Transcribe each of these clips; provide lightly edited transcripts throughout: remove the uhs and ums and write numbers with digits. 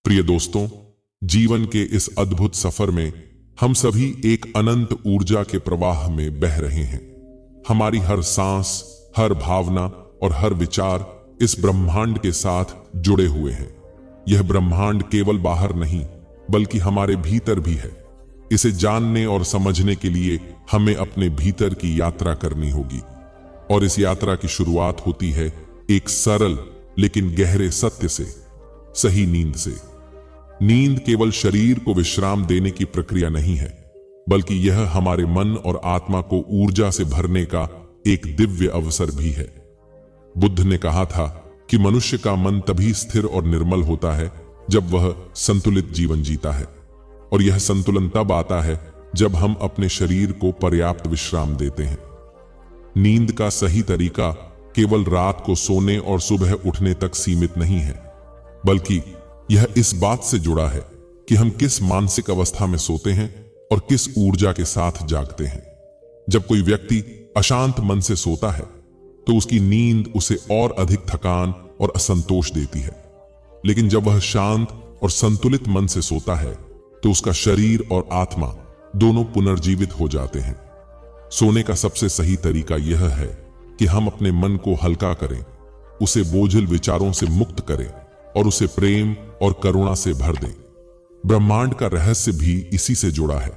प्रिय दोस्तों, जीवन के इस अद्भुत सफर में हम सभी एक अनंत ऊर्जा के प्रवाह में बह रहे हैं। हमारी हर सांस, हर भावना और हर विचार इस ब्रह्मांड के साथ जुड़े हुए हैं। यह ब्रह्मांड केवल बाहर नहीं, बल्कि हमारे भीतर भी है। इसे जानने और समझने के लिए हमें अपने भीतर की यात्रा करनी होगी। और इस यात्रा की शुरुआत होती है एक सरल लेकिन गहरे सत्य से, सही नींद से। नींद केवल शरीर को विश्राम देने की प्रक्रिया नहीं है, बल्कि यह हमारे मन और आत्मा को ऊर्जा से भरने का एक दिव्य अवसर भी है। बुद्ध ने कहा था कि मनुष्य का मन तभी स्थिर और निर्मल होता है जब वह संतुलित जीवन जीता है। और यह संतुलन तब आता है जब हम अपने शरीर को पर्याप्त विश्राम देते हैं। नींद का सही तरीका केवल रात को सोने और सुबह उठने तक सीमित नहीं है, बल्कि यह इस बात से जुड़ा है कि हम किस मानसिक अवस्था में सोते हैं और किस ऊर्जा के साथ जागते हैं। जब कोई व्यक्ति अशांत मन से सोता है तो उसकी नींद उसे और अधिक थकान और असंतोष देती है। लेकिन जब वह शांत और संतुलित मन से सोता है तो उसका शरीर और आत्मा दोनों पुनर्जीवित हो जाते हैं। सोने का सबसे सही तरीका यह है कि हम अपने मन को हल्का करें, उसे बोझिल विचारों से मुक्त करें और उसे प्रेम और करुणा से भर दें। ब्रह्मांड का रहस्य भी इसी से जुड़ा है।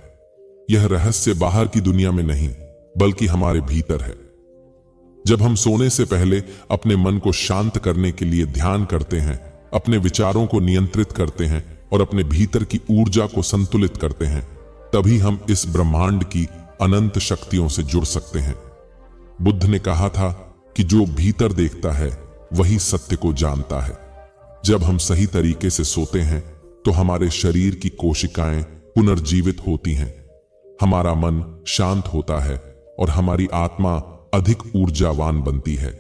यह रहस्य बाहर की दुनिया में नहीं, बल्कि हमारे भीतर है। जब हम सोने से पहले अपने मन को शांत करने के लिए ध्यान करते हैं, अपने विचारों को नियंत्रित करते हैं और अपने भीतर की ऊर्जा को संतुलित करते हैं, तभी हम इस ब्रह्मांड की अनंत शक्तियों से जुड़ सकते हैं। बुद्ध ने कहा था कि जो भीतर देखता है वही सत्य को जानता है। जब हम सही तरीके से सोते हैं तो हमारे शरीर की कोशिकाएं पुनर्जीवित होती हैं, हमारा मन शांत होता है और हमारी आत्मा अधिक ऊर्जावान बनती है।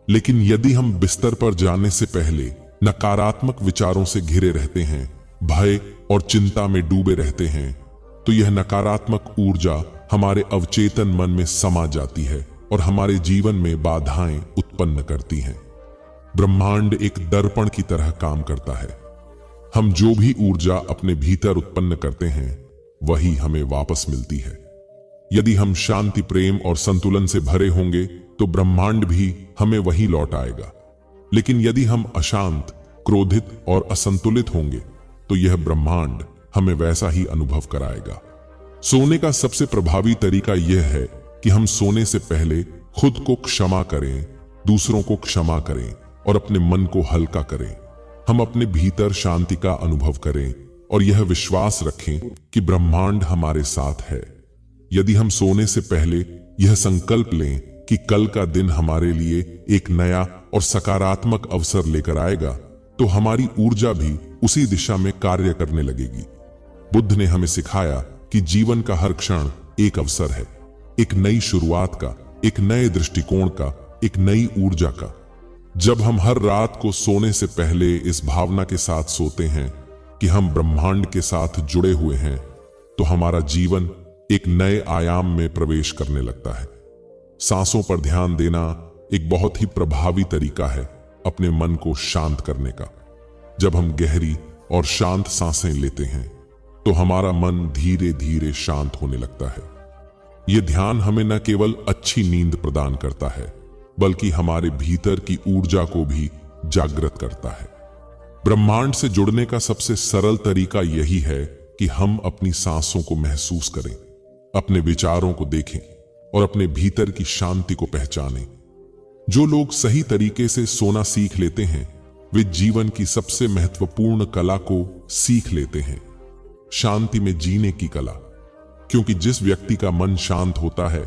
लेकिन यदि हम बिस्तर पर जाने से पहले नकारात्मक विचारों से घिरे रहते हैं, भय और चिंता में डूबे रहते हैं, तो यह नकारात्मक ऊर्जा हमारे अवचेतन मन में समा जाती है और हमारे जीवन में बाधाएं उत्पन्न करती हैं। ब्रह्मांड एक दर्पण की तरह काम करता है। हम जो भी ऊर्जा अपने भीतर उत्पन्न करते हैं, वही हमें वापस मिलती है। यदि हम शांति, प्रेम और संतुलन से भरे होंगे तो ब्रह्मांड भी हमें वही लौट आएगा। लेकिन यदि हम अशांत, क्रोधित और असंतुलित होंगे तो यह ब्रह्मांड हमें वैसा ही अनुभव कराएगा। सोने का सबसे प्रभावी तरीका यह है कि हम सोने से पहले खुद को क्षमा करें, दूसरों को क्षमा करें और अपने मन को हल्का करें। हम अपने भीतर शांति का अनुभव करें और यह विश्वास रखें कि ब्रह्मांड हमारे साथ है। यदि हम सोने से पहले यह संकल्प लें कि कल का दिन हमारे लिए एक नया और सकारात्मक अवसर लेकर आएगा, तो हमारी ऊर्जा भी उसी दिशा में कार्य करने लगेगी। बुद्ध ने हमें सिखाया कि जीवन का हर क्षण एक अवसर है, एक नई शुरुआत का, एक नए दृष्टिकोण का, एक नई ऊर्जा का। जब हम हर रात को सोने से पहले इस भावना के साथ सोते हैं कि हम ब्रह्मांड के साथ जुड़े हुए हैं, तो हमारा जीवन एक नए आयाम में प्रवेश करने लगता है। सांसों पर ध्यान देना एक बहुत ही प्रभावी तरीका है अपने मन को शांत करने का। जब हम गहरी और शांत सांसें लेते हैं तो हमारा मन धीरे धीरे शांत होने लगता है। यह ध्यान हमें न केवल अच्छी नींद प्रदान करता है, बल्कि हमारे भीतर की ऊर्जा को भी जागृत करता है। ब्रह्मांड से जुड़ने का सबसे सरल तरीका यही है कि हम अपनी सांसों को महसूस करें, अपने विचारों को देखें और अपने भीतर की शांति को पहचानें। जो लोग सही तरीके से सोना सीख लेते हैं, वे जीवन की सबसे महत्वपूर्ण कला को सीख लेते हैं, शांति में जीने की कला। क्योंकि जिस व्यक्ति का मन शांत होता है,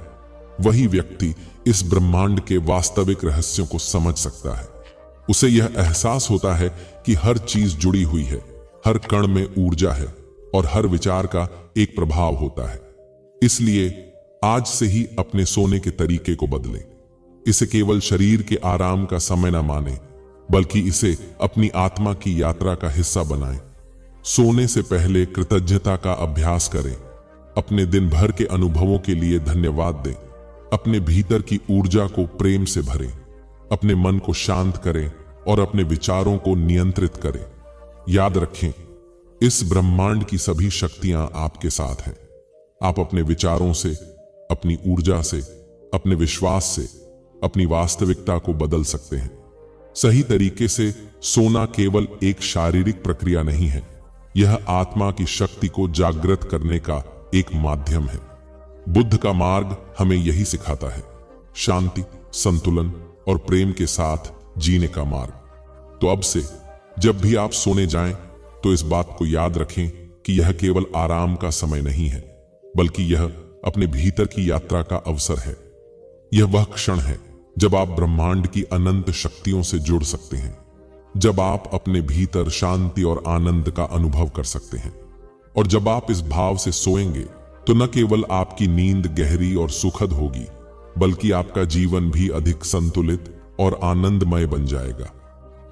वही व्यक्ति इस ब्रह्मांड के वास्तविक रहस्यों को समझ सकता है। उसे यह एहसास होता है कि हर चीज जुड़ी हुई है, हर कण में ऊर्जा है और हर विचार का एक प्रभाव होता है। इसलिए आज से ही अपने सोने के तरीके को बदलें। इसे केवल शरीर के आराम का समय न मानें, बल्कि इसे अपनी आत्मा की यात्रा का हिस्सा बनाएं। सोने से पहले कृतज्ञता का अभ्यास करें, अपने दिन भर के अनुभवों के लिए धन्यवाद दें, अपने भीतर की ऊर्जा को प्रेम से भरें, अपने मन को शांत करें और अपने विचारों को नियंत्रित करें। याद रखें, इस ब्रह्मांड की सभी शक्तियां आपके साथ हैं। आप अपने विचारों से, अपनी ऊर्जा से, अपने विश्वास से अपनी वास्तविकता को बदल सकते हैं। सही तरीके से सोना केवल एक शारीरिक प्रक्रिया नहीं है, यह आत्मा की शक्ति को जागृत करने का एक माध्यम है। बुद्ध का मार्ग हमें यही सिखाता है, शांति, संतुलन और प्रेम के साथ जीने का मार्ग। तो अब से जब भी आप सोने जाएं, तो इस बात को याद रखें कि यह केवल आराम का समय नहीं है, बल्कि यह अपने भीतर की यात्रा का अवसर है। यह वह क्षण है जब आप ब्रह्मांड की अनंत शक्तियों से जुड़ सकते हैं, जब आप अपने भीतर शांति और आनंद का अनुभव कर सकते हैं। और जब आप इस भाव से सोएंगे, तो न केवल आपकी नींद गहरी और सुखद होगी, बल्कि आपका जीवन भी अधिक संतुलित और आनंदमय बन जाएगा।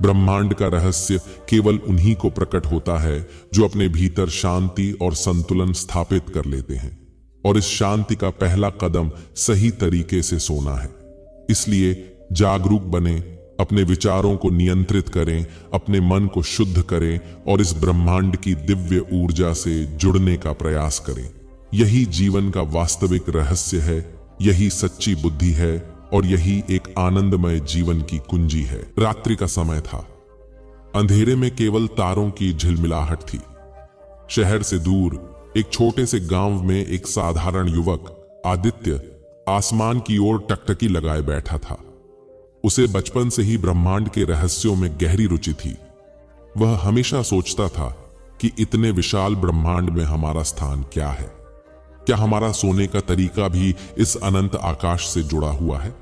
ब्रह्मांड का रहस्य केवल उन्हीं को प्रकट होता है जो अपने भीतर शांति और संतुलन स्थापित कर लेते हैं। और इस शांति का पहला कदम सही तरीके से सोना है। इसलिए जागरूक बने, अपने विचारों को नियंत्रित करें, अपने मन को शुद्ध करें और इस ब्रह्मांड की दिव्य ऊर्जा से जुड़ने का प्रयास करें। यही जीवन का वास्तविक रहस्य है, यही सच्ची बुद्धि है और यही एक आनंदमय जीवन की कुंजी है। रात्रि का समय था। अंधेरे में केवल तारों की झिलमिलाहट थी। शहर से दूर एक छोटे से गांव में एक साधारण युवक आदित्य आसमान की ओर टकटकी लगाए बैठा था। उसे बचपन से ही ब्रह्मांड के रहस्यों में गहरी रुचि थी। वह हमेशा सोचता था कि इतने विशाल ब्रह्मांड में हमारा स्थान क्या है? क्या हमारा सोने का तरीका भी इस अनंत आकाश से जुड़ा हुआ है?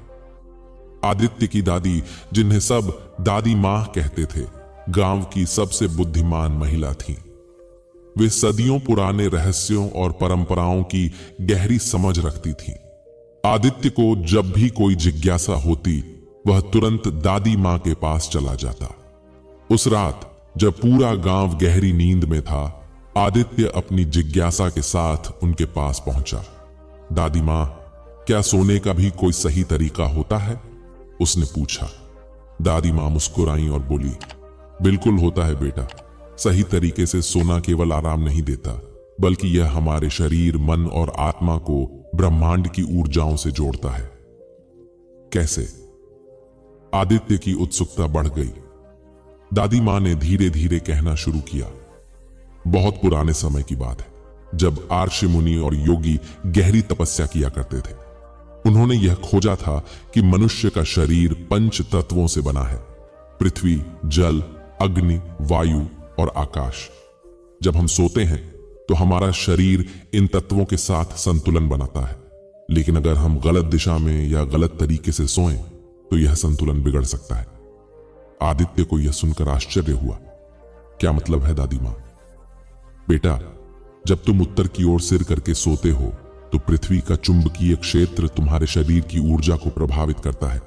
आदित्य की दादी, जिन्हें सब दादी मां कहते थे, गांव की सबसे बुद्धिमान महिला थीं। वे सदियों पुराने रहस्यों और परंपराओं की गहरी समझ रखती थीं। आदित्य को जब भी कोई जिज्ञासा होती, वह तुरंत दादी मां के पास चला जाता। उस रात जब पूरा गांव गहरी नींद में था, आदित्य अपनी जिज्ञासा के साथ उनके पास पहुंचा। दादी मां, क्या सोने का भी कोई सही तरीका होता है? उसने पूछा। दादी मां मुस्कुराई और बोली, बिल्कुल होता है बेटा। सही तरीके से सोना केवल आराम नहीं देता, बल्कि यह हमारे शरीर, मन और आत्मा को ब्रह्मांड की ऊर्जाओं से जोड़ता है। कैसे? आदित्य की उत्सुकता बढ़ गई। दादी मां ने धीरे धीरे कहना शुरू किया। बहुत पुराने समय की बात है, जब आर्षि मुनि और योगी गहरी तपस्या किया करते थे। उन्होंने यह खोजा था कि मनुष्य का शरीर 5 तत्वों से बना है: पृथ्वी, जल, अग्नि, वायु और आकाश। जब हम सोते हैं तो हमारा शरीर इन तत्वों के साथ संतुलन बनाता है, लेकिन अगर हम गलत दिशा में या गलत तरीके से सोएं तो यह संतुलन बिगड़ सकता है। आदित्य को यह सुनकर आश्चर्य हुआ। क्या मतलब है दादी मां? बेटा, जब तुम उत्तर की ओर सिर करके सोते हो तो पृथ्वी का चुंबकीय क्षेत्र तुम्हारे शरीर की ऊर्जा को प्रभावित करता है।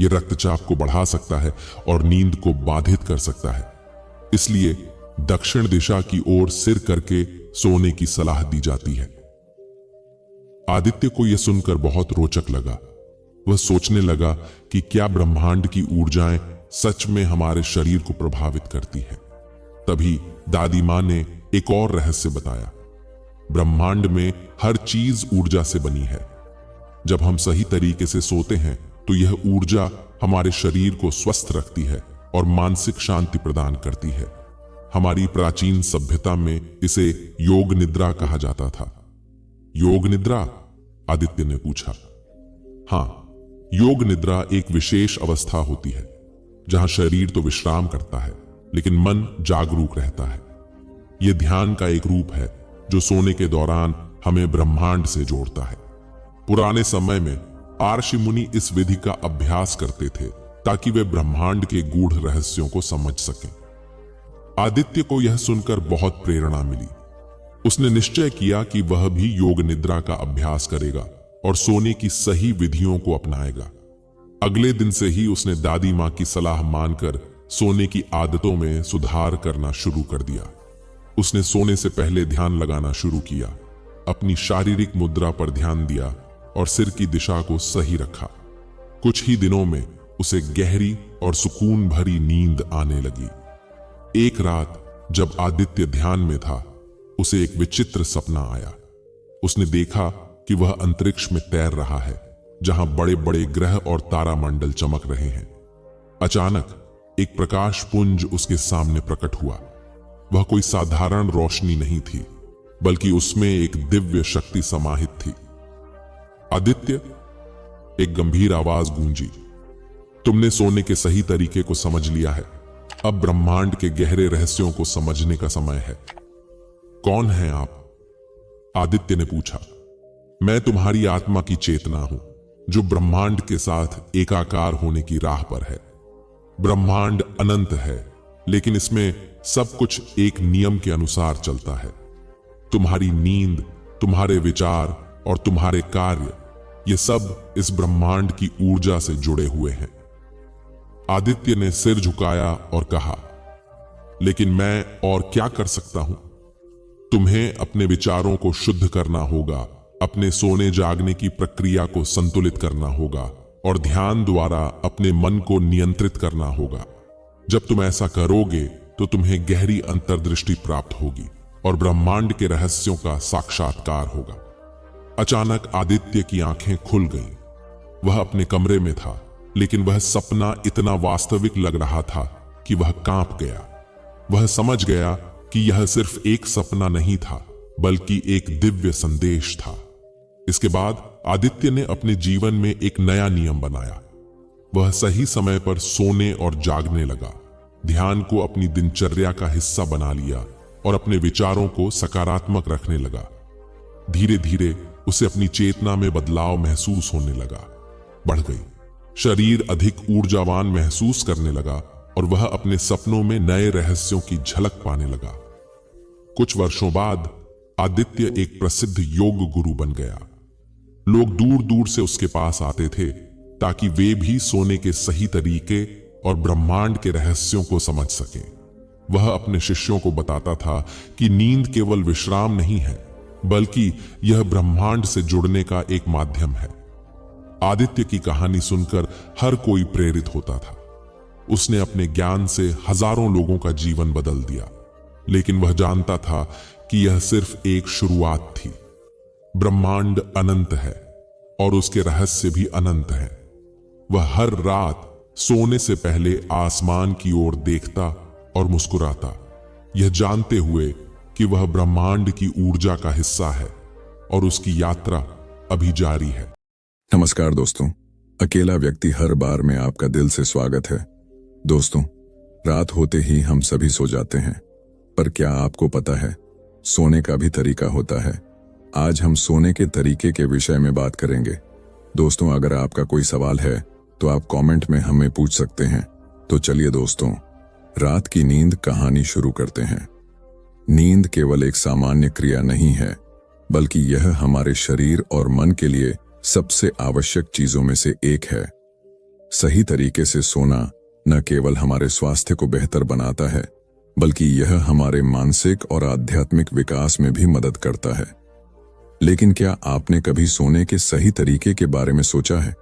यह रक्तचाप को बढ़ा सकता है और नींद को बाधित कर सकता है। इसलिए दक्षिण दिशा की ओर सिर करके सोने की सलाह दी जाती है। आदित्य को यह सुनकर बहुत रोचक लगा। वह सोचने लगा कि क्या ब्रह्मांड की ऊर्जाएं सच में हमारे शरीर को प्रभावित करती है। तभी दादी मां ने एक और रहस्य बताया। ब्रह्मांड में हर चीज ऊर्जा से बनी है। जब हम सही तरीके से सोते हैं तो यह ऊर्जा हमारे शरीर को स्वस्थ रखती है और मानसिक शांति प्रदान करती है। हमारी प्राचीन सभ्यता में इसे योग निद्रा कहा जाता था। योग निद्रा? आदित्य ने पूछा। हां, योग निद्रा एक विशेष अवस्था होती है जहां शरीर तो विश्राम करता है, लेकिन मन जागरूक रहता है। यह ध्यान का एक रूप है जो सोने के दौरान हमें ब्रह्मांड से जोड़ता है। पुराने समय में आर्षि मुनि इस विधि का अभ्यास करते थे ताकि वे ब्रह्मांड के गूढ़ रहस्यों को समझ सकें। आदित्य को यह सुनकर बहुत प्रेरणा मिली। उसने निश्चय किया कि वह भी योग निद्रा का अभ्यास करेगा और सोने की सही विधियों को अपनाएगा। अगले दिन से ही उसने दादी मां की सलाह मानकर सोने की आदतों में सुधार करना शुरू कर दिया। उसने सोने से पहले ध्यान लगाना शुरू किया, अपनी शारीरिक मुद्रा पर ध्यान दिया और सिर की दिशा को सही रखा। कुछ ही दिनों में उसे गहरी और सुकून भरी नींद आने लगी। एक रात जब आदित्य ध्यान में था, उसे एक विचित्र सपना आया। उसने देखा कि वह अंतरिक्ष में तैर रहा है, जहां बड़े बड़े ग्रह और तारामंडल चमक रहे हैं। अचानक एक प्रकाश पुंज उसके सामने प्रकट हुआ। वह कोई साधारण रोशनी नहीं थी, बल्कि उसमें एक दिव्य शक्ति समाहित थी। आदित्य, एक गंभीर आवाज गूंजी, तुमने सोने के सही तरीके को समझ लिया है। अब ब्रह्मांड के गहरे रहस्यों को समझने का समय है। कौन हैं आप? आदित्य ने पूछा। मैं तुम्हारी आत्मा की चेतना हूं, जो ब्रह्मांड के साथ एकाकार होने की राह पर है। ब्रह्मांड अनंत है, लेकिन इसमें सब कुछ एक नियम के अनुसार चलता है। तुम्हारी नींद, तुम्हारे विचार और तुम्हारे कार्य, ये सब इस ब्रह्मांड की ऊर्जा से जुड़े हुए हैं। आदित्य ने सिर झुकाया और कहा, लेकिन मैं और क्या कर सकता हूं? तुम्हें अपने विचारों को शुद्ध करना होगा, अपने सोने जागने की प्रक्रिया को संतुलित करना होगा और ध्यान द्वारा अपने मन को नियंत्रित करना होगा। जब तुम ऐसा करोगे तो तुम्हें गहरी अंतर्दृष्टि प्राप्त होगी और ब्रह्मांड के रहस्यों का साक्षात्कार होगा। अचानक आदित्य की आंखें खुल गईं। वह अपने कमरे में था, लेकिन वह सपना इतना वास्तविक लग रहा था कि वह कांप गया। वह समझ गया कि यह सिर्फ एक सपना नहीं था, बल्कि एक दिव्य संदेश था। इसके बाद आदित्य ने अपने जीवन में एक नया नियम बनाया। वह सही समय पर सोने और जागने लगा, ध्यान को अपनी दिनचर्या का हिस्सा बना लिया और अपने विचारों को सकारात्मक रखने लगा। धीरे धीरे उसे अपनी चेतना में बदलाव महसूस होने लगा, बढ़ गई। शरीर अधिक ऊर्जावान महसूस करने लगा और वह अपने सपनों में नए रहस्यों की झलक पाने लगा। कुछ वर्षों बाद आदित्य एक प्रसिद्ध योग गुरु बन गया। लोग दूर दूर से उसके पास आते थे ताकि वे भी सोने के सही तरीके और ब्रह्मांड के रहस्यों को समझ सकें। वह अपने शिष्यों को बताता था कि नींद केवल विश्राम नहीं है, बल्कि यह ब्रह्मांड से जुड़ने का एक माध्यम है। आदित्य की कहानी सुनकर हर कोई प्रेरित होता था। उसने अपने ज्ञान से हजारों लोगों का जीवन बदल दिया, लेकिन वह जानता था कि यह सिर्फ एक शुरुआत थी। ब्रह्मांड अनंत है और उसके रहस्य भी अनंत हैं। वह हर रात सोने से पहले आसमान की ओर देखता और मुस्कुराता, यह जानते हुए कि वह ब्रह्मांड की ऊर्जा का हिस्सा है और उसकी यात्रा अभी जारी है। नमस्कार दोस्तों, अकेला व्यक्ति हर बार में आपका दिल से स्वागत है। दोस्तों, रात होते ही हम सभी सो जाते हैं, पर क्या आपको पता है, सोने का भी तरीका होता है। आज हम सोने के तरीके के विषय में बात करेंगे। दोस्तों, अगर आपका कोई सवाल है तो आप कमेंट में हमें पूछ सकते हैं। तो चलिए दोस्तों, रात की नींद कहानी शुरू करते हैं। नींद केवल एक सामान्य क्रिया नहीं है, बल्कि यह हमारे शरीर और मन के लिए सबसे आवश्यक चीजों में से एक है। सही तरीके से सोना न केवल हमारे स्वास्थ्य को बेहतर बनाता है, बल्कि यह हमारे मानसिक और आध्यात्मिक विकास में भी मदद करता है। लेकिन क्या आपने कभी सोने के सही तरीके के बारे में सोचा है?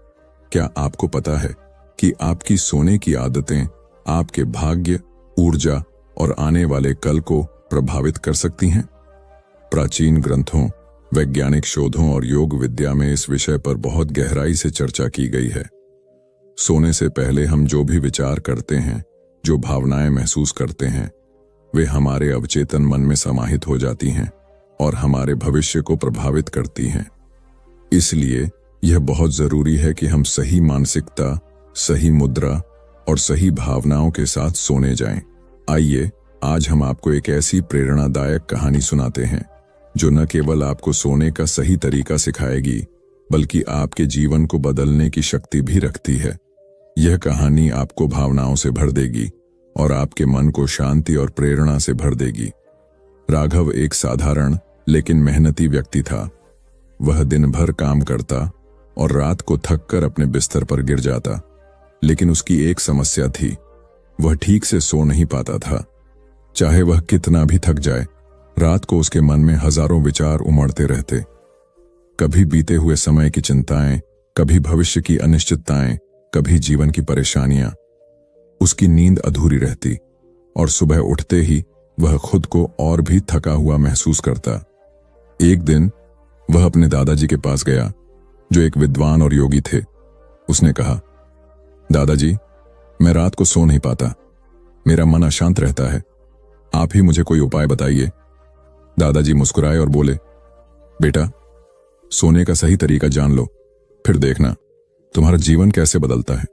क्या आपको पता है कि आपकी सोने की आदतें आपके भाग्य, ऊर्जा और आने वाले कल को प्रभावित कर सकती हैं? प्राचीन ग्रंथों, वैज्ञानिक शोधों और योग विद्या में इस विषय पर बहुत गहराई से चर्चा की गई है। सोने से पहले हम जो भी विचार करते हैं, जो भावनाएं महसूस करते हैं, वे हमारे अवचेतन मन में समाहित हो जाती हैं और हमारे भविष्य को प्रभावित करती हैं। इसलिए यह बहुत जरूरी है कि हम सही मानसिकता, सही मुद्रा और सही भावनाओं के साथ सोने जाएं। आइए आज हम आपको एक ऐसी प्रेरणादायक कहानी सुनाते हैं जो न केवल आपको सोने का सही तरीका सिखाएगी, बल्कि आपके जीवन को बदलने की शक्ति भी रखती है। यह कहानी आपको भावनाओं से भर देगी और आपके मन को शांति और प्रेरणा से भर देगी। राघव एक साधारण लेकिन मेहनती व्यक्ति था। वह दिन भर काम करता और रात को थककर अपने बिस्तर पर गिर जाता, लेकिन उसकी एक समस्या थी, वह ठीक से सो नहीं पाता था। चाहे वह कितना भी थक जाए, रात को उसके मन में हजारों विचार उमड़ते रहते। कभी बीते हुए समय की चिंताएं, कभी भविष्य की अनिश्चितताएं, कभी जीवन की परेशानियां। उसकी नींद अधूरी रहती और सुबह उठते ही वह खुद को और भी थका हुआ महसूस करता। एक दिन वह अपने दादाजी के पास गया, जो एक विद्वान और योगी थे। उसने कहा, दादाजी, मैं रात को सो नहीं पाता, मेरा मन अशांत रहता है, आप ही मुझे कोई उपाय बताइए। दादाजी मुस्कुराए और बोले, बेटा, सोने का सही तरीका जान लो, फिर देखना तुम्हारा जीवन कैसे बदलता है।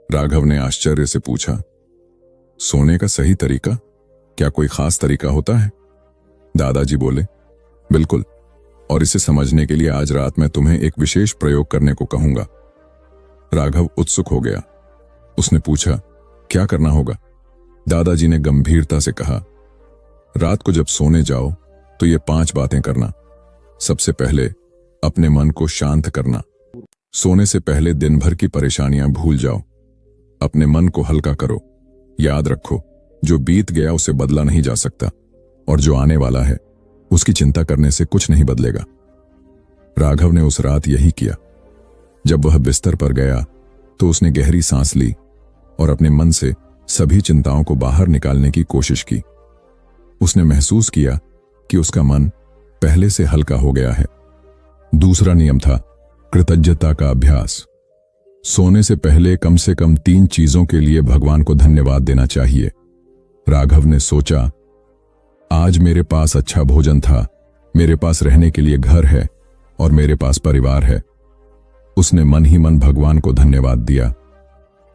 राघव ने आश्चर्य से पूछा, सोने का सही तरीका? क्या कोई खास तरीका होता है? दादाजी बोले, बिल्कुल, और इसे समझने के लिए आज रात मैं तुम्हें एक विशेष प्रयोग करने को कहूंगा। राघव उत्सुक हो गया। उसने पूछा, क्या करना होगा? दादाजी ने गंभीरता से कहा, रात को जब सोने जाओ तो ये 5 बातें करना। सबसे पहले अपने मन को शांत करना। सोने से पहले दिन भर की परेशानियां भूल जाओ, अपने मन को हल्का करो। याद रखो, जो बीत गया उसे बदला नहीं जा सकता, और जो आने वाला है उसकी चिंता करने से कुछ नहीं बदलेगा। राघव ने उस रात यही किया। जब वह बिस्तर पर गया तो उसने गहरी सांस ली और अपने मन से सभी चिंताओं को बाहर निकालने की कोशिश की। उसने महसूस किया कि उसका मन पहले से हल्का हो गया है। दूसरा नियम था कृतज्ञता का अभ्यास। सोने से पहले कम से कम 3 चीजों के लिए भगवान को धन्यवाद देना चाहिए। राघव ने सोचा, आज मेरे पास अच्छा भोजन था, मेरे पास रहने के लिए घर है और मेरे पास परिवार है। उसने मन ही मन भगवान को धन्यवाद दिया।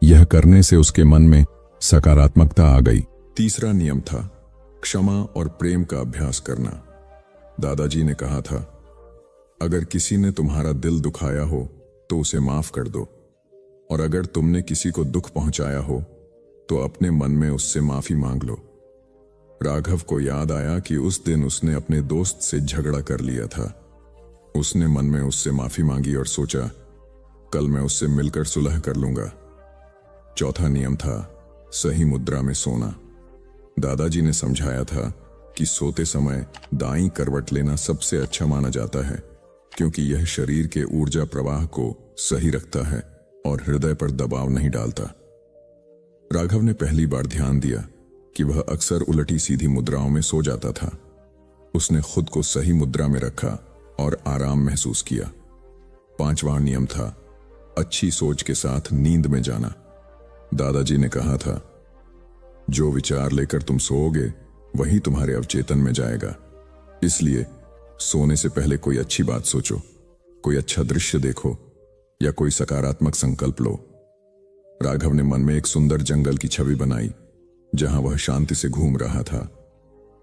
यह करने से उसके मन में सकारात्मकता आ गई। तीसरा नियम था क्षमा और प्रेम का अभ्यास करना। दादाजी ने कहा था, अगर किसी ने तुम्हारा दिल दुखाया हो तो उसे माफ कर दो, और अगर तुमने किसी को दुख पहुंचाया हो तो अपने मन में उससे माफी मांग लो। राघव को याद आया कि उस दिन उसने अपने दोस्त से झगड़ा कर लिया था। उसने मन में उससे माफी मांगी और सोचा, कल मैं उससे मिलकर सुलह कर लूंगा। चौथा नियम था सही मुद्रा में सोना। दादाजी ने समझाया था कि सोते समय दाईं करवट लेना सबसे अच्छा माना जाता है, क्योंकि यह शरीर के ऊर्जा प्रवाह को सही रखता है और हृदय पर दबाव नहीं डालता। राघव ने पहली बार ध्यान दिया कि वह अक्सर उलटी सीधी मुद्राओं में सो जाता था। उसने खुद को सही मुद्रा में रखा और आराम महसूस किया। 5वां नियम था अच्छी सोच के साथ नींद में जाना। दादाजी ने कहा था, जो विचार लेकर तुम सोओगे वही तुम्हारे अवचेतन में जाएगा। इसलिए सोने से पहले कोई अच्छी बात सोचो, कोई अच्छा दृश्य देखो या कोई सकारात्मक संकल्प लो। राघव ने मन में एक सुंदर जंगल की छवि बनाई जहां वह शांति से घूम रहा था।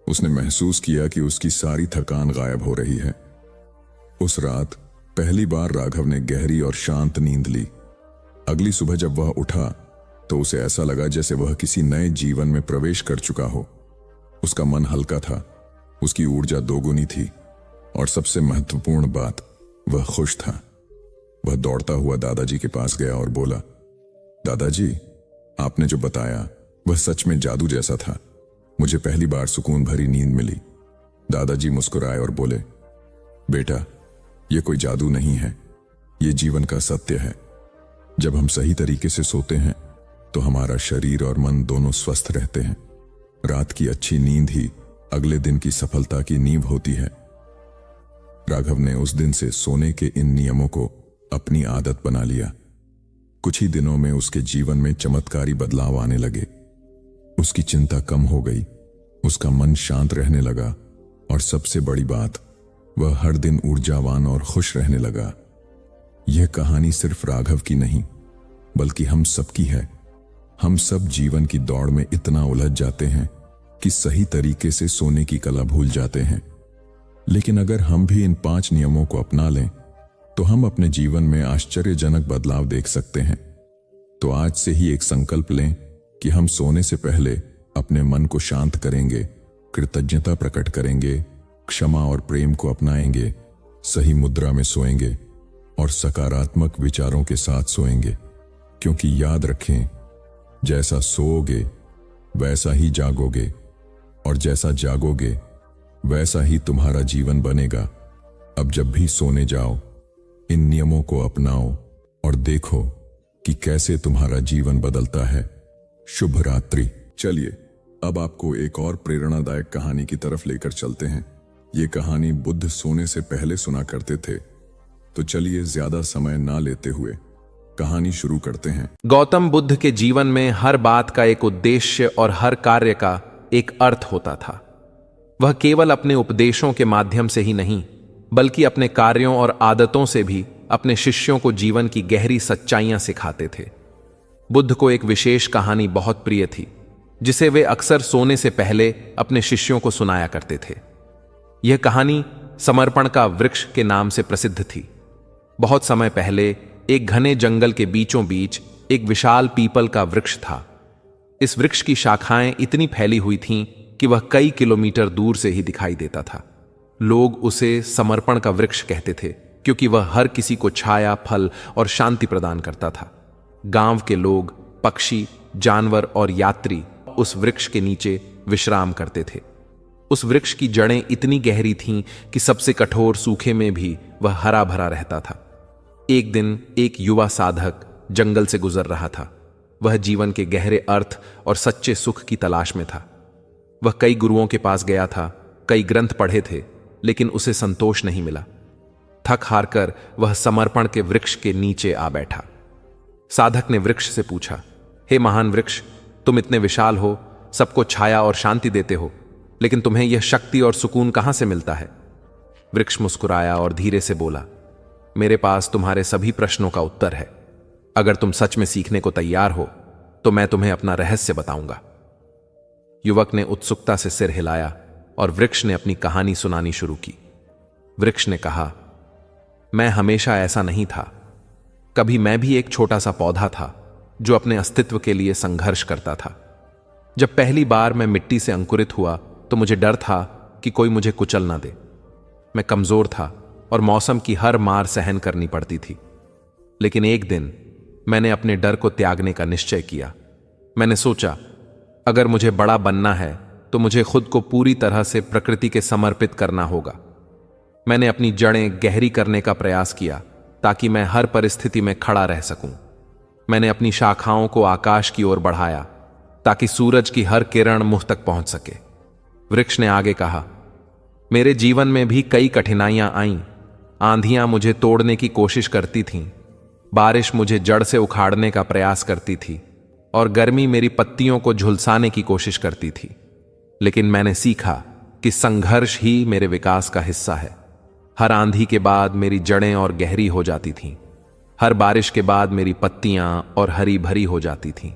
उसने महसूस किया कि उसकी सारी थकान गायब हो रही है। उस रात पहली बार राघव ने गहरी और शांत नींद ली। अगली सुबह जब वह उठा तो उसे ऐसा लगा जैसे वह किसी नए जीवन में प्रवेश कर चुका हो। उसका मन हल्का था, उसकी ऊर्जा दोगुनी थी, और सबसे महत्वपूर्ण बात, वह खुश था। वह दौड़ता हुआ दादाजी के पास गया और बोला, दादाजी, आपने जो बताया वह सच में जादू जैसा था। मुझे पहली बार सुकून भरी नींद मिली। दादाजी मुस्कुराए और बोले, बेटा, यह कोई जादू नहीं है, यह जीवन का सत्य है। जब हम सही तरीके से सोते हैं तो हमारा शरीर और मन दोनों स्वस्थ रहते हैं। रात की अच्छी नींद ही अगले दिन की सफलता की नींव होती है। राघव ने उस दिन से सोने के इन नियमों को अपनी आदत बना लिया। कुछ ही दिनों में उसके जीवन में चमत्कारी बदलाव आने लगे। उसकी चिंता कम हो गई, उसका मन शांत रहने लगा, और सबसे बड़ी बात, वह हर दिन ऊर्जावान और खुश रहने लगा। यह कहानी सिर्फ राघव की नहीं, बल्कि हम सबकी है। हम सब जीवन की दौड़ में इतना उलझ जाते हैं कि सही तरीके से सोने की कला भूल जाते हैं। लेकिन अगर हम भी इन 5 नियमों को अपना लें तो हम अपने जीवन में आश्चर्यजनक बदलाव देख सकते हैं। तो आज से ही एक संकल्प लें कि हम सोने से पहले अपने मन को शांत करेंगे, कृतज्ञता प्रकट करेंगे, क्षमा और प्रेम को अपनाएंगे, सही मुद्रा में सोएंगे और सकारात्मक विचारों के साथ सोएंगे। क्योंकि याद रखें, जैसा सोओगे वैसा ही जागोगे, और जैसा जागोगे वैसा ही तुम्हारा जीवन बनेगा। अब जब भी सोने जाओ, इन नियमों को अपनाओ और देखो कि कैसे तुम्हारा जीवन बदलता है। शुभ रात्रि। चलिए अब आपको एक और प्रेरणादायक कहानी की तरफ लेकर चलते हैं। ये कहानी बुद्ध सोने से पहले सुना करते थे। तो चलिए ज्यादा समय ना लेते हुए कहानी शुरू करते हैं। गौतम बुद्ध के जीवन में हर बात का एक उद्देश्य और हर कार्य का एक अर्थ होता था। वह केवल अपने उपदेशों के माध्यम से ही नहीं, बल्कि अपने कार्यों और आदतों से भी अपने शिष्यों को जीवन की गहरी सच्चाइयां सिखाते थे। बुद्ध को एक विशेष कहानी बहुत प्रिय थी, जिसे वे अक्सर सोने से पहले अपने शिष्यों को सुनाया करते थे। यह कहानी समर्पण का वृक्ष के नाम से प्रसिद्ध थी। बहुत समय पहले एक घने जंगल के बीचों बीच एक विशाल पीपल का वृक्ष था। इस वृक्ष की शाखाएं इतनी फैली हुई थीं कि वह कई किलोमीटर दूर से ही दिखाई देता था। लोग उसे समर्पण का वृक्ष कहते थे, क्योंकि वह हर किसी को छाया, फल और शांति प्रदान करता था। गांव के लोग, पक्षी, जानवर और यात्री उस वृक्ष के नीचे विश्राम करते थे। उस वृक्ष की जड़ें इतनी गहरी थीं कि सबसे कठोर सूखे में भी वह हरा भरा रहता था। एक दिन एक युवा साधक जंगल से गुजर रहा था। वह जीवन के गहरे अर्थ और सच्चे सुख की तलाश में था। वह कई गुरुओं के पास गया था, कई ग्रंथ पढ़े थे, लेकिन उसे संतोष नहीं मिला। थक हार कर वह समर्पण के वृक्ष के नीचे आ बैठा। साधक ने वृक्ष से पूछा, हे महान वृक्ष, तुम इतने विशाल हो, सबको छाया और शांति देते हो, लेकिन तुम्हें यह शक्ति और सुकून कहां से मिलता है? वृक्ष मुस्कुराया और धीरे से बोला, मेरे पास तुम्हारे सभी प्रश्नों का उत्तर है। अगर तुम सच में सीखने को तैयार हो तो मैं तुम्हें अपना रहस्य बताऊंगा। युवक ने उत्सुकता से सिर हिलाया और वृक्ष ने अपनी कहानी सुनानी शुरू की। वृक्ष ने कहा, मैं हमेशा ऐसा नहीं था। कभी मैं भी एक छोटा सा पौधा था जो अपने अस्तित्व के लिए संघर्ष करता था। जब पहली बार मैं मिट्टी से अंकुरित हुआ तो मुझे डर था कि कोई मुझे कुचल ना दे। मैं कमजोर था और मौसम की हर मार सहन करनी पड़ती थी। लेकिन एक दिन मैंने अपने डर को त्यागने का निश्चय किया। मैंने सोचा, अगर मुझे बड़ा बनना है तो मुझे खुद को पूरी तरह से प्रकृति के समर्पित करना होगा। मैंने अपनी जड़ें गहरी करने का प्रयास किया ताकि मैं हर परिस्थिति में खड़ा रह सकूं। मैंने अपनी शाखाओं को आकाश की ओर बढ़ाया ताकि सूरज की हर किरण मुझ तक पहुंच सके। वृक्ष ने आगे कहा, मेरे जीवन में भी कई कठिनाइयां आईं। आंधियां मुझे तोड़ने की कोशिश करती थीं, बारिश मुझे जड़ से उखाड़ने का प्रयास करती थी और गर्मी मेरी पत्तियों को झुलसाने की कोशिश करती थी। लेकिन मैंने सीखा कि संघर्ष ही मेरे विकास का हिस्सा है। हर आंधी के बाद मेरी जड़ें और गहरी हो जाती थीं। हर बारिश के बाद मेरी पत्तियां और हरी भरी हो जाती थीं।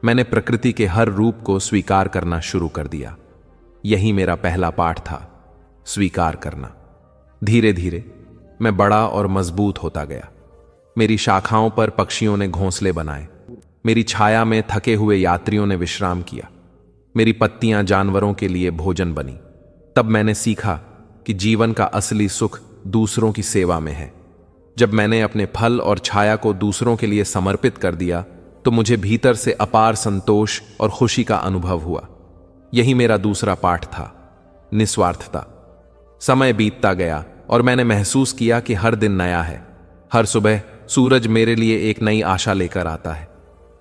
मैंने प्रकृति के हर रूप को स्वीकार करना शुरू कर दिया। यही मेरा पहला पाठ था, स्वीकार करना। धीरे धीरे मैं बड़ा और मजबूत होता गया। मेरी शाखाओं पर पक्षियों ने घोंसले बनाए। मेरी छाया में थके हुए यात्रियों ने विश्राम किया। मेरी पत्तियां जानवरों के लिए भोजन बनी। तब मैंने सीखा कि जीवन का असली सुख दूसरों की सेवा में है। जब मैंने अपने फल और छाया को दूसरों के लिए समर्पित कर दिया तो मुझे भीतर से अपार संतोष और खुशी का अनुभव हुआ। यही मेरा दूसरा पाठ था, निस्वार्थता। समय बीतता गया और मैंने महसूस किया कि हर दिन नया है। हर सुबह सूरज मेरे लिए एक नई आशा लेकर आता है।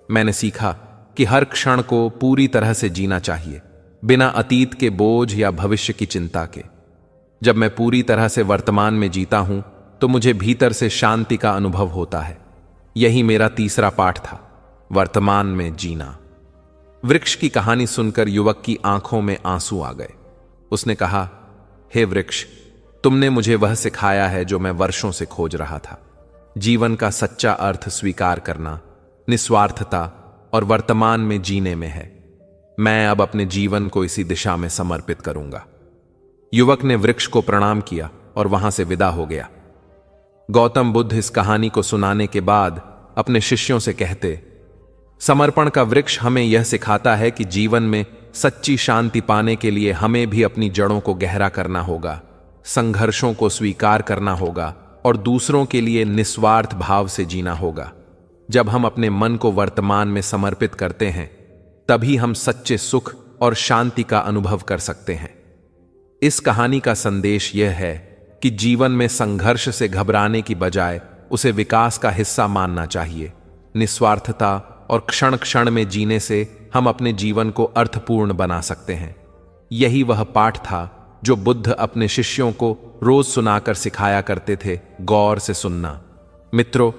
मैंने सीखा कि हर क्षण को पूरी तरह से जीना चाहिए, बिना अतीत के बोझ या भविष्य की चिंता के। जब मैं पूरी तरह से वर्तमान में जीता हूं तो मुझे भीतर से शांति का अनुभव होता है। यही मेरा तीसरा पाठ था, वर्तमान में जीना। वृक्ष की कहानी सुनकर युवक की आंखों में आंसू आ गए। उसने कहा, हे वृक्ष, तुमने मुझे वह सिखाया है जो मैं वर्षों से खोज रहा था। जीवन का सच्चा अर्थ स्वीकार करना, निस्वार्थता और वर्तमान में जीने में है। मैं अब अपने जीवन को इसी दिशा में समर्पित करूंगा। युवक ने वृक्ष को प्रणाम किया और वहां से विदा हो गया। गौतम बुद्ध इस कहानी को सुनाने के बाद अपने शिष्यों से कहते, समर्पण का वृक्ष हमें यह सिखाता है कि जीवन में सच्ची शांति पाने के लिए हमें भी अपनी जड़ों को गहरा करना होगा, संघर्षों को स्वीकार करना होगा और दूसरों के लिए निस्वार्थ भाव से जीना होगा। जब हम अपने मन को वर्तमान में समर्पित करते हैं, तभी हम सच्चे सुख और शांति का अनुभव कर सकते हैं। इस कहानी का संदेश यह है कि जीवन में संघर्ष से घबराने की बजाय उसे विकास का हिस्सा मानना चाहिए। निस्वार्थता और क्षण क्षण में जीने से हम अपने जीवन को अर्थपूर्ण बना सकते हैं। यही वह पाठ था जो बुद्ध अपने शिष्यों को रोज सुनाकर सिखाया करते थे, गौर से सुनना। मित्रों,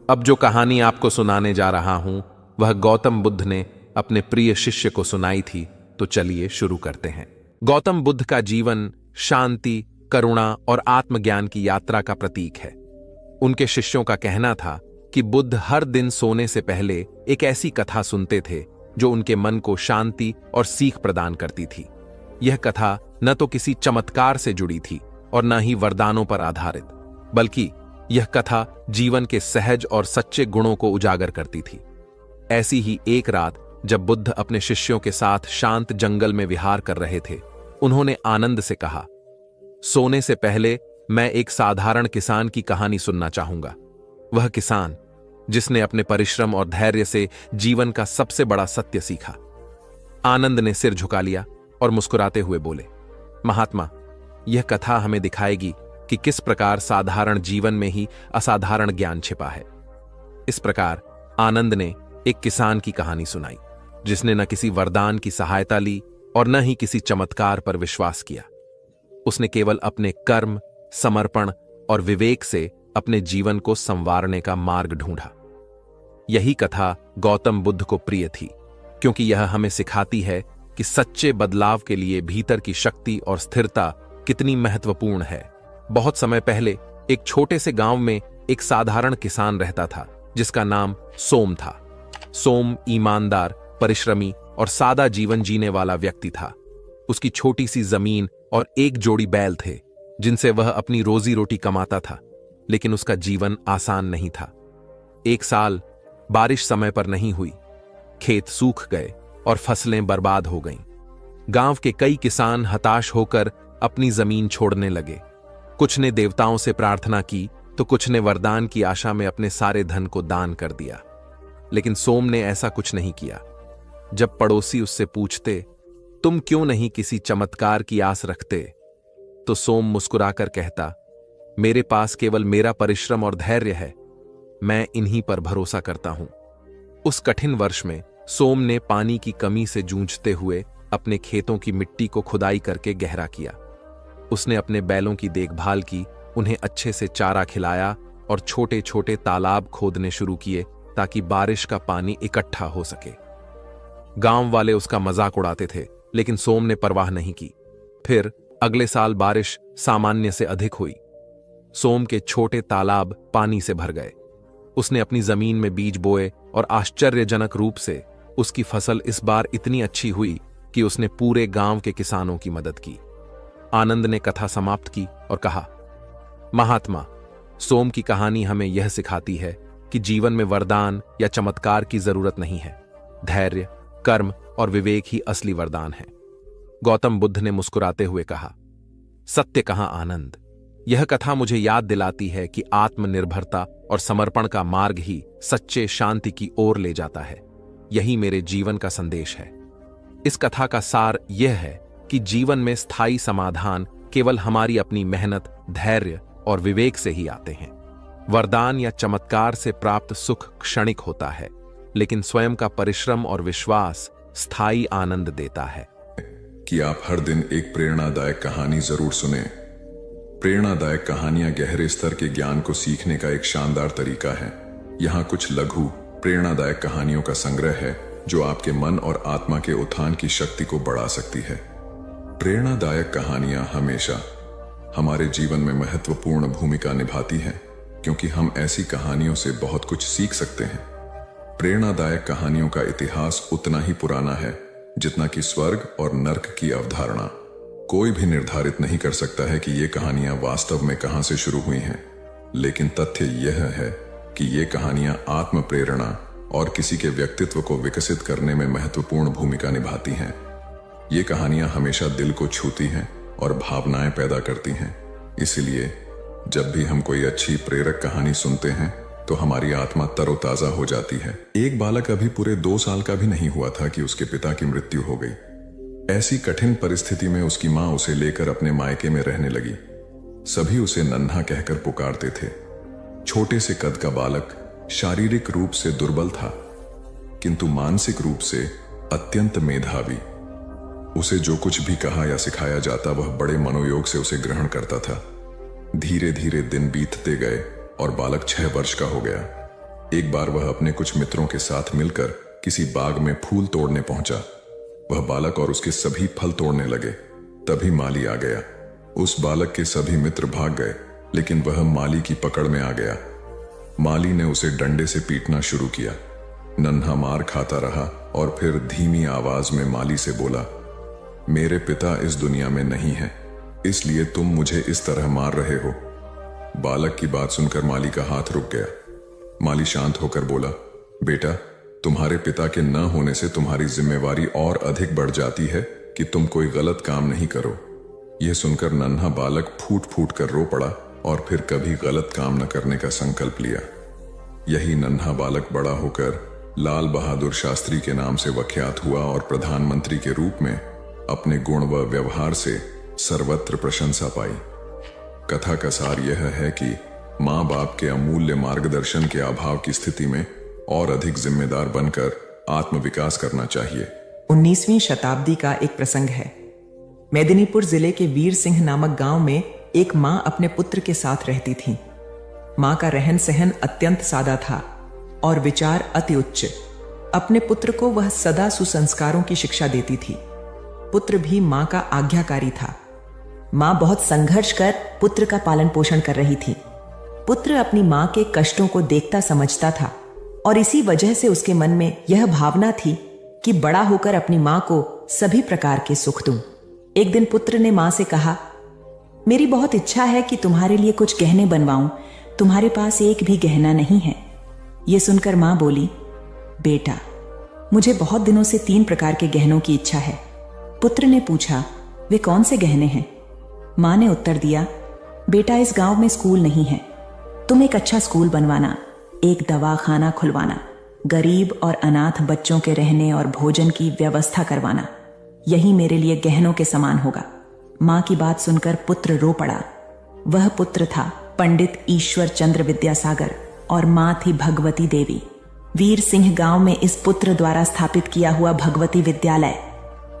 अब जो कहानी आपको सुनाने जा रहा हूं वह गौतम बुद्ध ने अपने प्रिय शिष्य को सुनाई थी, तो चलिए शुरू करते हैं। गौतम बुद्ध का जीवन शांति, करुणा और आत्मज्ञान की यात्रा का प्रतीक है। उनके शिष्यों का कहना था कि बुद्ध हर दिन सोने से पहले एक ऐसी कथा सुनते थे जो उनके मन को शांति और सीख प्रदान करती थी। यह कथा न तो किसी चमत्कार से जुड़ी थी और न ही वरदानों पर आधारित, बल्कि यह कथा जीवन के सहज और सच्चे गुणों को उजागर करती थी। ऐसी ही एक रात जब बुद्ध अपने शिष्यों के साथ शांत जंगल में विहार कर रहे थे, उन्होंने आनंद से कहा, सोने से पहले मैं एक साधारण किसान की कहानी सुनना चाहूंगा। वह किसान जिसने अपने परिश्रम और धैर्य से जीवन का सबसे बड़ा सत्य सीखा। आनंद ने सिर झुका लिया और मुस्कुराते हुए बोले, महात्मा, यह कथा हमें दिखाएगी कि किस प्रकार साधारण जीवन में ही असाधारण ज्ञान छिपा है। इस प्रकार आनंद ने एक किसान की कहानी सुनाई जिसने न किसी वरदान की सहायता ली और न ही किसी चमत्कार पर विश्वास किया। उसने केवल अपने कर्म, समर्पण और विवेक से अपने जीवन को संवारने का मार्ग ढूंढा। यही कथा गौतम बुद्ध को प्रिय थी, क्योंकि यह हमें सिखाती है कि सच्चे बदलाव के लिए भीतर की शक्ति और स्थिरता कितनी महत्वपूर्ण है। बहुत समय पहले एक छोटे से गांव में एक साधारण किसान रहता था जिसका नाम सोम था। सोम ईमानदार, परिश्रमी और सादा जीवन जीने वाला व्यक्ति था। उसकी छोटी सी जमीन और एक जोड़ी बैल थे जिनसे वह अपनी रोजी रोटी कमाता था, लेकिन उसका जीवन आसान नहीं था। एक साल बारिश समय पर नहीं हुई, खेत सूख गए और फसलें बर्बाद हो गईं। गांव के कई किसान हताश होकर अपनी जमीन छोड़ने लगे। कुछ ने देवताओं से प्रार्थना की तो कुछ ने वरदान की आशा में अपने सारे धन को दान कर दिया, लेकिन सोम ने ऐसा कुछ नहीं किया। जब पड़ोसी उससे पूछते, तुम क्यों नहीं किसी चमत्कार की आस रखते, तो सोम मुस्कुराकर कहता, मेरे पास केवल मेरा परिश्रम और धैर्य है, मैं इन्हीं पर भरोसा करता हूं। उस कठिन वर्ष में सोम ने पानी की कमी से जूझते हुए अपने खेतों की मिट्टी को खुदाई करके गहरा किया। उसने अपने बैलों की देखभाल की, उन्हें अच्छे से चारा खिलाया और छोटे छोटे तालाब खोदने शुरू किए ताकि बारिश का पानी इकट्ठा हो सके। गांव वाले उसका मजाक उड़ाते थे, लेकिन सोम ने परवाह नहीं की। फिर अगले साल बारिश सामान्य से अधिक हुई। सोम के छोटे तालाब पानी से भर गए। उसने अपनी जमीन में बीज बोए और आश्चर्यजनक रूप से उसकी फसल इस बार इतनी अच्छी हुई कि उसने पूरे गांव के किसानों की मदद की। आनंद ने कथा समाप्त की और कहा, महात्मा, सोम की कहानी हमें यह सिखाती है कि जीवन में वरदान या चमत्कार की जरूरत नहीं है। धैर्य, कर्म और विवेक ही असली वरदान है। गौतम बुद्ध ने मुस्कुराते हुए कहा, सत्य कहा आनंद। यह कथा मुझे याद दिलाती है कि आत्मनिर्भरता और समर्पण का मार्ग ही सच्चे शांति की ओर ले जाता है। यही मेरे जीवन का संदेश है। इस कथा का सार यह है कि जीवन में स्थायी समाधान केवल हमारी अपनी मेहनत, धैर्य और विवेक से ही आते हैं। वरदान या चमत्कार से प्राप्त सुख क्षणिक होता है, लेकिन स्वयं का परिश्रम और विश्वास स्थायी आनंद देता है। कि आप हर दिन एक प्रेरणादायक कहानी जरूर सुने। प्रेरणादायक कहानियां गहरे स्तर के ज्ञान को सीखने का एक शानदार तरीका है। यहाँ कुछ लघु प्रेरणादायक कहानियों का संग्रह है जो आपके मन और आत्मा के उत्थान की शक्ति को बढ़ा सकती है। प्रेरणादायक कहानियां हमेशा हमारे जीवन में महत्वपूर्ण भूमिका निभाती हैं, क्योंकि हम ऐसी कहानियों से बहुत कुछ सीख सकते हैं। प्रेरणादायक कहानियों का इतिहास उतना ही पुराना है जितना कि स्वर्ग और नर्क की अवधारणा। कोई भी निर्धारित नहीं कर सकता है कि ये कहानियां वास्तव में कहां से शुरू हुई हैं, लेकिन तथ्य यह है कि ये कहानियां आत्म प्रेरणा और किसी के व्यक्तित्व को विकसित करने में महत्वपूर्ण भूमिका निभाती हैं। ये कहानियां हमेशा दिल को छूती हैं और भावनाएं पैदा करती हैं। इसलिए जब भी हम कोई अच्छी प्रेरक कहानी सुनते हैं तो हमारी आत्मा तरोताजा हो जाती है। एक बालक अभी पूरे 2 साल का भी नहीं हुआ था कि उसके पिता की मृत्यु हो गई। ऐसी कठिन परिस्थिति में उसकी मां उसे लेकर अपने मायके में रहने लगी। सभी उसे नन्हा कहकर पुकारते थे। छोटे से कद का बालक शारीरिक रूप से दुर्बल था, किंतु मानसिक रूप से अत्यंत मेधावी। उसे जो कुछ भी कहा या सिखाया जाता वह बड़े मनोयोग से उसे ग्रहण करता था। धीरे धीरे दिन बीतते गए और बालक 6 वर्ष का हो गया। एक बार वह अपने कुछ मित्रों के साथ मिलकर किसी बाग में फूल तोड़ने पहुंचा। वह बालक और उसके सभी फल तोड़ने लगे। तभी माली आ गया। उस बालक के सभी मित्र भाग गए, लेकिन वह माली की पकड़ में आ गया। माली ने उसे डंडे से पीटना शुरू किया। नन्हा मार खाता रहा और फिर धीमी आवाज में माली से बोला, मेरे पिता इस दुनिया में नहीं है, इसलिए तुम मुझे इस तरह मार रहे हो। बालक की बात सुनकर माली का हाथ रुक गया। माली शांत होकर बोला, बेटा, तुम्हारे पिता के न होने से तुम्हारी जिम्मेवारी और अधिक बढ़ जाती है कि तुम कोई गलत काम नहीं करो। यह सुनकर नन्हा बालक फूट फूट कर रो पड़ा और फिर कभी गलत काम न करने का संकल्प लिया। यही नन्हा बालक बड़ा होकर लाल बहादुर शास्त्री के नाम से विख्यात हुआ और प्रधानमंत्री के रूप में अपने गुण व व्यवहार से सर्वत्र प्रशंसा पाई। कथा का सार यह है कि माँ बाप के अमूल्य मार्गदर्शन के अभाव की स्थिति में और अधिक जिम्मेदार बनकर आत्मविकास करना चाहिए। 19वीं शताब्दी का एक प्रसंग है। मेदिनीपुर जिले के वीर सिंह नामक गांव में एक मां अपने पुत्र के साथ रहती थी। मां का रहन सहन अत्यंत सादा था और विचार अति उच्च। अपने पुत्र को वह सदा सुसंस्कारों की शिक्षा देती थी। पुत्र भी मां का आज्ञाकारी था। मां बहुत संघर्ष कर पुत्र का पालन पोषण कर रही थी। पुत्र अपनी मां के कष्टों को देखता समझता था और इसी वजह से उसके मन में यह भावना थी कि बड़ा होकर अपनी मां को सभी प्रकार के सुख दूं। एक दिन पुत्र ने मां से कहा, मेरी बहुत इच्छा है कि तुम्हारे लिए कुछ गहने बनवाऊं, तुम्हारे पास एक भी गहना नहीं है। यह सुनकर मां बोली, बेटा, मुझे बहुत दिनों से 3 प्रकार के गहनों की इच्छा है। पुत्र ने पूछा, वे कौन से गहने हैं? मां ने उत्तर दिया, बेटा, इस गांव में स्कूल नहीं है, तुम एक अच्छा स्कूल बनवाना, एक दवाखाना खुलवाना, गरीब और अनाथ बच्चों के रहने और भोजन की व्यवस्था करवाना, यही मेरे लिए गहनों के समान होगा। मां की बात सुनकर पुत्र रो पड़ा। वह पुत्र था पंडित ईश्वर चंद्र विद्यासागर और मां थी भगवती देवी। वीर सिंह गांव में इस पुत्र द्वारा स्थापित किया हुआ भगवती विद्यालय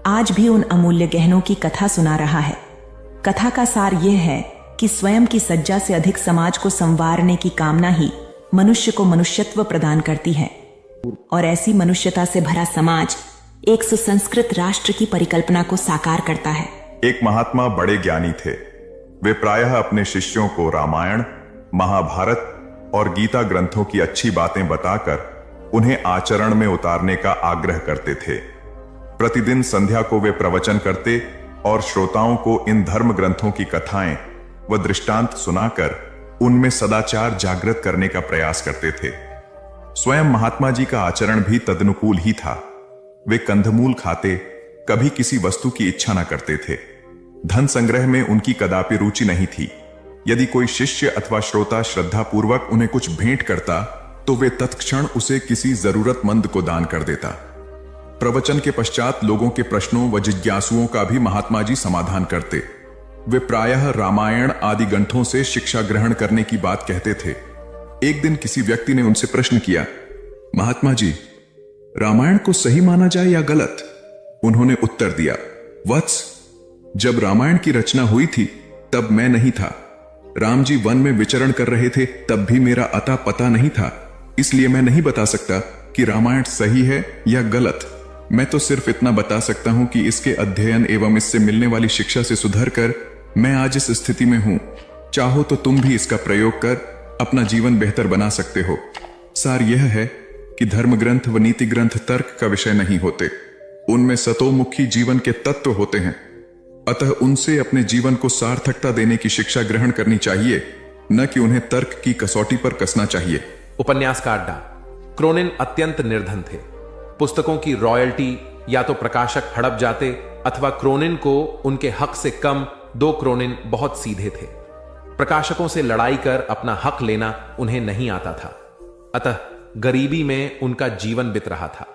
आज भी उन अमूल्य गहनों की कथा सुना रहा है। कथा का सार यह है कि स्वयं की सज्जा से अधिक समाज को संवारने की कामना ही मनुष्य को मनुष्यत्व प्रदान करती है और ऐसी मनुष्यता से भरा समाज एक सुसंस्कृत राष्ट्र की परिकल्पना को साकार करता है। एक महात्मा बड़े ज्ञानी थे। वे प्रायः अपने शिष्यों को रामायण, महाभारत और गीता ग्रंथों की अच्छी बातें बताकर उन्हें आचरण में उतारने का आग्रह करते थे। प्रतिदिन संध्या को वे प्रवचन करते और श्रोताओं को इन धर्म ग्रंथों की कथाएं व दृष्टांत सुनाकर उनमें सदाचार जागृत करने का प्रयास करते थे। स्वयं महात्मा जी का आचरण भी तदनुकूल ही था। वे कंदमूल खाते, कभी किसी वस्तु की इच्छा न करते थे। धन संग्रह में उनकी कदापि रुचि नहीं थी। यदि कोई शिष्य अथवा श्रोता श्रद्धापूर्वक उन्हें कुछ भेंट करता तो वे तत्क्षण उसे किसी जरूरतमंद को दान कर देता। प्रवचन के पश्चात लोगों के प्रश्नों व जिज्ञासुओं का भी महात्मा जी समाधान करते। वे प्रायः रामायण आदि ग्रंथों से शिक्षा ग्रहण करने की बात कहते थे। एक दिन किसी व्यक्ति ने उनसे प्रश्न किया, महात्मा जी, रामायण को सही माना जाए या गलत? उन्होंने उत्तर दिया, वत्स, जब रामायण की रचना हुई थी तब मैं नहीं था। राम जी वन में विचरण कर रहे थे, तब भी मेरा अता पता नहीं था, इसलिए मैं नहीं बता सकता कि रामायण सही है या गलत। मैं तो सिर्फ इतना बता सकता हूं कि इसके अध्ययन एवं इससे मिलने वाली शिक्षा से सुधर कर मैं आज इस स्थिति में हूं। चाहो तो तुम भी इसका प्रयोग कर अपना जीवन बेहतर बना सकते हो। सार यह है कि धर्म ग्रंथ व नीति ग्रंथ तर्क का विषय नहीं होते, उनमें सतोमुखी जीवन के तत्व होते हैं। अतः उनसे अपने जीवन को सार्थकता देने की शिक्षा ग्रहण करनी चाहिए, न कि उन्हें तर्क की कसौटी पर कसना चाहिए। उपन्यासकार डा क्रोनिन अत्यंत निर्धन थे। पुस्तकों की रॉयल्टी या तो प्रकाशक हड़प जाते अथवा क्रोनिन को उनके हक से कम 2 क्रोनिन बहुत सीधे थे। प्रकाशकों से लड़ाई कर अपना हक लेना उन्हें नहीं आता था। अतः गरीबी में उनका जीवन बीत रहा था।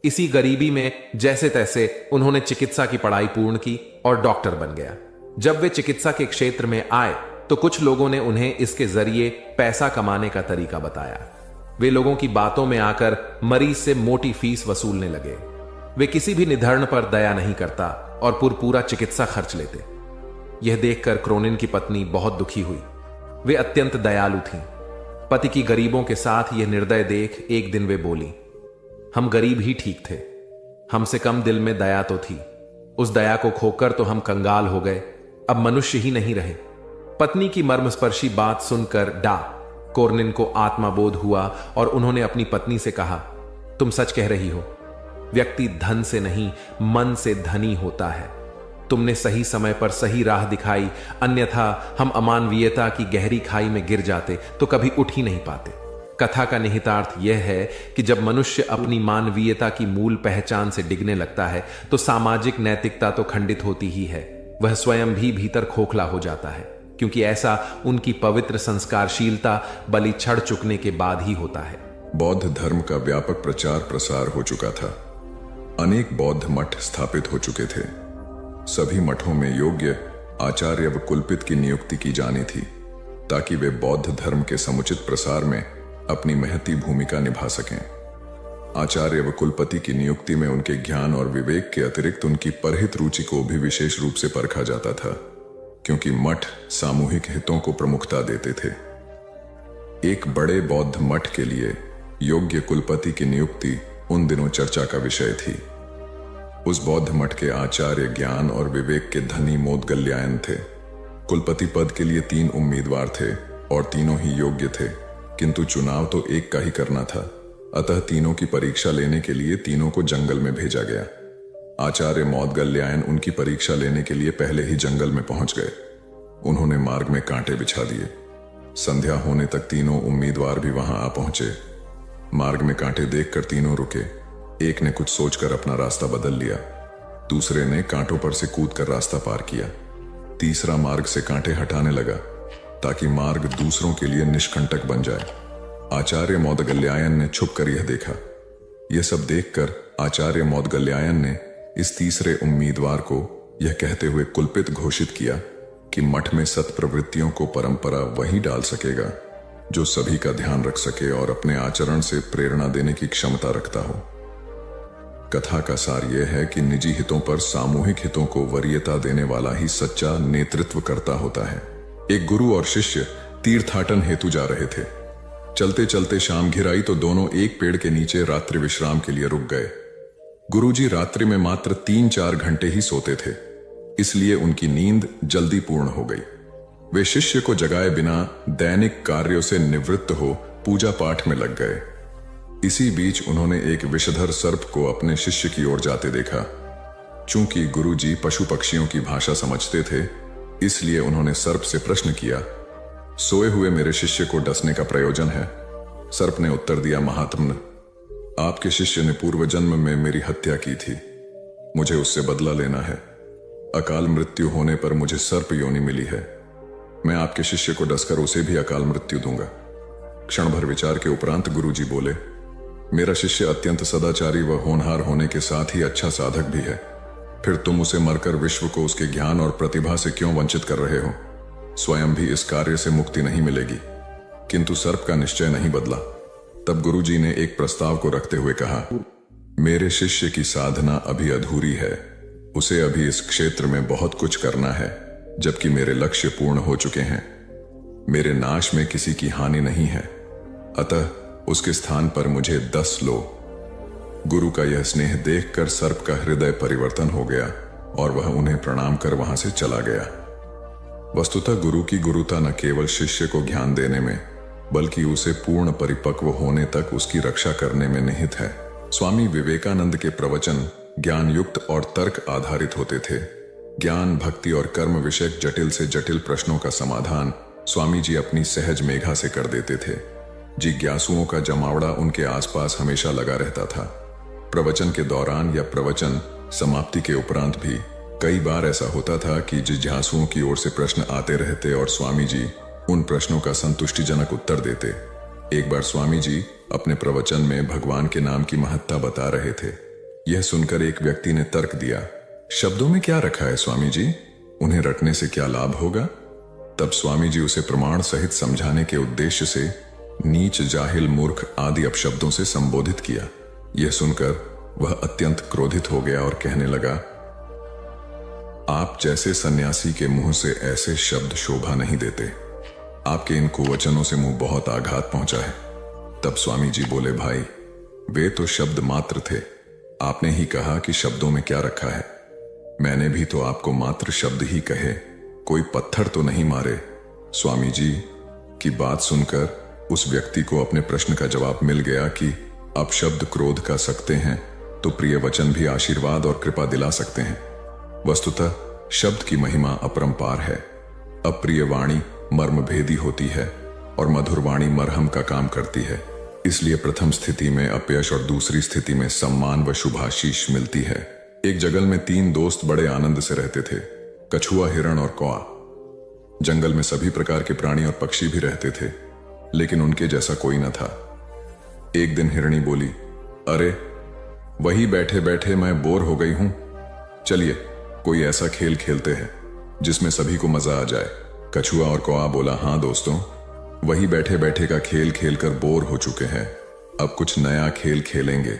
इसी गरीबी में जैसे तैसे उन्होंने चिकित्सा की पढ़ाई पूर्ण की और डॉक्टर बन गया। जब वे चिकित्सा के क्षेत्र में आए तो कुछ लोगों ने उन्हें इसके जरिए पैसा कमाने का तरीका बताया। वे लोगों की बातों में आकर मरीज से मोटी फीस वसूलने लगे। वे किसी भी निधर्ण पर दया नहीं करता और पूरा चिकित्सा खर्च लेते। यह देखकर क्रोनिन की पत्नी बहुत दुखी हुई। वे अत्यंत दयालु थीं। पति की गरीबों के साथ यह निर्दय देख एक दिन वे बोली, हम गरीब ही ठीक थे, हमसे कम दिल में दया तो थी। उस दया को खोकर तो हम कंगाल हो गए, अब मनुष्य ही नहीं रहे। पत्नी की मर्मस्पर्शी बात सुनकर कोर्निन को आत्माबोध हुआ और उन्होंने अपनी पत्नी से कहा, तुम सच कह रही हो। व्यक्ति धन से नहीं मन से धनी होता है। तुमने सही समय पर सही राह दिखाई, अन्यथा हम अमानवीयता की गहरी खाई में गिर जाते तो कभी उठ ही नहीं पाते। कथा का निहितार्थ यह है कि जब मनुष्य अपनी मानवीयता की मूल पहचान से डिगने लगता है तो सामाजिक नैतिकता तो खंडित होती ही है, वह स्वयं भी भीतर खोखला हो जाता है, क्योंकि ऐसा उनकी पवित्र संस्कारशीलता बलि चढ़ चुकने के बाद ही होता है। बौद्ध धर्म का व्यापक प्रचार प्रसार हो चुका था। अनेक बौद्ध मठ स्थापित हो चुके थे। सभी मठों में योग्य आचार्य व कुलपित की नियुक्ति की जानी थी ताकि वे बौद्ध धर्म के समुचित प्रसार में अपनी महती भूमिका निभा सकें। आचार्य व कुलपति की नियुक्ति में उनके ज्ञान और विवेक के अतिरिक्त उनकी परहित रुचि को भी विशेष रूप से परखा जाता था, क्योंकि मठ सामूहिक हितों को प्रमुखता देते थे। एक बड़े बौद्ध मठ के लिए योग्य कुलपति की नियुक्ति उन दिनों चर्चा का विषय थी। उस बौद्ध मठ के आचार्य ज्ञान और विवेक के धनी मोदगल्यायन थे। कुलपति पद के लिए 3 उम्मीदवार थे और तीनों ही योग्य थे, किंतु चुनाव तो एक का ही करना था। अतः तीनों की परीक्षा लेने के लिए तीनों को जंगल में भेजा गया। आचार्य मोदगल्यायन उनकी परीक्षा लेने के लिए पहले ही जंगल में पहुंच गए। उन्होंने मार्ग में कांटे बिछा दिए। संध्या होने तक तीनों उम्मीदवार भी वहां आ पहुंचे। मार्ग में कांटे देखकर तीनों रुके। एक ने कुछ सोचकर अपना रास्ता बदल लिया, दूसरे ने कांटों पर से कूदकर रास्ता पार किया, तीसरा मार्ग से कांटे हटाने लगा ताकि मार्ग दूसरों के लिए निष्कंटक बन जाए। आचार्य मोदगल्यायन ने छुपकर यह देखा। यह सब देखकर आचार्य मोदगल्यायन ने इस तीसरे उम्मीदवार को यह कहते हुए कुलपित घोषित किया कि मठ में सत्प्रवृत्तियों को परंपरा वही डाल सकेगा जो सभी का ध्यान रख सके और अपने आचरण से प्रेरणा देने की क्षमता रखता हो। कथा का सार यह है कि निजी हितों पर सामूहिक हितों को वरीयता देने वाला ही सच्चा नेतृत्व करता होता है। एक गुरु और शिष्य तीर्थाटन हेतु जा रहे थे। चलते चलते शाम घिर आई तो दोनों एक पेड़ के नीचे रात्रि विश्राम के लिए रुक गए। गुरुजी रात्रि में मात्र 3-4 घंटे ही सोते थे, इसलिए उनकी नींद जल्दी पूर्ण हो गई। वे शिष्य को जगाए बिना दैनिक कार्यों से निवृत्त हो पूजा पाठ में लग गए। इसी बीच उन्होंने एक विषधर सर्प को अपने शिष्य की ओर जाते देखा। चूंकि गुरुजी पशु पक्षियों की भाषा समझते थे, इसलिए उन्होंने सर्प से प्रश्न किया, सोए हुए मेरे शिष्य को डसने का प्रयोजन है? सर्प ने उत्तर दिया, महात्मन, आपके शिष्य ने पूर्व जन्म में मेरी हत्या की थी। मुझे उससे बदला लेना है। अकाल मृत्यु होने पर मुझे सर्प योनि मिली है। मैं आपके शिष्य को डसकर उसे भी अकाल मृत्यु दूंगा। क्षण भर विचार के उपरांत गुरुजी बोले, मेरा शिष्य अत्यंत सदाचारी व होनहार होने के साथ ही अच्छा साधक भी है। फिर तुम उसे मरकर विश्व को उसके ज्ञान और प्रतिभा से क्यों वंचित कर रहे हो? स्वयं भी इस कार्य से मुक्ति नहीं मिलेगी। किंतु सर्प का निश्चय नहीं बदला। तब गुरुजी ने एक प्रस्ताव को रखते हुए कहा, मेरे शिष्य की साधना अभी अधूरी है। उसे अभी इस क्षेत्र में बहुत कुछ करना है, जबकि मेरे लक्ष्य पूर्ण हो चुके हैं। मेरे नाश में किसी की हानि नहीं है, अतः उसके स्थान पर मुझे 10 लो। गुरु का यह स्नेह देखकर सर्प का हृदय परिवर्तन हो गया और वह उन्हें प्रणाम कर वहां से चला गया। वस्तुतः गुरु की गुरुता न केवल शिष्य को ज्ञान देने में, बल्कि उसे पूर्ण परिपक्व होने तक उसकी रक्षा करने में निहित है। स्वामी विवेकानंद के प्रवचन ज्ञान युक्त और तर्क आधारित होते थे। ज्ञान, भक्ति और कर्म विषयक जटिल से जटिल प्रश्नों का समाधान स्वामी जी अपनी सहज मेघा से कर देते थे। जिज्ञासुओं का जमावड़ा उनके आसपास हमेशा लगा रहता था। प्रवचन के दौरान या प्रवचन समाप्ति के उपरांत भी कई बार ऐसा होता था कि जिज्ञासुओं की ओर से प्रश्न आते रहते और स्वामी जी उन प्रश्नों का संतुष्टिजनक उत्तर देते। एक बार स्वामी जी अपने प्रवचन में भगवान के नाम की महत्ता बता रहे थे। यह सुनकर एक व्यक्ति ने तर्क दिया, शब्दों में क्या रखा है स्वामी जी? उन्हें रटने से क्या लाभ होगा? तब स्वामी जी उसे प्रमाण सहित समझाने के उद्देश्य से नीच, जाहिल, मूर्ख आदि अपशब्दों से संबोधित किया। यह सुनकर वह अत्यंत क्रोधित हो गया और कहने लगा, आप जैसे सन्यासी के मुंह से ऐसे शब्द शोभा नहीं देते। आपके इन कुवचनों से मुंह बहुत आघात पहुंचा है। तब स्वामी जी बोले, भाई वे तो शब्द मात्र थे। आपने ही कहा कि शब्दों में क्या रखा है। मैंने भी तो आपको मात्र शब्द ही कहे, कोई पत्थर तो नहीं मारे। स्वामी जी की बात सुनकर उस व्यक्ति को अपने प्रश्न का जवाब मिल गया कि अब शब्द क्रोध का सकते हैं तो प्रिय वचन भी आशीर्वाद और कृपा दिला सकते हैं। वस्तुतः शब्द की महिमा अपरंपार है। अप्रिय वाणी मर्म भेदी होती है और मधुर वाणी मरहम का काम करती है। इसलिए प्रथम स्थिति में अपयश और दूसरी स्थिति में सम्मान व शुभाशीष मिलती है। एक जंगल में 3 दोस्त बड़े आनंद से रहते थे, कछुआ, हिरण और कौआ। जंगल में सभी प्रकार के प्राणी और पक्षी भी रहते थे, लेकिन उनके जैसा कोई न था। एक दिन हिरणी बोली, अरे वही बैठे बैठे मैं बोर हो गई हूं, चलिए कोई ऐसा खेल खेलते हैं जिसमें सभी को मजा आ जाए। कछुआ और कौआ बोला, हाँ दोस्तों, वही बैठे बैठे का खेल खेलकर बोर हो चुके हैं, अब कुछ नया खेल खेलेंगे।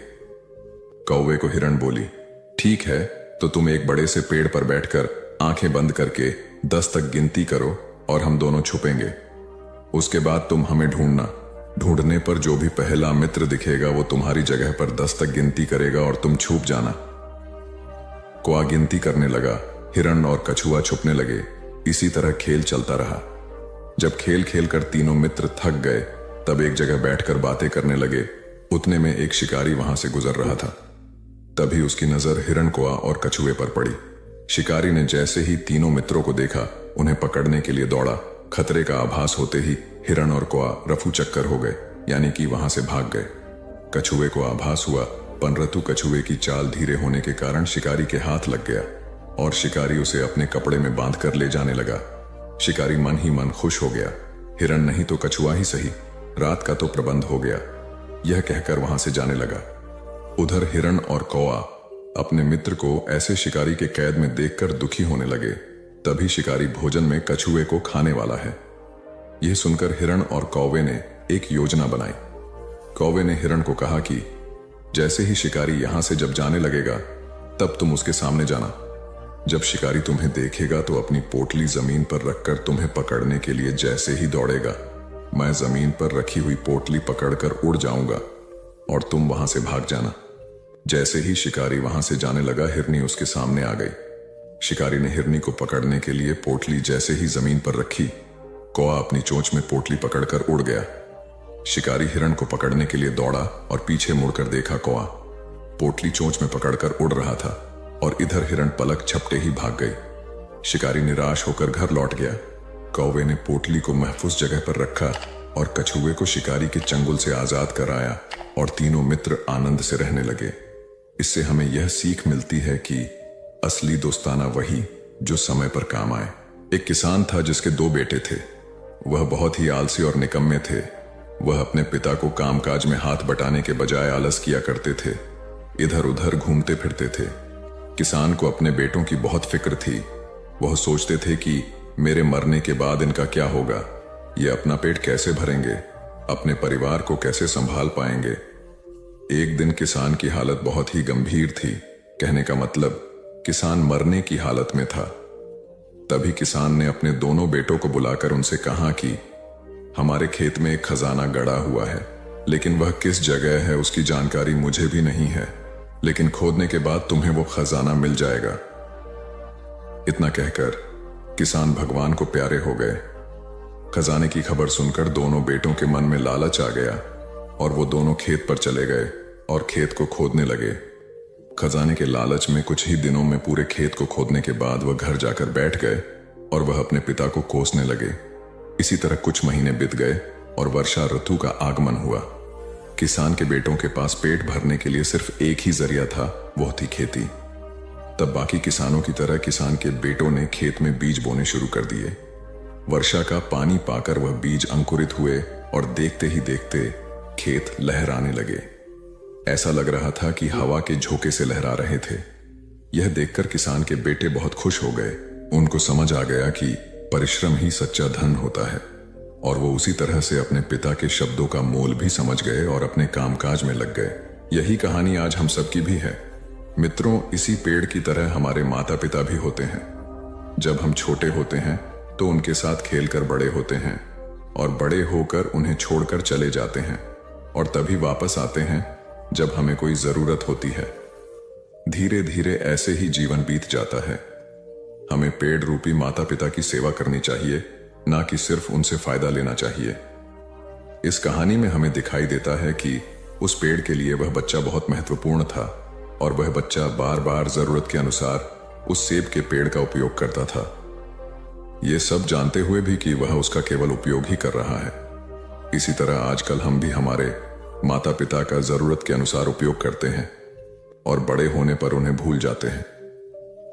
कौवे को हिरण बोली, ठीक है, तो तुम एक बड़े से पेड़ पर बैठकर आंखें बंद करके 10 तक गिनती करो और हम दोनों छुपेंगे। उसके बाद तुम हमें ढूंढना। ढूंढने पर जो भी पहला मित्र दिखेगा वो तुम्हारी जगह पर 10 तक गिनती करेगा और तुम छुप जाना। कौआ गिनती करने लगा, हिरण और कछुआ छुपने लगे। इसी तरह खेल चलता रहा। जब खेल खेल कर तीनों मित्र थक गए तब एक जगह बैठकर बातें करने लगे। उतने में एक शिकारी वहां से गुजर रहा था। तभी उसकी नजर हिरण, कौआ और कछुए पर पड़ी। शिकारी ने जैसे ही तीनों मित्रों को देखा उन्हें पकड़ने के लिए दौड़ा। खतरे का आभास होते ही हिरण और कौआ रफू चक्कर हो गए, यानी कि वहां से भाग गए। कछुए को आभास हुआ, परंतु कछुए की चाल धीरे होने के कारण शिकारी के हाथ लग गया और शिकारी उसे अपने कपड़े में बांधकर ले जाने लगा। शिकारी मन ही मन खुश हो गया, हिरण नहीं तो कछुआ ही सही, रात का तो प्रबंध हो गया, यह कहकर वहां से जाने लगा। उधर हिरण और कौआ अपने मित्र को ऐसे शिकारी के कैद में देखकर दुखी होने लगे। तभी शिकारी भोजन में कछुए को खाने वाला है। यह सुनकर हिरण और कौवे ने एक योजना बनाई। कौवे ने हिरण को कहा कि जैसे ही शिकारी यहां से जब जाने लगेगा तब तुम उसके सामने जाना। जब शिकारी तुम्हें देखेगा तो अपनी पोटली जमीन पर रखकर तुम्हें पकड़ने के लिए जैसे ही दौड़ेगा, मैं जमीन पर रखी हुई पोटली पकड़कर उड़ जाऊंगा और तुम वहां से भाग जाना। जैसे ही शिकारी वहां से जाने लगा, हिरनी उसके सामने आ गई। शिकारी ने हिरनी को पकड़ने के लिए पोटली जैसे ही जमीन पर रखी, कौआ अपनी चोंच में पोटली पकड़कर उड़ गया। शिकारी हिरण को पकड़ने के लिए दौड़ा और पीछे मुड़कर देखा, कौआ पोटली चोंच में पकड़कर उड़ रहा था और इधर हिरण पलक झपटे ही भाग गई। शिकारी निराश होकर घर लौट गया। कौवे ने पोटली को महफूज जगह पर रखा और कछुए को शिकारी के चंगुल से आजाद कराया और तीनों मित्र आनंद से रहने लगे। इससे हमें यह सीख मिलती है कि असली दोस्ताना वही जो समय पर काम आए। एक किसान था जिसके 2 बेटे थे। वह बहुत ही आलसी और निकम्मे थे। वह अपने पिता को कामकाज में हाथ बटाने के बजाय आलस किया करते थे, इधर उधर घूमते फिरते थे। किसान को अपने बेटों की बहुत फिक्र थी। वह सोचते थे कि मेरे मरने के बाद इनका क्या होगा, ये अपना पेट कैसे भरेंगे, अपने परिवार को कैसे संभाल पाएंगे। एक दिन किसान की हालत बहुत ही गंभीर थी, कहने का मतलब किसान मरने की हालत में था। तभी किसान ने अपने दोनों बेटों को बुलाकर उनसे कहा कि हमारे खेत में एक खजाना गड़ा हुआ है, लेकिन वह किस जगह है उसकी जानकारी मुझे भी नहीं है, लेकिन खोदने के बाद तुम्हें वो खजाना मिल जाएगा। इतना कहकर किसान भगवान को प्यारे हो गए। खजाने की खबर सुनकर दोनों बेटों के मन में लालच आ गया और वो दोनों खेत पर चले गए और खेत को खोदने लगे। खजाने के लालच में कुछ ही दिनों में पूरे खेत को खोदने के बाद वह घर जाकर बैठ गए और वह अपने पिता को कोसने लगे। इसी तरह कुछ महीने बीत गए और वर्षा ऋतु का आगमन हुआ। किसान के बेटों के पास पेट भरने के लिए सिर्फ एक ही जरिया था, वो थी खेती। तब बाकी किसानों की तरह किसान के बेटों ने खेत में बीज बोने शुरू कर दिए। वर्षा का पानी पाकर वह बीज अंकुरित हुए और देखते ही देखते खेत लहराने लगे। ऐसा लग रहा था कि हवा के झोंके से लहरा रहे थे। यह देखकर किसान के बेटे बहुत खुश हो गए। उनको समझ आ गया कि परिश्रम ही सच्चा धन होता है और वो उसी तरह से अपने पिता के शब्दों का मोल भी समझ गए और अपने कामकाज में लग गए। यही कहानी आज हम सबकी भी है। मित्रों, इसी पेड़ की तरह हमारे माता पिता भी होते हैं। जब हम छोटे होते हैं तो उनके साथ खेलकर बड़े होते हैं और बड़े होकर उन्हें छोड़कर चले जाते हैं और तभी वापस आते हैं जब हमें कोई जरूरत होती है। धीरे धीरे ऐसे ही जीवन बीत जाता है। हमें पेड़ रूपी माता पिता की सेवा करनी चाहिए, ना कि सिर्फ उनसे फायदा लेना चाहिए। इस कहानी में हमें दिखाई देता है कि उस पेड़ के लिए वह बच्चा बहुत महत्वपूर्ण था और वह बच्चा बार बार जरूरत के अनुसार उस सेब के पेड़ का उपयोग करता था, ये सब जानते हुए भी कि वह उसका केवल उपयोग ही कर रहा है। इसी तरह आजकल हम भी हमारे माता पिता का जरूरत के अनुसार उपयोग करते हैं और बड़े होने पर उन्हें भूल जाते हैं।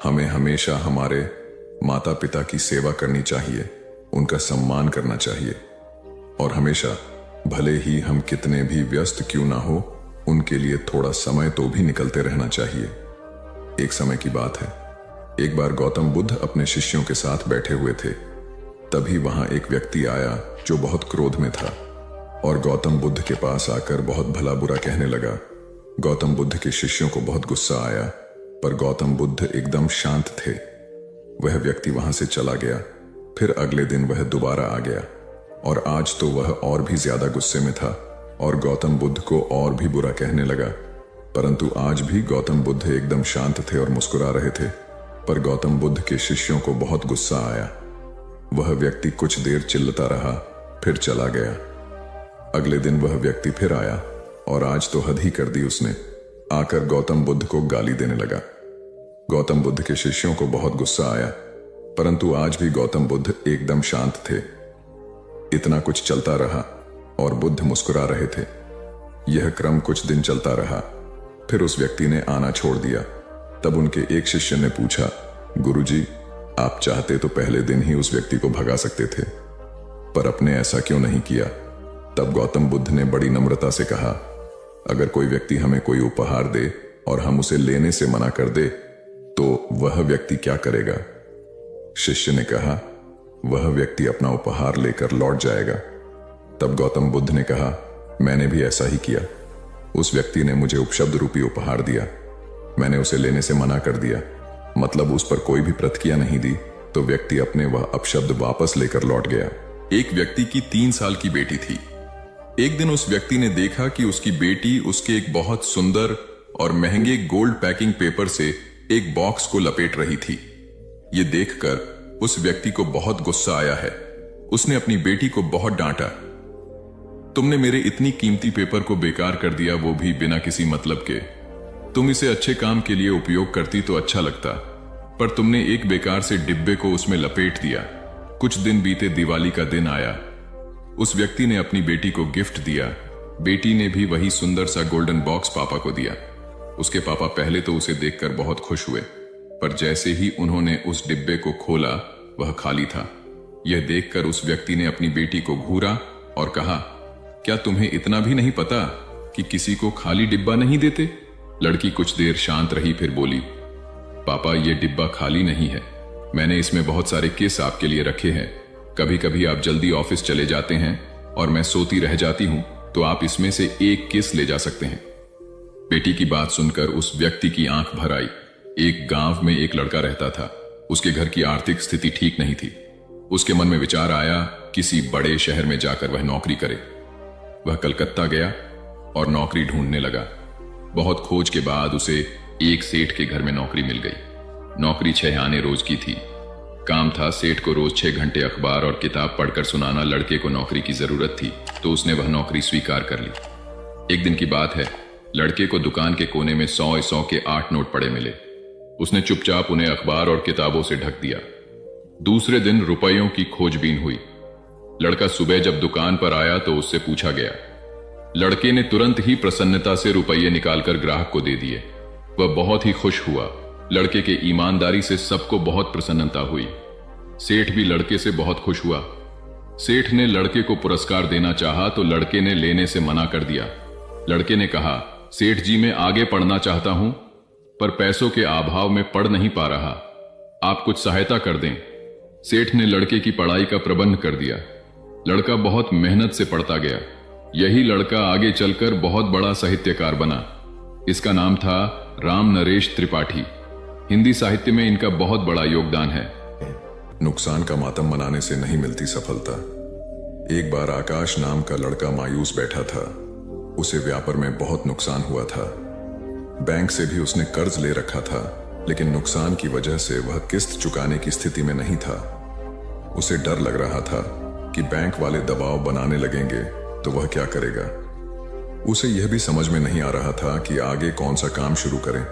हमें हमेशा हमारे माता पिता की सेवा करनी चाहिए, उनका सम्मान करना चाहिए और हमेशा, भले ही हम कितने भी व्यस्त क्यों ना हो, उनके लिए थोड़ा समय तो भी निकलते रहना चाहिए। एक समय की बात है, एक बार गौतम बुद्ध अपने शिष्यों के साथ बैठे हुए थे। तभी वहां एक व्यक्ति आया जो बहुत क्रोध में था और गौतम बुद्ध के पास आकर बहुत भला बुरा कहने लगा। गौतम बुद्ध के शिष्यों को बहुत गुस्सा आया, पर गौतम बुद्ध एकदम शांत थे। वह व्यक्ति वहां से चला गया। फिर अगले दिन वह दोबारा आ गया और आज तो वह और भी ज्यादा गुस्से में था और गौतम बुद्ध को और भी बुरा कहने लगा। परंतु आज भी गौतम बुद्ध एकदम शांत थे और मुस्कुरा रहे थे। पर गौतम बुद्ध के शिष्यों को बहुत गुस्सा आया। वह व्यक्ति कुछ देर चिल्लाता रहा, फिर चला गया। अगले दिन वह व्यक्ति फिर आया और आज तो हद ही कर दी उसने। आकर गौतम बुद्ध को गाली देने लगा। गौतम बुद्ध के शिष्यों को बहुत गुस्सा आया, परंतु आज भी गौतम बुद्ध एकदम शांत थे। इतना कुछ चलता रहा और बुद्ध मुस्कुरा रहे थे। यह क्रम कुछ दिन चलता रहा। फिर उस व्यक्ति ने आना छोड़ दिया। तब उनके एक शिष्य ने पूछा, गुरुजी, आप चाहते तो पहले दिन ही उस व्यक्ति को भगा सकते थे, पर आपने ऐसा क्यों नहीं किया? तब गौतम बुद्ध ने बड़ी नम्रता से कहा, अगर कोई व्यक्ति हमें कोई उपहार दे और हम उसे लेने से मना कर दे तो वह व्यक्ति क्या करेगा? शिष्य ने कहा, वह व्यक्ति अपना उपहार लेकर लौट जाएगा। तब गौतम बुद्ध ने कहा, मैंने भी ऐसा ही किया। उस व्यक्ति ने मुझे उपशब्द रूपी उपहार दिया, मैंने उसे लेने से मना कर दिया, मतलब उस पर कोई भी प्रतिक्रिया नहीं दी, तो व्यक्ति अपने वह अपशब्द वापस लेकर लौट गया। एक व्यक्ति की 3 साल की बेटी थी। एक दिन उस व्यक्ति ने देखा कि उसकी बेटी उसके एक बहुत सुंदर और महंगे गोल्ड पैकिंग पेपर से एक बॉक्स को लपेट रही थी। ये देखकर उस व्यक्ति को बहुत गुस्सा आया है। उसने अपनी बेटी को बहुत डांटा, तुमने मेरे इतनी कीमती पेपर को बेकार कर दिया, वो भी बिना किसी मतलब के। तुम इसे अच्छे काम के लिए उपयोग करती तो अच्छा लगता, पर तुमने एक बेकार से डिब्बे को उसमें लपेट दिया। कुछ दिन बीते, दिवाली का दिन आया। उस व्यक्ति ने अपनी बेटी को गिफ्ट दिया। बेटी ने भी वही सुंदर सा गोल्डन बॉक्स पापा को दिया। उसके पापा पहले तो उसे देखकर बहुत खुश हुए, पर जैसे ही उन्होंने उस डिब्बे को खोला वह खाली था। यह देखकर उस व्यक्ति ने अपनी बेटी को घूरा और कहा, क्या तुम्हें इतना भी नहीं पता कि किसी को खाली डिब्बा नहीं देते? लड़की कुछ देर शांत रही, फिर बोली, पापा, यह डिब्बा खाली नहीं है, मैंने इसमें बहुत सारे किस आपके लिए रखे हैं। कभी कभी आप जल्दी ऑफिस चले जाते हैं और मैं सोती रह जाती हूं, तो आप इसमें से एक किस ले जा सकते हैं। बेटी की बात सुनकर उस व्यक्ति की आंख भर आई। एक गांव में एक लड़का रहता था। उसके घर की आर्थिक स्थिति ठीक नहीं थी। उसके मन में विचार आया, किसी बड़े शहर में जाकर वह नौकरी करे। वह कलकत्ता गया और नौकरी ढूंढने लगा। बहुत खोज के बाद उसे एक सेठ के घर में नौकरी मिल गई। नौकरी 6 आने रोज की थी। काम था, सेठ को रोज 6 घंटे अखबार और किताब पढ़कर सुनाना। लड़के को नौकरी की जरूरत थी, तो उसने वह नौकरी स्वीकार कर ली। एक दिन की बात है, लड़के को दुकान के कोने में 100 के 8 नोट पड़े मिले। उसने चुपचाप उन्हें अखबार और किताबों से ढक दिया। दूसरे दिन रुपयों की खोजबीन हुई। लड़का सुबह जब दुकान पर आया तो उससे पूछा गया। लड़के ने तुरंत ही प्रसन्नता से रुपये निकालकर ग्राहक को दे दिए। वह बहुत ही खुश हुआ। लड़के के ईमानदारी से सबको बहुत प्रसन्नता हुई। सेठ भी लड़के से बहुत खुश हुआ। सेठ ने लड़के को पुरस्कार देना चाहा तो लड़के ने लेने से मना कर दिया। लड़के ने कहा, सेठ जी, मैं आगे पढ़ना चाहता हूं, पर पैसों के अभाव में पढ़ नहीं पा रहा, आप कुछ सहायता कर दें। सेठ ने लड़के की पढ़ाई का प्रबंध कर दिया। लड़का बहुत मेहनत से पढ़ता गया। यही लड़का आगे चलकर बहुत बड़ा साहित्यकार बना। इसका नाम था राम नरेश त्रिपाठी। हिंदी साहित्य में इनका बहुत बड़ा योगदान है। नुकसान का मातम मनाने से नहीं मिलती सफलता। एक बार आकाश नाम का लड़का मायूस बैठा था। उसे व्यापार में बहुत नुकसान हुआ था। बैंक से भी उसने कर्ज ले रखा था, लेकिन नुकसान की वजह से वह किस्त चुकाने की स्थिति में नहीं था। उसे डर लग रहा था कि बैंक वाले दबाव बनाने लगेंगे तो वह क्या करेगा। उसे यह भी समझ में नहीं आ रहा था कि आगे कौन सा काम शुरू करें।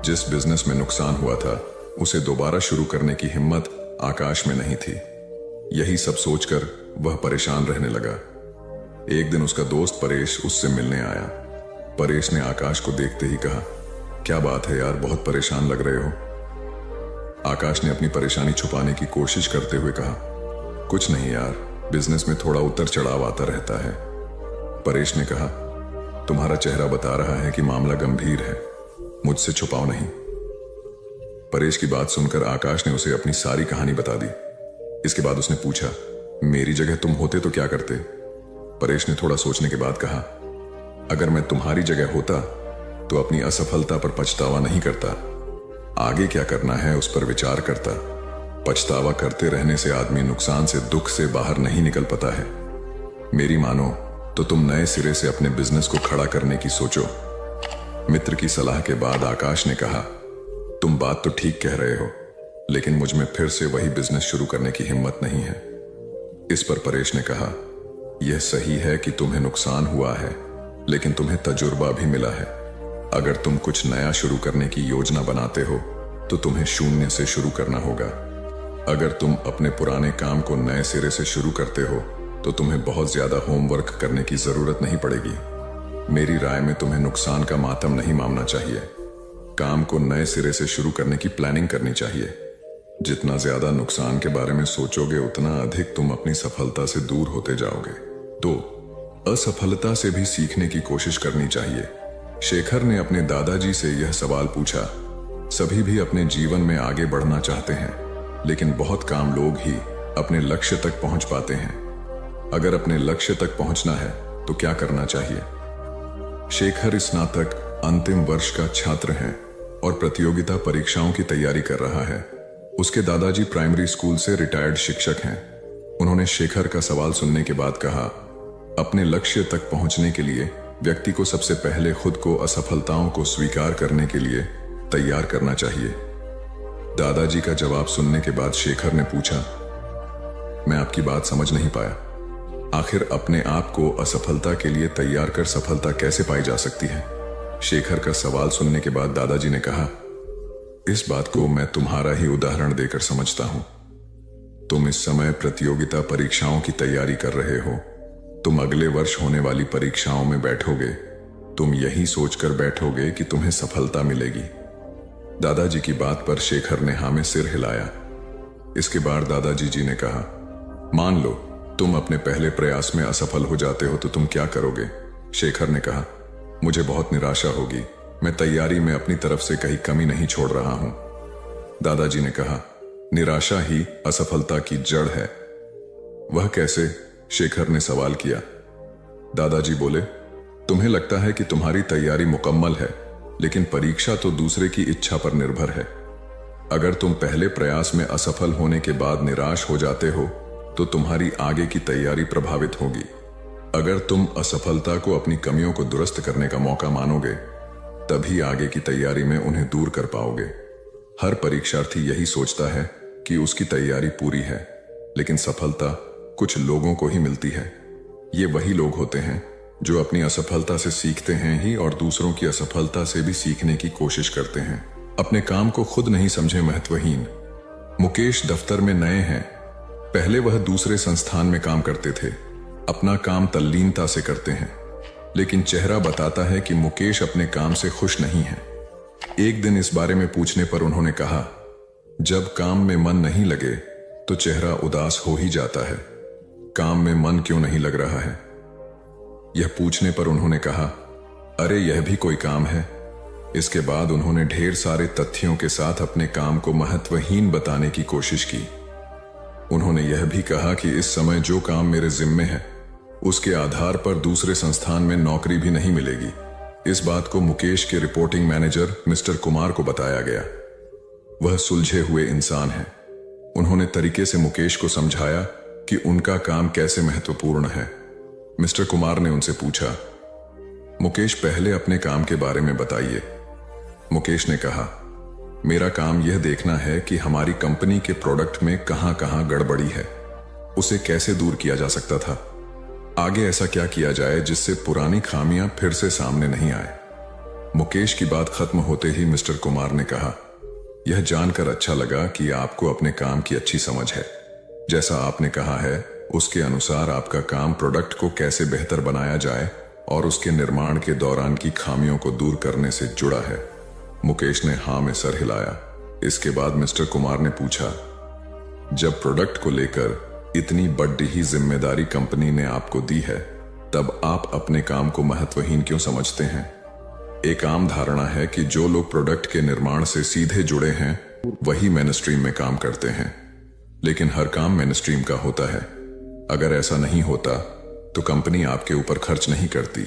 जिस बिजनेस में नुकसान हुआ था उसे दोबारा शुरू करने की हिम्मत आकाश में नहीं थी। यही सब सोचकर वह परेशान रहने लगा। एक दिन उसका दोस्त परेश उससे मिलने आया। परेश ने आकाश को देखते ही कहा, क्या बात है यार, बहुत परेशान लग रहे हो। आकाश ने अपनी परेशानी छुपाने की कोशिश करते हुए कहा, कुछ नहीं यार, बिजनेस में थोड़ा उतर चढ़ाव आता रहता है। परेश ने कहा, तुम्हारा चेहरा बता रहा है कि मामला गंभीर है, मुझसे छुपाओ नहीं। परेश की बात सुनकर आकाश ने उसे अपनी सारी कहानी बता दी। इसके बाद उसने पूछा, मेरी जगह तुम होते तो क्या करते। परेश ने थोड़ा सोचने के बाद कहा, अगर मैं तुम्हारी जगह होता तो अपनी असफलता पर पछतावा नहीं करता, आगे क्या करना है उस पर विचार करता। पछतावा करते रहने से आदमी नुकसान से, दुख से बाहर नहीं निकल पाता है। मेरी मानो तो तुम नए सिरे से अपने बिजनेस को खड़ा करने की सोचो। मित्र की सलाह के बाद आकाश ने कहा, तुम बात तो ठीक कह रहे हो, लेकिन मुझ में फिर से वही बिजनेस शुरू करने की हिम्मत नहीं है। इस पर परेश ने कहा, यह सही है कि तुम्हें नुकसान हुआ है, लेकिन तुम्हें तजुर्बा भी मिला है। अगर तुम कुछ नया शुरू करने की योजना बनाते हो तो तुम्हें शून्य से शुरू करना होगा। अगर तुम अपने पुराने काम को नए सिरे से शुरू करते हो तो तुम्हें बहुत ज्यादा होमवर्क करने की जरूरत नहीं पड़ेगी। मेरी राय में तुम्हें नुकसान का मातम नहीं मानना चाहिए। काम को नए सिरे से शुरू करने की प्लानिंग करनी चाहिए। जितना ज्यादा नुकसान के बारे में सोचोगे उतना अधिक तुम अपनी सफलता से दूर होते जाओगे। तो असफलता से भी सीखने की कोशिश करनी चाहिए। शेखर ने अपने दादाजी से यह सवाल पूछा। सभी भी अपने जीवन में आगे बढ़ना चाहते हैं, लेकिन बहुत कम लोग ही अपने लक्ष्य तक पहुंच पाते हैं। अगर अपने लक्ष्य तक पहुंचना है तो क्या करना चाहिए। शेखर स्नातक अंतिम वर्ष का छात्र है और प्रतियोगिता परीक्षाओं की तैयारी कर रहा है। उसके दादाजी प्राइमरी स्कूल से रिटायर्ड शिक्षक हैं। उन्होंने शेखर का सवाल सुनने के बाद कहा, अपने लक्ष्य तक पहुंचने के लिए व्यक्ति को सबसे पहले खुद को असफलताओं को स्वीकार करने के लिए तैयार करना चाहिए। दादाजी का जवाब सुनने के बाद शेखर ने पूछा, मैं आपकी बात समझ नहीं पाया। आखिर अपने आप को असफलता के लिए तैयार कर सफलता कैसे पाई जा सकती है। शेखर का सवाल सुनने के बाद दादाजी ने कहा, इस बात को मैं तुम्हारा ही उदाहरण देकर समझता हूं। तुम इस समय प्रतियोगिता परीक्षाओं की तैयारी कर रहे हो। तुम अगले वर्ष होने वाली परीक्षाओं में बैठोगे। तुम यही सोचकर बैठोगे कि तुम्हें सफलता मिलेगी। दादाजी की बात पर शेखर ने हाँ में सिर हिलाया। इसके बाद दादाजी जी ने कहा, मान लो तुम अपने पहले प्रयास में असफल हो जाते हो तो तुम क्या करोगे। शेखर ने कहा, मुझे बहुत निराशा होगी। मैं तैयारी में अपनी तरफ से कहीं कमी नहीं छोड़ रहा हूं। दादाजी ने कहा, निराशा ही असफलता की जड़ है। वह कैसे? शेखर ने सवाल किया। दादाजी बोले, तुम्हें लगता है कि तुम्हारी तैयारी मुकम्मल है, लेकिन परीक्षा तो दूसरे की इच्छा पर निर्भर है। अगर तुम पहले प्रयास में असफल होने के बाद निराश हो जाते हो तो तुम्हारी आगे की तैयारी प्रभावित होगी। अगर तुम असफलता को अपनी कमियों को दुरुस्त करने का मौका मानोगे, तभी आगे की तैयारी में उन्हें दूर कर पाओगे। हर परीक्षार्थी यही सोचता है कि उसकी तैयारी पूरी है, लेकिन सफलता कुछ लोगों को ही मिलती है। ये वही लोग होते हैं जो अपनी असफलता से सीखते हैं ही और दूसरों की असफलता से भी सीखने की कोशिश करते हैं। अपने काम को खुद नहीं समझे महत्वहीन। मुकेश दफ्तर में नए हैं। पहले वह दूसरे संस्थान में काम करते थे। अपना काम तल्लीनता से करते हैं, लेकिन चेहरा बताता है कि मुकेश अपने काम से खुश नहीं है। एक दिन इस बारे में पूछने पर उन्होंने कहा, जब काम में मन नहीं लगे तो चेहरा उदास हो ही जाता है। काम में मन क्यों नहीं लग रहा है? यह पूछने पर उन्होंने कहा, अरे यह भी कोई काम है। इसके बाद उन्होंने ढेर सारे तथ्यों के साथ अपने काम को महत्वहीन बताने की कोशिश की। उन्होंने यह भी कहा कि इस समय जो काम मेरे जिम्मे है उसके आधार पर दूसरे संस्थान में नौकरी भी नहीं मिलेगी, इस बात को मुकेश के रिपोर्टिंग मैनेजर मिस्टर कुमार को बताया गया। वह सुलझे हुए इंसान हैं। उन्होंने तरीके से मुकेश को समझाया कि उनका काम कैसे महत्वपूर्ण है। मिस्टर कुमार ने उनसे पूछा, मुकेश पहले अपने काम के बारे में बताइए। मुकेश ने कहा, मेरा काम यह देखना है कि हमारी कंपनी के प्रोडक्ट में कहां कहां गड़बड़ी है, उसे कैसे दूर किया जा सकता था, आगे ऐसा क्या किया जाए जिससे पुरानी खामियां फिर से सामने नहीं आए। मुकेश की बात खत्म होते ही मिस्टर कुमार ने कहा, यह जानकर अच्छा लगा कि आपको अपने काम की अच्छी समझ है। जैसा आपने कहा है उसके अनुसार आपका काम प्रोडक्ट को कैसे बेहतर बनाया जाए और उसके निर्माण के दौरान की खामियों को दूर करने से जुड़ा है। मुकेश ने हाँ में सर हिलाया। इसके बाद मिस्टर कुमार ने पूछा, जब प्रोडक्ट को लेकर इतनी बड़ी ही जिम्मेदारी कंपनी ने आपको दी है, तब आप अपने काम को महत्वहीन क्यों समझते हैं? एक आम धारणा है कि जो लोग प्रोडक्ट के निर्माण से सीधे जुड़े हैं वही मेनस्ट्रीम में काम करते हैं, लेकिन हर काम मेनस्ट्रीम का होता है। अगर ऐसा नहीं होता तो कंपनी आपके ऊपर खर्च नहीं करती।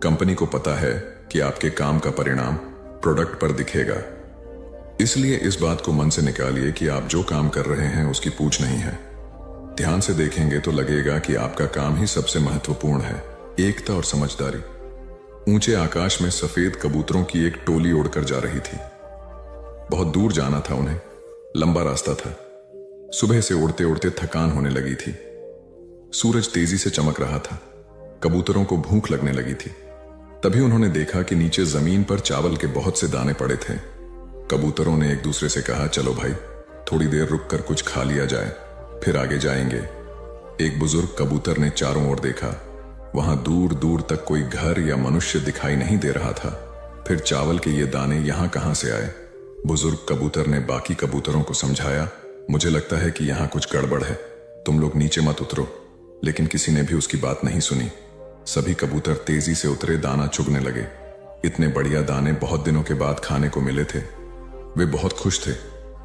कंपनी को पता है कि आपके काम का परिणाम प्रोडक्ट पर दिखेगा। इसलिए इस बात को मन से निकालिए कि आप जो काम कर रहे हैं उसकी पूछ नहीं है। ध्यान से देखेंगे तो लगेगा कि आपका काम ही सबसे महत्वपूर्ण है, एकता और समझदारी। ऊंचे आकाश में सफेद कबूतरों की एक टोली उड़कर जा रही थी। बहुत दूर जाना था उन्हें, लंबा रास्ता था। सुबह से उड़ते उड़ते थकान होने लगी थी। सूरज तेजी से चमक रहा था। कबूतरों को भूख लगने लगी थी। तभी उन्होंने देखा कि नीचे जमीन पर चावल के बहुत से दाने पड़े थे। कबूतरों ने एक दूसरे से कहा, चलो भाई थोड़ी देर रुककर कुछ खा लिया जाए, फिर आगे जाएंगे। एक बुजुर्ग कबूतर ने चारों ओर देखा। वहां दूर दूर तक कोई घर या मनुष्य दिखाई नहीं दे रहा था। फिर चावल के ये दाने यहां कहां से आए? बुजुर्ग कबूतर ने बाकी कबूतरों को समझाया, मुझे लगता है कि यहां कुछ गड़बड़ है, तुम लोग नीचे मत उतरो। लेकिन किसी ने भी उसकी बात नहीं सुनी। सभी कबूतर तेजी से उतरे, दाना चुगने लगे। इतने बढ़िया दाने बहुत दिनों के बाद खाने को मिले थे। वे बहुत खुश थे।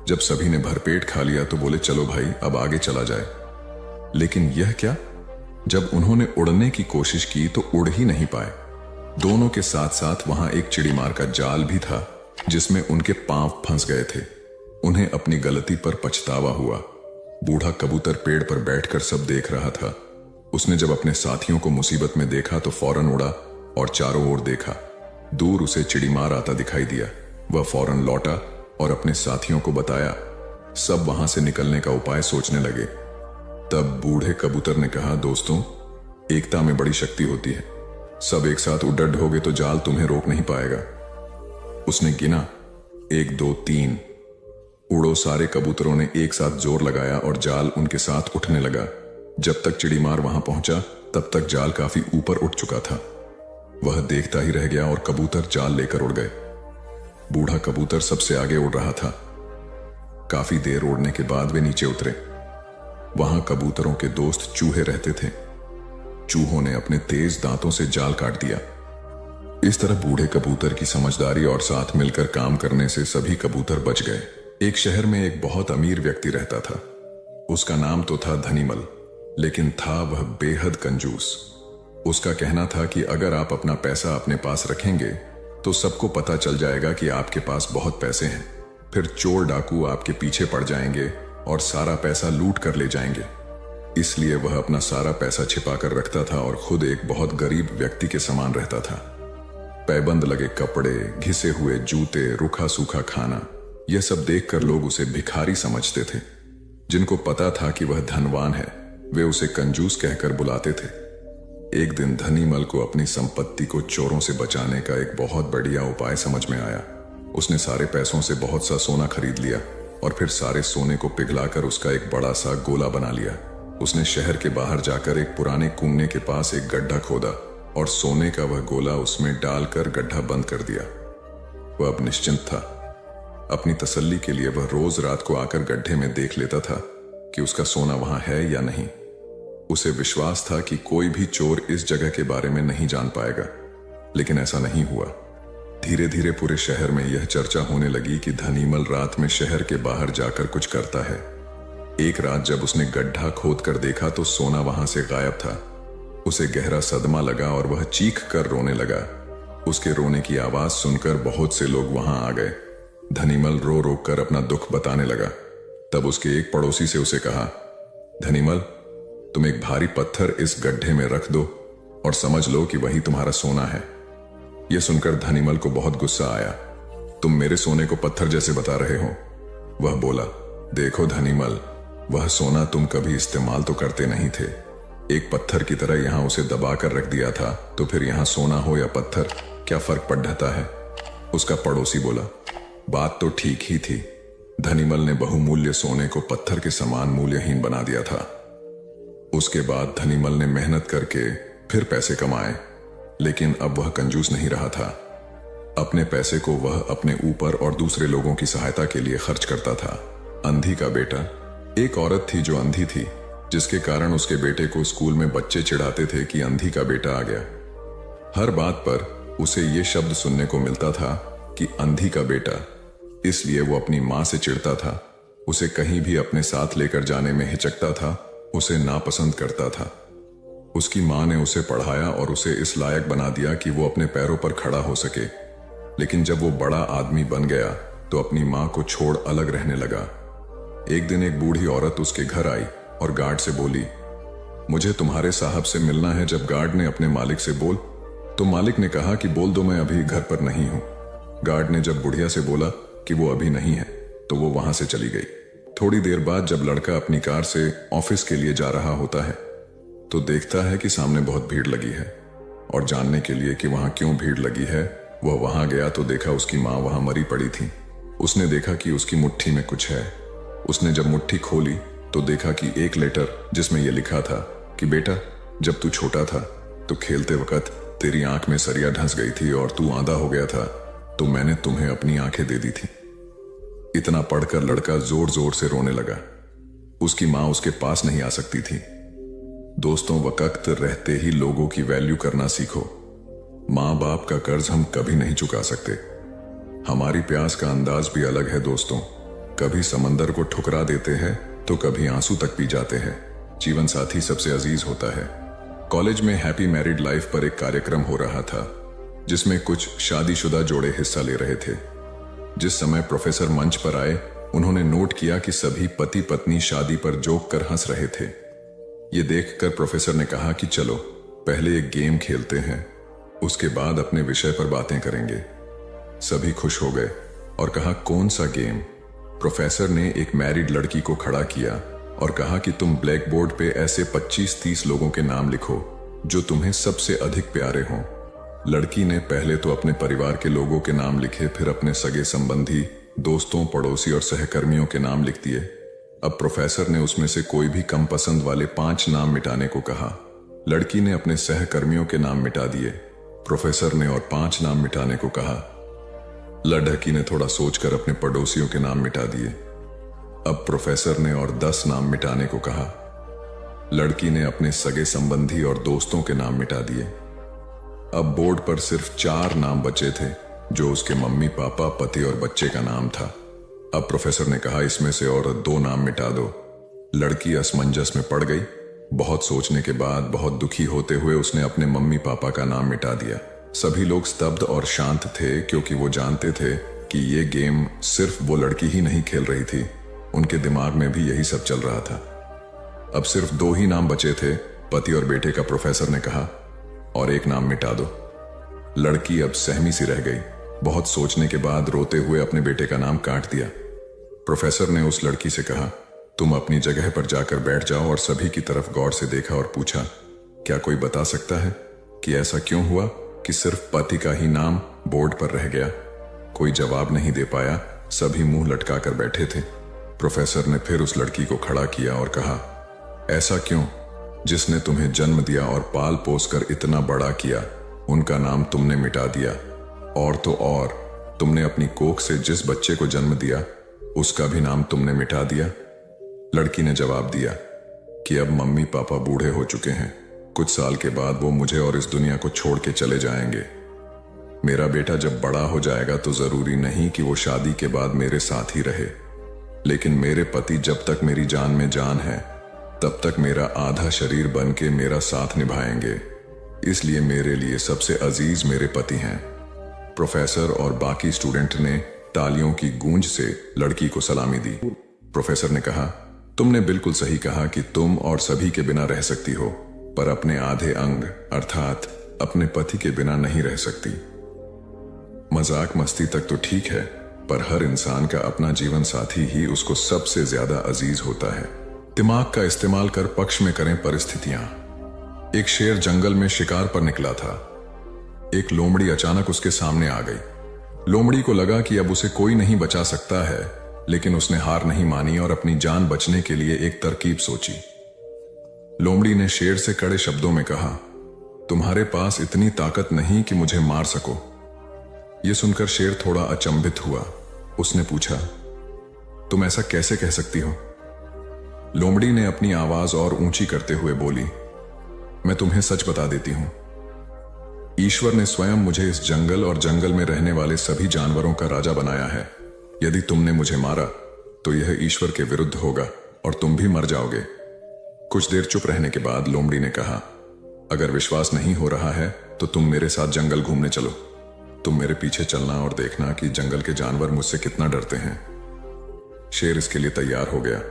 जब सभी ने भरपेट खा लिया तो बोले, चलो भाई अब आगे चला जाए। लेकिन यह क्या? जब उन्होंने उड़ने की कोशिश की तो उड़ ही नहीं पाए। दोनों के साथ साथ वहां एक चिड़ीमार का जाल भी था जिसमें उनके पांव फंस गए थे। उन्हें अपनी गलती पर पछतावा हुआ। बूढ़ा कबूतर पेड़ पर बैठकर सब देख रहा था। उसने जब अपने साथियों को मुसीबत में देखा तो फौरन उड़ा और चारों ओर देखा। दूर उसे चिड़ीमार आता दिखाई दिया। वह फौरन लौटा और अपने साथियों को बताया। सब वहां से निकलने का उपाय सोचने लगे। तब बूढ़े कबूतर ने कहा, दोस्तों एकता में बड़ी शक्ति होती है। सब एक साथ उड़ड होगे तो जाल तुम्हें रोक नहीं पाएगा। उसने गिना, 1 2 3। उड़ो सारे कबूतरों ने एक साथ जोर लगाया और जाल उनके साथ उठने लगा। जब तक चिड़ीमार वहां पहुंचा तब तक जाल काफी ऊपर उठ चुका था। वह देखता ही रह गया और कबूतर जाल लेकर उड़ गए। बूढ़ा कबूतर सबसे आगे उड़ रहा था। काफी देर उड़ने के बाद वे नीचे उतरे। वहां कबूतरों के दोस्त चूहे रहते थे। चूहों ने अपने तेज दांतों से जाल काट दिया। इस तरह बूढ़े कबूतर की समझदारी और साथ मिलकर काम करने से सभी कबूतर बच गए। एक शहर में एक बहुत अमीर व्यक्ति रहता था। उसका नाम तो था धनीमल, लेकिन था वह बेहद कंजूस। उसका कहना था कि अगर आप अपना पैसा अपने पास रखेंगे तो सबको पता चल जाएगा कि आपके पास बहुत पैसे हैं। फिर चोर डाकू आपके पीछे पड़ जाएंगे और सारा पैसा लूट कर ले जाएंगे। इसलिए वह अपना सारा पैसा छिपा कर रखता था और खुद एक बहुत गरीब व्यक्ति के समान रहता था। पैबंद लगे कपड़े, घिसे हुए जूते, रूखा सूखा खाना, यह सब देखकर लोग उसे भिखारी समझते थे। जिनको पता था कि वह धनवान है वे उसे कंजूस कहकर बुलाते थे। एक दिन धनीमल को अपनी संपत्ति को चोरों से बचाने का एक बहुत बढ़िया उपाय समझ में आया। उसने सारे पैसों से बहुत सा सोना खरीद लिया और फिर सारे सोने को पिघलाकर उसका एक बड़ा सा गोला बना लिया। उसने शहर के बाहर जाकर एक पुराने कुएं के पास एक गड्ढा खोदा और सोने का वह गोला उसमें डालकर गड्ढा बंद कर दिया। वह अब निश्चिंत था। अपनी तसल्ली के लिए वह रोज रात को आकर गड्ढे में देख लेता था कि उसका सोना वहां है या नहीं। उसे विश्वास था कि कोई भी चोर इस जगह के बारे में नहीं जान पाएगा, लेकिन ऐसा नहीं हुआ। धीरे धीरे पूरे शहर में यह चर्चा होने लगी कि धनीमल रात में शहर के बाहर जाकर कुछ करता है। एक रात जब उसने गड्ढा खोद कर देखा तो सोना वहां से गायब था। उसे गहरा सदमा लगा और वह चीख कर रोने लगा। उसके रोने की आवाज सुनकर बहुत से लोग वहां आ गए। धनीमल रो रो कर अपना दुख बताने लगा। तब उसके एक पड़ोसी से उसे कहा, धनीमल, तुम एक भारी पत्थर इस गड्ढे में रख दो और समझ लो कि वही तुम्हारा सोना है। यह सुनकर धनीमल को बहुत गुस्सा आया। तुम मेरे सोने को पत्थर जैसे बता रहे हो। वह बोला, देखो धनीमल, वह सोना तुम कभी इस्तेमाल तो करते नहीं थे। एक पत्थर की तरह यहां उसे दबा कर रख दिया था, तो फिर यहां सोना हो या पत्थर, क्या फर्क पड़ जाता है? उसका पड़ोसी बोला, बात तो ठीक ही थी। धनीमल ने बहुमूल्य सोने को पत्थर के समान मूल्यहीन बना दिया था। उसके बाद धनीमल ने मेहनत करके फिर पैसे कमाए, लेकिन अब वह कंजूस नहीं रहा था। अपने पैसे को वह अपने ऊपर और दूसरे लोगों की सहायता के लिए खर्च करता था। अंधी का बेटा। एक औरत थी जो अंधी थी, जिसके कारण उसके बेटे को स्कूल में बच्चे चिढ़ाते थे कि अंधी का बेटा आ गया। हर बात पर उसे ये शब्द सुनने को मिलता था कि अंधी का बेटा, इसलिए वो अपनी मां से चिढ़ता था। उसे कहीं भी अपने साथ लेकर जाने में हिचकता था, उसे नापसंद करता था। उसकी मां ने उसे पढ़ाया और उसे इस लायक बना दिया कि वो अपने पैरों पर खड़ा हो सके। लेकिन जब वो बड़ा आदमी बन गया तो अपनी मां को छोड़ अलग रहने लगा। एक दिन एक बूढ़ी औरत उसके घर आई और गार्ड से बोली, मुझे तुम्हारे साहब से मिलना है। जब गार्ड ने अपने मालिक से बोल, तो मालिक ने कहा कि बोल दो मैं अभी घर पर नहीं हूं। गार्ड ने जब बुढ़िया से बोला कि वो अभी नहीं है, तो वो वहां से चली गई। थोड़ी देर बाद जब लड़का अपनी कार से ऑफिस के लिए जा रहा होता है, तो देखता है कि सामने बहुत भीड़ लगी है। और जानने के लिए कि वहां क्यों भीड़ लगी है, वह वहां गया तो देखा उसकी मां वहां मरी पड़ी थी। उसने देखा कि उसकी मुट्ठी में कुछ है। उसने जब मुट्ठी खोली तो देखा कि एक लेटर जिसमें यह लिखा था कि बेटा, जब तू छोटा था तो खेलते वक्त तेरी आंख में सरिया ढंस गई थी और तू आंधा हो गया था, तो मैंने तुम्हें अपनी आंखें दे दी थी। इतना पढ़कर लड़का जोर जोर से रोने लगा। उसकी मां उसके पास नहीं आ सकती थी। दोस्तों, वक्त रहते ही लोगों की वैल्यू करना सीखो। मां बाप का कर्ज हम कभी नहीं चुका सकते। हमारी प्यास का अंदाज भी अलग है दोस्तों। कभी समंदर को ठुकरा देते हैं तो कभी आंसू तक पी जाते हैं। जीवन साथी सबसे अजीज होता है। कॉलेज में हैप्पी मैरिड लाइफ पर एक कार्यक्रम हो रहा था, जिसमें कुछ शादीशुदा जोड़े हिस्सा ले रहे थे। जिस समय प्रोफेसर मंच पर आए, उन्होंने नोट किया कि सभी पति पत्नी शादी पर जोक कर हंस रहे थे। ये देखकर प्रोफेसर ने कहा कि चलो पहले एक गेम खेलते हैं, उसके बाद अपने विषय पर बातें करेंगे। सभी खुश हो गए और कहा, कौन सा गेम? प्रोफेसर ने एक मैरिड लड़की को खड़ा किया और कहा कि तुम ब्लैक बोर्ड पे ऐसे 25-30 लोगों के नाम लिखो जो तुम्हें सबसे अधिक प्यारे हों। लड़की ने पहले तो अपने परिवार के लोगों के नाम लिखे, फिर अपने सगे संबंधी, दोस्तों, पड़ोसी और सहकर्मियों के नाम लिख दिए। अब प्रोफेसर ने उसमें से कोई भी कम पसंद वाले 5 नाम मिटाने को कहा। लड़की ने अपने सहकर्मियों के नाम मिटा दिए। प्रोफेसर ने और 5 नाम मिटाने को कहा। लड़की ने थोड़ा सोचकर अपने पड़ोसियों के नाम मिटा दिए। अब प्रोफेसर ने और 10 नाम मिटाने को कहा। लड़की ने अपने सगे संबंधी और दोस्तों के नाम मिटा दिए। अब बोर्ड पर सिर्फ 4 नाम बचे थे, जो उसके मम्मी पापा, पति और बच्चे का नाम था। अब प्रोफेसर ने कहा, इसमें से और 2 नाम मिटा दो। लड़की असमंजस में पड़ गई। बहुत सोचने के बाद, बहुत दुखी होते हुए उसने अपने मम्मी पापा का नाम मिटा दिया। सभी लोग स्तब्ध और शांत थे, क्योंकि वो जानते थे कि ये गेम सिर्फ वो लड़की ही नहीं खेल रही थी, उनके दिमाग में भी यही सब चल रहा था। अब सिर्फ 2 ही नाम बचे थे, पति और बेटे का। प्रोफेसर ने कहा, और 1 नाम मिटा दो। लड़की अब सहमी सी रह गई। बहुत सोचने के बाद रोते हुए अपने बेटे का नाम काट दिया। प्रोफेसर ने उस लड़की से कहा, तुम अपनी जगह पर जाकर बैठ जाओ, और सभी की तरफ गौर से देखा और पूछा, क्या कोई बता सकता है कि ऐसा क्यों हुआ कि सिर्फ पति का ही नाम बोर्ड पर रह गया? कोई जवाब नहीं दे पाया। सभी मुंह लटका कर बैठे थे। प्रोफेसर ने फिर उस लड़की को खड़ा किया और कहा, ऐसा क्यों? जिसने तुम्हें जन्म दिया और पाल पोस कर इतना बड़ा किया, उनका नाम तुमने मिटा दिया। और तो और, तुमने अपनी कोख से जिस बच्चे को जन्म दिया, उसका भी नाम तुमने मिटा दिया। लड़की ने जवाब दिया कि अब मम्मी पापा बूढ़े हो चुके हैं। कुछ साल के बाद वो मुझे और इस दुनिया को छोड़ के चले जाएंगे। मेरा बेटा जब बड़ा हो जाएगा तो जरूरी नहीं कि वो शादी के बाद मेरे साथ ही रहे, लेकिन मेरे पति जब तक मेरी जान में जान है, तब तक मेरा आधा शरीर बन के मेरा साथ निभाएंगे। इसलिए मेरे लिए सबसे अजीज मेरे पति हैं। प्रोफेसर और बाकी स्टूडेंट ने तालियों की गूंज से लड़की को सलामी दी। प्रोफेसर ने कहा, तुमने बिल्कुल सही कहा कि तुम और सभी के बिना रह सकती हो, पर अपने आधे अंग अर्थात अपने पति के बिना नहीं रह सकती। मजाक मस्ती तक तो ठीक है, पर हर इंसान का अपना जीवन साथी ही उसको सबसे ज्यादा अजीज होता है। दिमाग का इस्तेमाल कर पक्ष में करें परिस्थितियां। एक शेर जंगल में शिकार पर निकला था। एक लोमड़ी अचानक उसके सामने आ गई। लोमड़ी को लगा कि अब उसे कोई नहीं बचा सकता है, लेकिन उसने हार नहीं मानी और अपनी जान बचने के लिए एक तरकीब सोची। लोमड़ी ने शेर से कड़े शब्दों में कहा, तुम्हारे पास इतनी ताकत नहीं कि मुझे मार सको। यह सुनकर शेर थोड़ा अचंभित हुआ। उसने पूछा, तुम ऐसा कैसे कह सकती हो? लोमड़ी ने अपनी आवाज और ऊंची करते हुए बोली, मैं तुम्हें सच बता देती हूं। ईश्वर ने स्वयं मुझे इस जंगल और जंगल में रहने वाले सभी जानवरों का राजा बनाया है। यदि तुमने मुझे मारा तो यह ईश्वर के विरुद्ध होगा और तुम भी मर जाओगे। कुछ देर चुप रहने के बाद लोमड़ी ने कहा, अगर विश्वास नहीं हो रहा है तो तुम मेरे साथ जंगल घूमने चलो। तुम मेरे पीछे चलना और देखना कि जंगल के जानवर मुझसे कितना डरते हैं। शेर इसके लिए तैयार हो गया।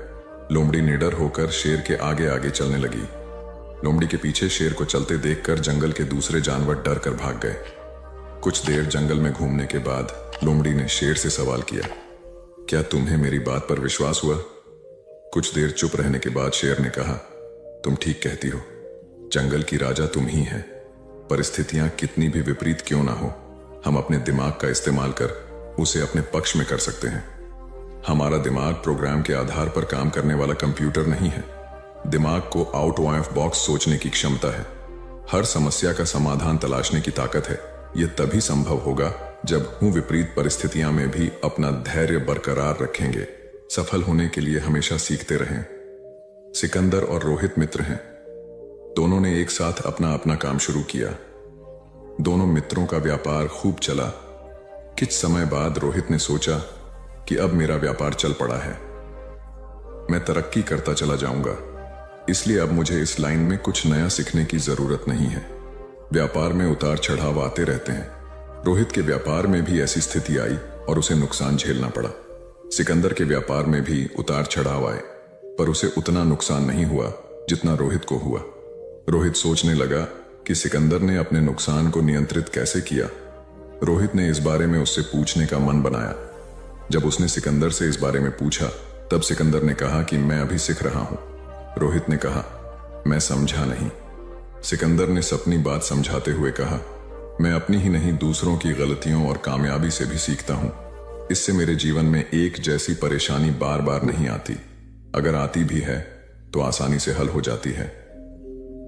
लोमड़ी निडर होकर शेर के आगे आगे चलने लगी। लोमड़ी के पीछे शेर को चलते देखकर जंगल के दूसरे जानवर डर कर भाग गए। कुछ देर जंगल में घूमने के बाद लोमड़ी ने शेर से सवाल किया, क्या तुम्हें मेरी बात पर विश्वास हुआ? कुछ देर चुप रहने के बाद शेर ने कहा, तुम ठीक कहती हो, जंगल की राजा तुम ही है। परिस्थितियां कितनी भी विपरीत क्यों ना हो, हम अपने दिमाग का इस्तेमाल कर उसे अपने पक्ष में कर सकते हैं। हमारा दिमाग प्रोग्राम के आधार पर काम करने वाला कंप्यूटर नहीं है। दिमाग को आउट ऑफ बॉक्स सोचने की क्षमता है। हर समस्या का समाधान तलाशने की ताकत है। यह तभी संभव होगा जब हम विपरीत परिस्थितियां में भी अपना धैर्य बरकरार रखेंगे। सफल होने के लिए हमेशा सीखते रहें। सिकंदर और रोहित मित्र हैं। दोनों ने एक साथ अपना अपना काम शुरू किया। दोनों मित्रों का व्यापार खूब चला। कुछ समय बाद रोहित ने सोचा कि अब मेरा व्यापार चल पड़ा है, मैं तरक्की करता चला जाऊंगा, इसलिए अब मुझे इस लाइन में कुछ नया सीखने की जरूरत नहीं है। व्यापार में उतार चढ़ाव आते रहते हैं। रोहित के व्यापार में भी ऐसी स्थिति आई और उसे नुकसान झेलना पड़ा। सिकंदर के व्यापार में भी उतार चढ़ाव आए, पर उसे उतना नुकसान नहीं हुआ जितना रोहित को हुआ। रोहित सोचने लगा कि सिकंदर ने अपने नुकसान को नियंत्रित कैसे किया। रोहित ने इस बारे में उससे पूछने का मन बनाया। जब उसने सिकंदर से इस बारे में पूछा, तब सिकंदर ने कहा कि मैं अभी सीख रहा हूं। रोहित ने कहा, मैं समझा नहीं। सिकंदर ने अपनी बात समझाते हुए कहा, मैं अपनी ही नहीं दूसरों की गलतियों और कामयाबी से भी सीखता हूं। इससे मेरे जीवन में एक जैसी परेशानी बार बार नहीं आती। अगर आती भी है तो आसानी से हल हो जाती है।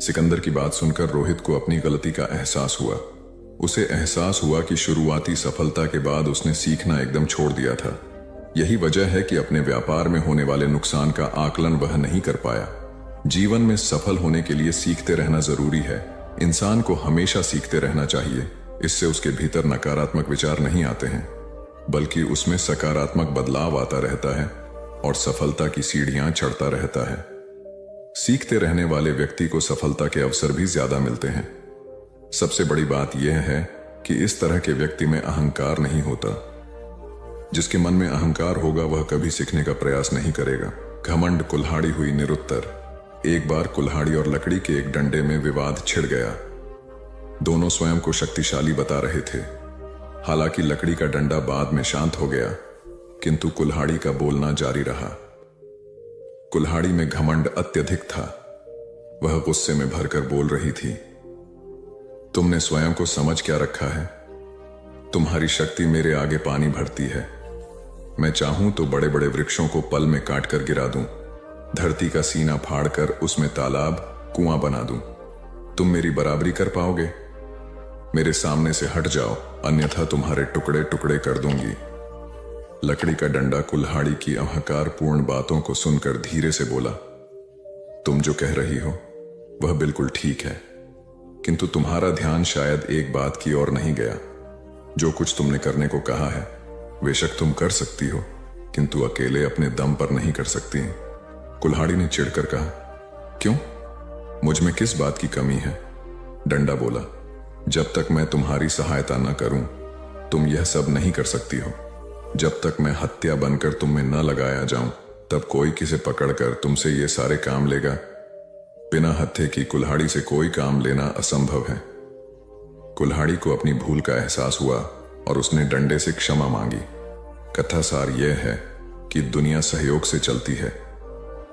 सिकंदर की बात सुनकर रोहित को अपनी गलती का एहसास हुआ। उसे एहसास हुआ कि शुरुआती सफलता के बाद उसने सीखना एकदम छोड़ दिया था। यही वजह है कि अपने व्यापार में होने वाले नुकसान का आकलन वह नहीं कर पाया। जीवन में सफल होने के लिए सीखते रहना जरूरी है। इंसान को हमेशा सीखते रहना चाहिए। इससे उसके भीतर नकारात्मक विचार नहीं आते हैं, बल्कि उसमें सकारात्मक बदलाव आता रहता है और सफलता की सीढ़ियां चढ़ता रहता है। सीखते रहने वाले व्यक्ति को सफलता के अवसर भी ज्यादा मिलते हैं। सबसे बड़ी बात यह है कि इस तरह के व्यक्ति में अहंकार नहीं होता। जिसके मन में अहंकार होगा वह कभी सीखने का प्रयास नहीं करेगा। घमंड कुल्हाड़ी हुई निरुत्तर। एक बार कुल्हाड़ी और लकड़ी के एक डंडे में विवाद छिड़ गया। दोनों स्वयं को शक्तिशाली बता रहे थे। हालांकि लकड़ी का डंडा बाद में शांत हो गया, किंतु कुल्हाड़ी का बोलना जारी रहा। कुल्हाड़ी में घमंड अत्यधिक था। वह गुस्से में भरकर बोल रही थी, तुमने स्वयं को समझ क्या रखा है? तुम्हारी शक्ति मेरे आगे पानी भरती है। मैं चाहूं तो बड़े बड़े वृक्षों को पल में काट कर गिरा दूं, धरती का सीना फाड़कर उसमें तालाब कुआं बना दूं। तुम मेरी बराबरी कर पाओगे? मेरे सामने से हट जाओ, अन्यथा तुम्हारे टुकड़े टुकड़े कर दूंगी। लकड़ी का डंडा कुल्हाड़ी की अहंकारपूर्ण बातों को सुनकर धीरे से बोला, तुम जो कह रही हो वह बिल्कुल ठीक है, किंतु तुम्हारा ध्यान शायद एक बात की ओर नहीं गया। जो कुछ तुमने करने को कहा है बेशक तुम कर सकती हो, किंतु अकेले अपने दम पर नहीं कर सकती। कुल्हाड़ी ने चिढ़कर कहा, क्यों? मुझ में किस बात की कमी है? डंडा बोला, जब तक मैं तुम्हारी सहायता न करूं तुम यह सब नहीं कर सकती हो। जब तक मैं हत्या बनकर तुम में न लगाया जाऊं, तब कोई किसे पकड़कर तुमसे ये सारे काम लेगा। बिना हत्थे की कुल्हाड़ी से कोई काम लेना असंभव है। कुल्हाड़ी को अपनी भूल का एहसास हुआ और उसने डंडे से क्षमा मांगी। कथा सार यह है कि दुनिया सहयोग से चलती है।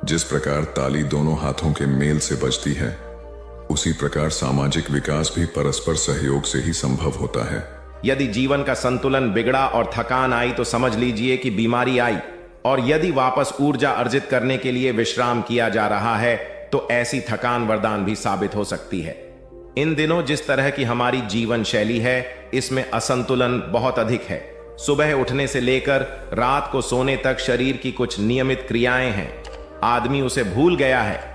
जिस प्रकार ताली दोनों हाथों के मेल से बजती है, उसी प्रकार सामाजिक विकास भी परस्पर सहयोग से ही संभव होता है। यदि जीवन का संतुलन बिगड़ा और थकान आई तो समझ लीजिए कि बीमारी आई, और यदि वापस ऊर्जा अर्जित करने के लिए विश्राम किया जा रहा है तो ऐसी थकान वरदान भी साबित हो सकती है। इन दिनों जिस तरह की हमारी जीवन शैली है, इसमें असंतुलन बहुत अधिक है। सुबह उठने से लेकर रात को सोने तक शरीर की कुछ नियमित क्रियाएं हैं, आदमी उसे भूल गया है।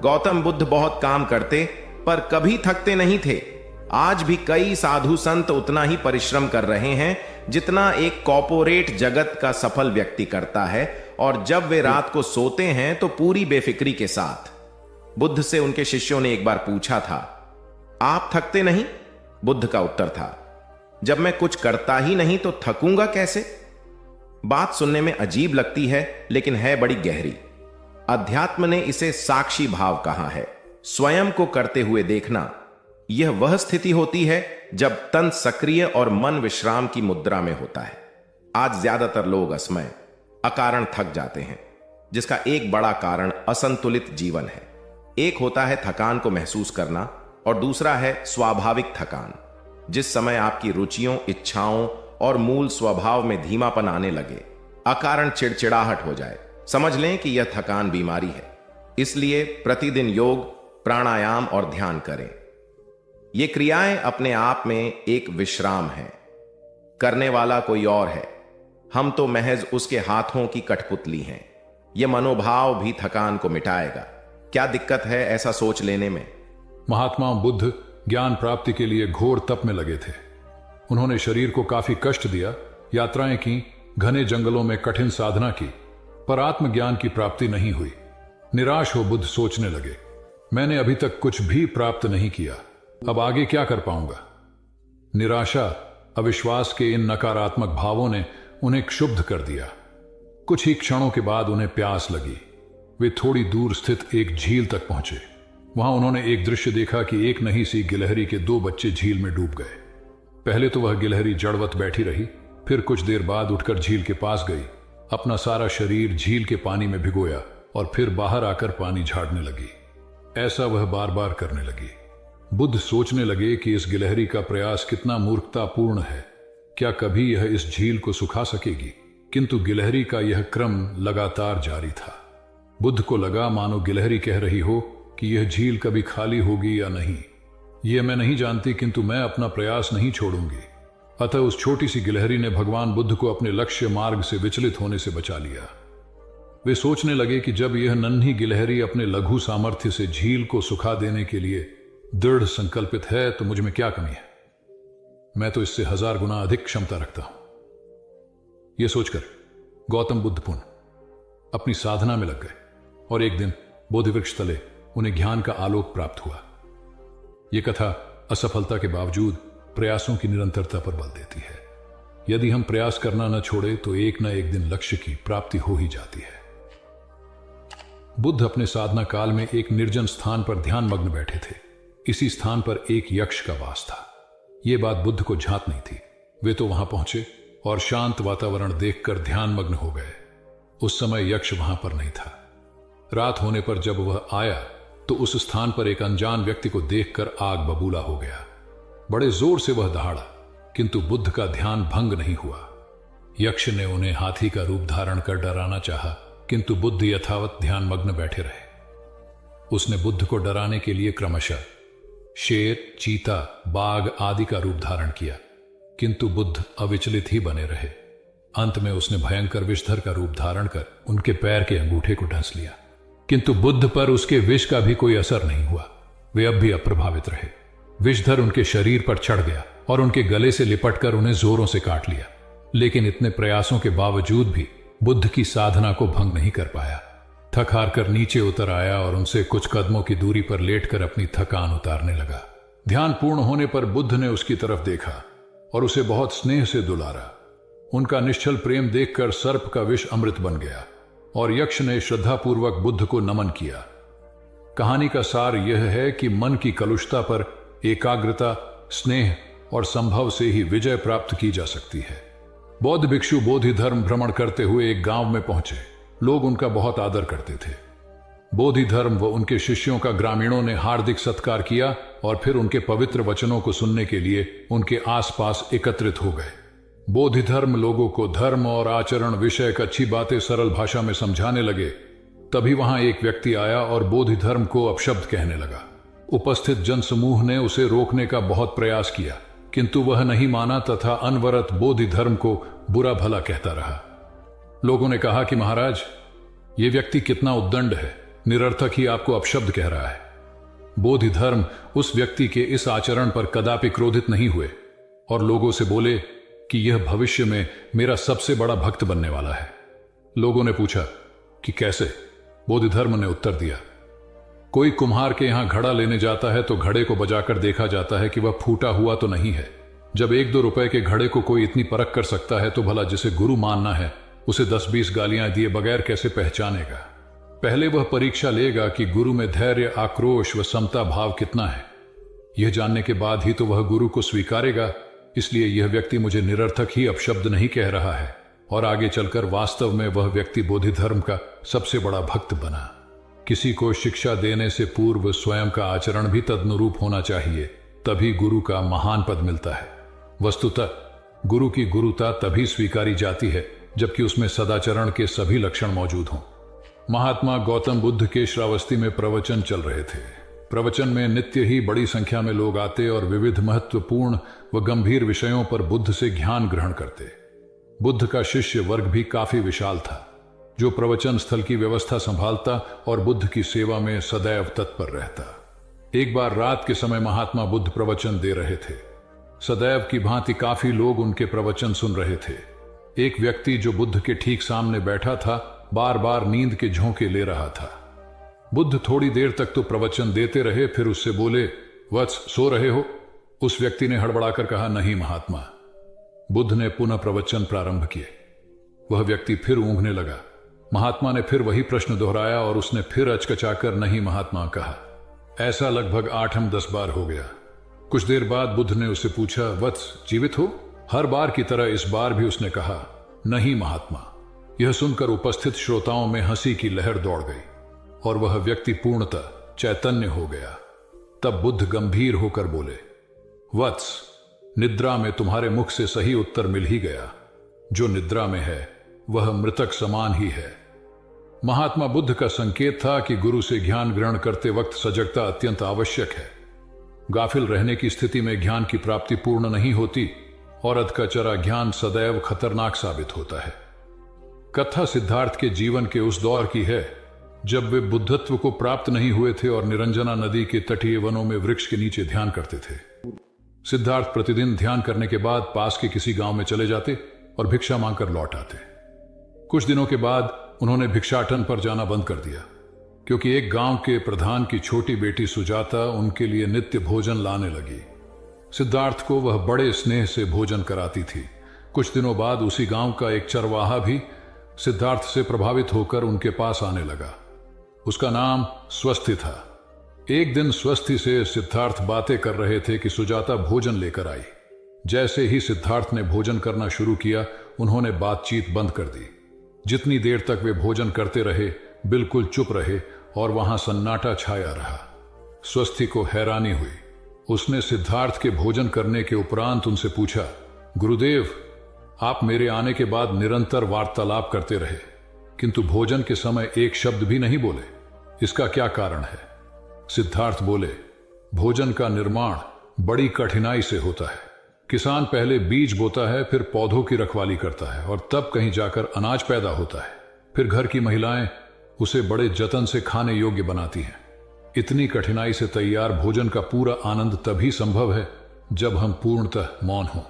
गौतम बुद्ध बहुत काम करते पर कभी थकते नहीं थे। आज भी कई साधु संत उतना ही परिश्रम कर रहे हैं जितना एक कॉर्पोरेट जगत का सफल व्यक्ति करता है, और जब वे रात को सोते हैं तो पूरी बेफिक्री के साथ। बुद्ध से उनके शिष्यों ने एक बार पूछा था, आप थकते नहीं? बुद्ध का उत्तर था, जब मैं कुछ करता ही नहीं तो थकूंगा कैसे? बात सुनने में अजीब लगती है लेकिन है बड़ी गहरी। अध्यात्म ने इसे साक्षी भाव कहा है। स्वयं को करते हुए देखना, यह वह स्थिति होती है जब तन सक्रिय और मन विश्राम की मुद्रा में होता है। आज ज्यादातर लोग असमय, अकारण थक जाते हैं, जिसका एक बड़ा कारण असंतुलित जीवन है। एक होता है थकान को महसूस करना और दूसरा है स्वाभाविक थकान। जिस समय आपकी रुचियों, इच्छाओं और मूल स्वभाव में धीमापन आने लगे, अकारण चिड़चिड़ाहट हो जाए, समझ लें कि यह थकान बीमारी है। इसलिए प्रतिदिन योग, प्राणायाम और ध्यान करें। ये क्रियाएं अपने आप में एक विश्राम है। करने वाला कोई और है, हम तो महज उसके हाथों की कठपुतली हैं। यह मनोभाव भी थकान को मिटाएगा। क्या दिक्कत है ऐसा सोच लेने में? महात्मा बुद्ध ज्ञान प्राप्ति के लिए घोर तप में लगे थे। उन्होंने शरीर को काफी कष्ट दिया, यात्राएं की, घने जंगलों में कठिन साधना की, पर आत्मज्ञान की प्राप्ति नहीं हुई। निराश हो बुद्ध सोचने लगे, मैंने अभी तक कुछ भी प्राप्त नहीं किया, अब आगे क्या कर पाऊंगा? निराशा, अविश्वास के इन नकारात्मक भावों ने उन्हें क्षुब्ध कर दिया। कुछ ही क्षणों के बाद उन्हें प्यास लगी। वे थोड़ी दूर स्थित एक झील तक पहुंचे। वहां उन्होंने एक दृश्य देखा कि एक नन्ही सी गिलहरी के 2 बच्चे झील में डूब गए। पहले तो वह गिलहरी जड़वत बैठी रही, फिर कुछ देर बाद उठकर झील के पास गई, अपना सारा शरीर झील के पानी में भिगोया और फिर बाहर आकर पानी झाड़ने लगी। ऐसा वह बार बार करने लगी। बुद्ध सोचने लगे कि इस गिलहरी का प्रयास कितना मूर्खतापूर्ण है। क्या कभी यह इस झील को सुखा सकेगी? किंतु गिलहरी का यह क्रम लगातार जारी था। बुद्ध को लगा मानो गिलहरी कह रही हो कि यह झील कभी खाली होगी या नहीं, यह मैं नहीं जानती, किंतु मैं अपना प्रयास नहीं छोड़ूंगी। अतः उस छोटी सी गिलहरी ने भगवान बुद्ध को अपने लक्ष्य मार्ग से विचलित होने से बचा लिया। वे सोचने लगे कि जब यह नन्ही गिलहरी अपने लघु सामर्थ्य से झील को सुखा देने के लिए दृढ़ संकल्पित है तो मुझ में क्या कमी है? मैं तो इससे 1000 गुना अधिक क्षमता रखता हूं। यह सोचकर गौतम बुद्ध पुनः अपनी साधना में लग गए और एक दिन बोधि वृक्ष तले उन्हें ज्ञान का आलोक प्राप्त हुआ। यह कथा असफलता के बावजूद प्रयासों की निरंतरता पर बल देती है। यदि हम प्रयास करना न छोड़े तो एक न एक दिन लक्ष्य की प्राप्ति हो ही जाती है। बुद्ध अपने साधना काल में एक निर्जन स्थान पर ध्यान मग्न बैठे थे। इसी स्थान पर एक यक्ष का वास था। यह बात बुद्ध को झांत नहीं थी। वे तो वहां पहुंचे और शांत वातावरण देखकर ध्यान मग्न हो गए। उस समय यक्ष वहां पर नहीं था। रात होने पर जब वह आया तो उस स्थान पर एक अनजान व्यक्ति को देखकर आग बबूला हो गया। बड़े जोर से वह दहाड़ा, किंतु बुद्ध का ध्यान भंग नहीं हुआ। यक्ष ने उन्हें हाथी का रूप धारण कर डराना चाहा, किंतु बुद्ध यथावत ध्यान मग्न बैठे रहे। उसने बुद्ध को डराने के लिए क्रमशः शेर, चीता, बाघ आदि का रूप धारण किया, किंतु बुद्ध अविचलित ही बने रहे। अंत में उसने भयंकर विषधर का रूप धारण कर उनके पैर के अंगूठे को डंस लिया, किंतु बुद्ध पर उसके विष का भी कोई असर नहीं हुआ। वे अब भी अप्रभावित रहे। विषधर उनके शरीर पर चढ़ गया और उनके गले से लिपटकर उन्हें जोरों से काट लिया, लेकिन इतने प्रयासों के बावजूद भी बुद्ध की साधना को भंग नहीं कर पाया। थक हार कर नीचे उतर आया और उनसे कुछ कदमों की दूरी पर लेटकर अपनी थकान उतारने लगा। ध्यान पूर्ण होने पर बुद्ध ने उसकी तरफ देखा और उसे बहुत स्नेह से दुलारा। उनका निश्चल प्रेम देखकर सर्प का विष अमृत बन गया और यक्ष ने श्रद्धापूर्वक बुद्ध को नमन किया। कहानी का सार यह है कि मन की कलुषता पर एकाग्रता, स्नेह और संभव से ही विजय प्राप्त की जा सकती है। बौद्ध भिक्षु बोधि धर्म भ्रमण करते हुए एक गांव में पहुंचे। लोग उनका बहुत आदर करते थे। बोधि धर्म व उनके शिष्यों का ग्रामीणों ने हार्दिक सत्कार किया और फिर उनके पवित्र वचनों को सुनने के लिए उनके आसपास एकत्रित हो गए। बोधि धर्म लोगों को धर्म और आचरण विषयक अच्छी बातें सरल भाषा में समझाने लगे। तभी वहां एक व्यक्ति आया और बोधि धर्म को अपशब्द कहने लगा। उपस्थित जनसमूह ने उसे रोकने का बहुत प्रयास किया, किंतु वह नहीं माना तथा अनवरत बोधि धर्म को बुरा भला कहता रहा। लोगों ने कहा कि महाराज, ये व्यक्ति कितना उद्दंड है, निरर्थक ही आपको अपशब्द कह रहा है। बोधि धर्म उस व्यक्ति के इस आचरण पर कदापि क्रोधित नहीं हुए और लोगों से बोले कि यह भविष्य में मेरा सबसे बड़ा भक्त बनने वाला है। लोगों ने पूछा कि कैसे? बोधि धर्म ने उत्तर दिया, कोई कुम्हार के यहां घड़ा लेने जाता है तो घड़े को बजाकर देखा जाता है कि वह फूटा हुआ तो नहीं है। जब 1-2 रुपए के घड़े को कोई इतनी परख कर सकता है तो भला जिसे गुरु मानना है उसे 10-20 गालियां दिए बगैर कैसे पहचानेगा? पहले वह परीक्षा लेगा कि गुरु में धैर्य, आक्रोश व समता भाव कितना है। यह जानने के बाद ही तो वह गुरु को स्वीकारेगा। इसलिए यह व्यक्ति मुझे निरर्थक ही अपशब्द नहीं कह रहा है और आगे चलकर वास्तव में वह व्यक्ति बोधि धर्म का सबसे बड़ा भक्त बना। किसी को शिक्षा देने से पूर्व स्वयं का आचरण भी तदनुरूप होना चाहिए, तभी गुरु का महान पद मिलता है। वस्तुतः गुरु की गुरुता तभी स्वीकारी जाती है जबकि उसमें सदाचरण के सभी लक्षण मौजूद हों। महात्मा गौतम बुद्ध के श्रावस्ती में प्रवचन चल रहे थे। प्रवचन में नित्य ही बड़ी संख्या में लोग आते और विविध महत्वपूर्ण व गंभीर विषयों पर बुद्ध से ज्ञान ग्रहण करते। बुद्ध का शिष्य वर्ग भी काफी विशाल था, जो प्रवचन स्थल की व्यवस्था संभालता और बुद्ध की सेवा में सदैव तत्पर रहता। एक बार रात के समय महात्मा बुद्ध प्रवचन दे रहे थे। सदैव की भांति काफी लोग उनके प्रवचन सुन रहे थे। एक व्यक्ति जो बुद्ध के ठीक सामने बैठा था बार बार नींद के झोंके ले रहा था। बुद्ध थोड़ी देर तक तो प्रवचन देते रहे, फिर उससे बोले, वत्स, सो रहे हो? उस व्यक्ति ने हड़बड़ाकर कहा, नहीं महात्मा। बुद्ध ने पुनः प्रवचन प्रारंभ किए। वह व्यक्ति फिर ऊँघने लगा। महात्मा ने फिर वही प्रश्न दोहराया और उसने फिर अचकचाकर नहीं महात्मा कहा। ऐसा लगभग 8-10 बार हो गया। कुछ देर बाद बुद्ध ने उससे पूछा, वत्स, जीवित हो? हर बार की तरह इस बार भी उसने कहा, नहीं महात्मा। यह सुनकर उपस्थित श्रोताओं में हंसी की लहर दौड़ गई और वह व्यक्ति पूर्णतः चैतन्य हो गया। तब बुद्ध गंभीर होकर बोले, वत्स, निद्रा में तुम्हारे मुख से सही उत्तर मिल ही गया। जो निद्रा में है वह मृतक समान ही है। महात्मा बुद्ध का संकेत था कि गुरु से ज्ञान ग्रहण करते वक्त सजगता अत्यंत आवश्यक है। गाफिल रहने की स्थिति में ज्ञान की प्राप्ति पूर्ण नहीं होती और अधकचरा ज्ञान सदैव खतरनाक साबित होता है। कथा सिद्धार्थ के जीवन के उस दौर की है जब वे बुद्धत्व को प्राप्त नहीं हुए थे और निरंजना नदी के तटीय वनों में वृक्ष के नीचे ध्यान करते थे। सिद्धार्थ प्रतिदिन ध्यान करने के बाद पास के किसी गांव में चले जाते और भिक्षा मांगकर लौट आते। कुछ दिनों के बाद उन्होंने भिक्षाटन पर जाना बंद कर दिया, क्योंकि एक गांव के प्रधान की छोटी बेटी सुजाता उनके लिए नित्य भोजन लाने लगी। सिद्धार्थ को वह बड़े स्नेह से भोजन कराती थी। कुछ दिनों बाद उसी गांव का एक चरवाहा भी सिद्धार्थ से प्रभावित होकर उनके पास आने लगा। उसका नाम स्वस्ति था। एक दिन स्वस्ति से सिद्धार्थ बातें कर रहे थे कि सुजाता भोजन लेकर आई। जैसे ही सिद्धार्थ ने भोजन करना शुरू किया, उन्होंने बातचीत बंद कर दी। जितनी देर तक वे भोजन करते रहे, बिल्कुल चुप रहे और वहां सन्नाटा छाया रहा। स्वस्ति को हैरानी हुई। उसने सिद्धार्थ के भोजन करने के उपरांत उनसे पूछा, गुरुदेव, आप मेरे आने के बाद निरंतर वार्तालाप करते रहे, किंतु भोजन के समय एक शब्द भी नहीं बोले। इसका क्या कारण है? सिद्धार्थ बोले, भोजन का निर्माण बड़ी कठिनाई से होता है। किसान पहले बीज बोता है, फिर पौधों की रखवाली करता है और तब कहीं जाकर अनाज पैदा होता है। फिर घर की महिलाएं उसे बड़े जतन से खाने योग्य बनाती हैं। इतनी कठिनाई से तैयार भोजन का पूरा आनंद तभी संभव है जब हम पूर्णतः मौन हों।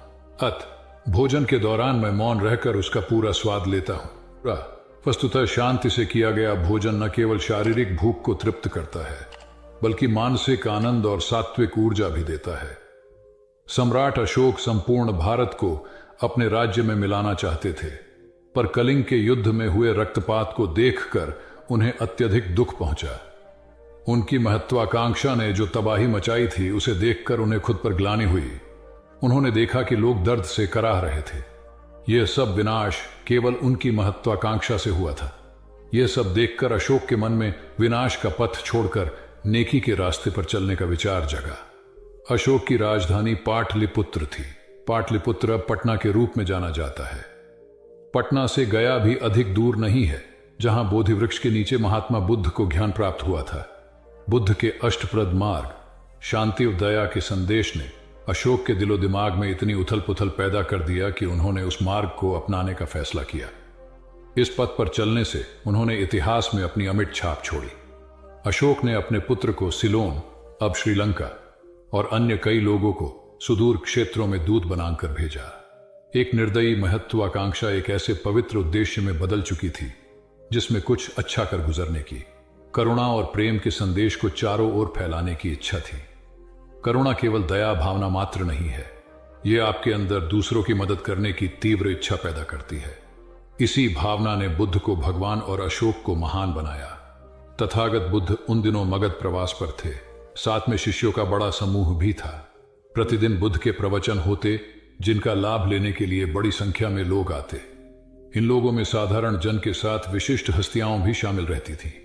भोजन के दौरान मैं मौन रहकर उसका पूरा स्वाद लेता हूं। वस्तुतः शांति से किया गया भोजन न केवल शारीरिक भूख को तृप्त करता है, बल्कि मानसिक आनंद और सात्विक ऊर्जा भी देता है। सम्राट अशोक संपूर्ण भारत को अपने राज्य में मिलाना चाहते थे, पर कलिंग के युद्ध में हुए रक्तपात को देखकर उन्हें अत्यधिक दुख पहुंचा। उनकी महत्वाकांक्षा ने जो तबाही मचाई थी उसे देखकर उन्हें खुद पर ग्लानि हुई। उन्होंने देखा कि लोग दर्द से कराह रहे थे। यह सब विनाश केवल उनकी महत्वाकांक्षा से हुआ था। यह सब देखकर अशोक के मन में विनाश का पथ छोड़कर नेकी के रास्ते पर चलने का विचार जगा। अशोक की राजधानी पाटलिपुत्र थी। पाटलिपुत्र अब पटना के रूप में जाना जाता है। पटना से गया भी अधिक दूर नहीं है, जहां बोधि वृक्ष के नीचे महात्मा बुद्ध को ज्ञान प्राप्त हुआ था। बुद्ध के अष्टप्रद मार्ग, शांति और दया के संदेश ने अशोक के दिलो दिमाग में इतनी उथल पुथल पैदा कर दिया कि उन्होंने उस मार्ग को अपनाने का फैसला किया। इस पथ पर चलने से उन्होंने इतिहास में अपनी अमिट छाप छोड़ी। अशोक ने अपने पुत्र को सिलोन, अब श्रीलंका, और अन्य कई लोगों को सुदूर क्षेत्रों में दूत बनाकर भेजा। एक निर्दयी महत्वाकांक्षा एक ऐसे पवित्र उद्देश्य में बदल चुकी थी जिसमें कुछ अच्छा कर गुजरने की, करुणा और प्रेम के संदेश को चारों ओर फैलाने की इच्छा थी। करुणा केवल दया भावना मात्र नहीं है, यह आपके अंदर दूसरों की मदद करने की तीव्र इच्छा पैदा करती है। इसी भावना ने बुद्ध को भगवान और अशोक को महान बनाया। तथागत बुद्ध उन दिनों मगध प्रवास पर थे। साथ में शिष्यों का बड़ा समूह भी था। प्रतिदिन बुद्ध के प्रवचन होते, जिनका लाभ लेने के लिए बड़ी संख्या में लोग आते। इन लोगों में साधारण जन के साथ विशिष्ट हस्तियां भी शामिल रहती थी।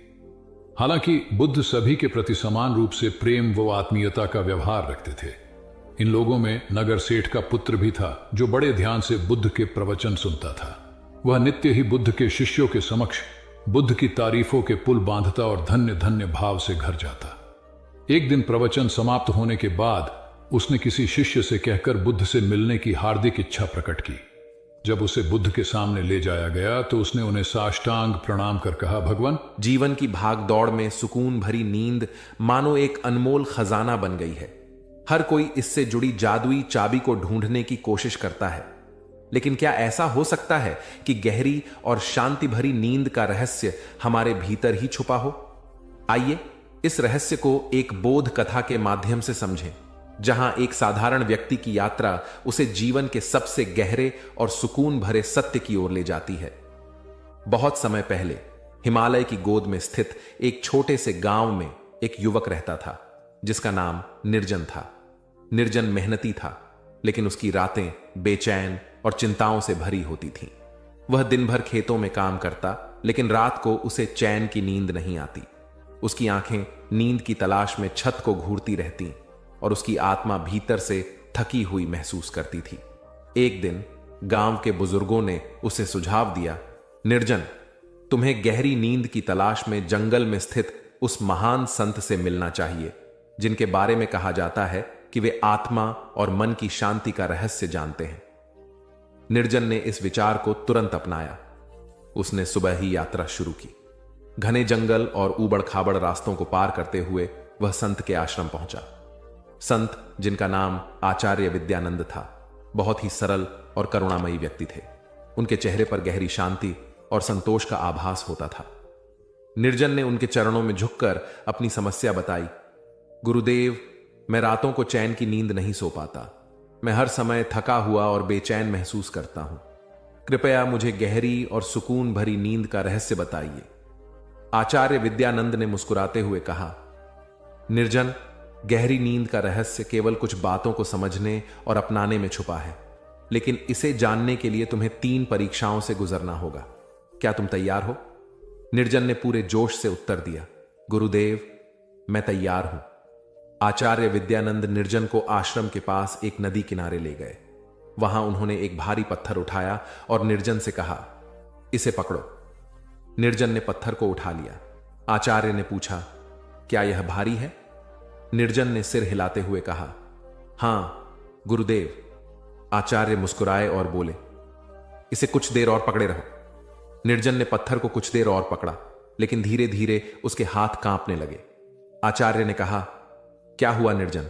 हालांकि बुद्ध सभी के प्रति समान रूप से प्रेम व आत्मीयता का व्यवहार रखते थे। इन लोगों में नगर सेठ का पुत्र भी था, जो बड़े ध्यान से बुद्ध के प्रवचन सुनता था। वह नित्य ही बुद्ध के शिष्यों के समक्ष बुद्ध की तारीफों के पुल बांधता और धन्य धन्य भाव से घर जाता। एक दिन प्रवचन समाप्त होने के बाद उसने किसी शिष्य से कहकर बुद्ध से मिलने की हार्दिक इच्छा प्रकट की। जब उसे बुद्ध के सामने ले जाया गया तो उसने उन्हें साष्टांग प्रणाम कर कहा, भगवान, जीवन की भाग दौड़ में सुकून भरी नींद मानो एक अनमोल खजाना बन गई है। हर कोई इससे जुड़ी जादुई चाबी को ढूंढने की कोशिश करता है, लेकिन क्या ऐसा हो सकता है कि गहरी और शांति भरी नींद का रहस्य हमारे भीतर ही छुपा हो? आइए इस रहस्य को एक बोध कथा के माध्यम से समझें, जहां एक साधारण व्यक्ति की यात्रा उसे जीवन के सबसे गहरे और सुकून भरे सत्य की ओर ले जाती है। बहुत समय पहले हिमालय की गोद में स्थित एक छोटे से गांव में एक युवक रहता था, जिसका नाम निर्जन था। निर्जन मेहनती था, लेकिन उसकी रातें बेचैन और चिंताओं से भरी होती थीं। वह दिन भर खेतों में काम करता, लेकिन रात को उसे चैन की नींद नहीं आती। उसकी आंखें नींद की तलाश में छत को घूरती रहती और उसकी आत्मा भीतर से थकी हुई महसूस करती थी। एक दिन गांव के बुजुर्गों ने उसे सुझाव दिया, निर्जन, तुम्हें गहरी नींद की तलाश में जंगल में स्थित उस महान संत से मिलना चाहिए, जिनके बारे में कहा जाता है कि वे आत्मा और मन की शांति का रहस्य जानते हैं। निर्जन ने इस विचार को तुरंत अपनाया। उसने सुबह ही यात्रा शुरू की। घने जंगल और ऊबड़ खाबड़ रास्तों को पार करते हुए वह संत के आश्रम पहुंचा। संत, जिनका नाम आचार्य विद्यानंद था, बहुत ही सरल और करुणामयी व्यक्ति थे। उनके चेहरे पर गहरी शांति और संतोष का आभास होता था। निर्जन ने उनके चरणों में झुककर अपनी समस्या बताई। गुरुदेव, मैं रातों को चैन की नींद नहीं सो पाता। मैं हर समय थका हुआ और बेचैन महसूस करता हूं। कृपया मुझे गहरी और सुकून भरी नींद का रहस्य बताइए। आचार्य विद्यानंद ने मुस्कुराते हुए कहा, निर्जन, गहरी नींद का रहस्य केवल कुछ बातों को समझने और अपनाने में छुपा है, लेकिन इसे जानने के लिए तुम्हें 3 परीक्षाओं से गुजरना होगा। क्या तुम तैयार हो? निर्जन ने पूरे जोश से उत्तर दिया, गुरुदेव, मैं तैयार हूं। आचार्य विद्यानंद निर्जन को आश्रम के पास एक नदी किनारे ले गए। वहां उन्होंने एक भारी पत्थर उठाया और निर्जन से कहा, इसे पकड़ो। निर्जन ने पत्थर को उठा लिया। आचार्य ने पूछा, क्या यह भारी है? निर्जन ने सिर हिलाते हुए कहा, हां गुरुदेव। आचार्य मुस्कुराए और बोले, इसे कुछ देर और पकड़े रहो। निर्जन ने पत्थर को कुछ देर और पकड़ा, लेकिन धीरे धीरे उसके हाथ कांपने लगे। आचार्य ने कहा, क्या हुआ निर्जन?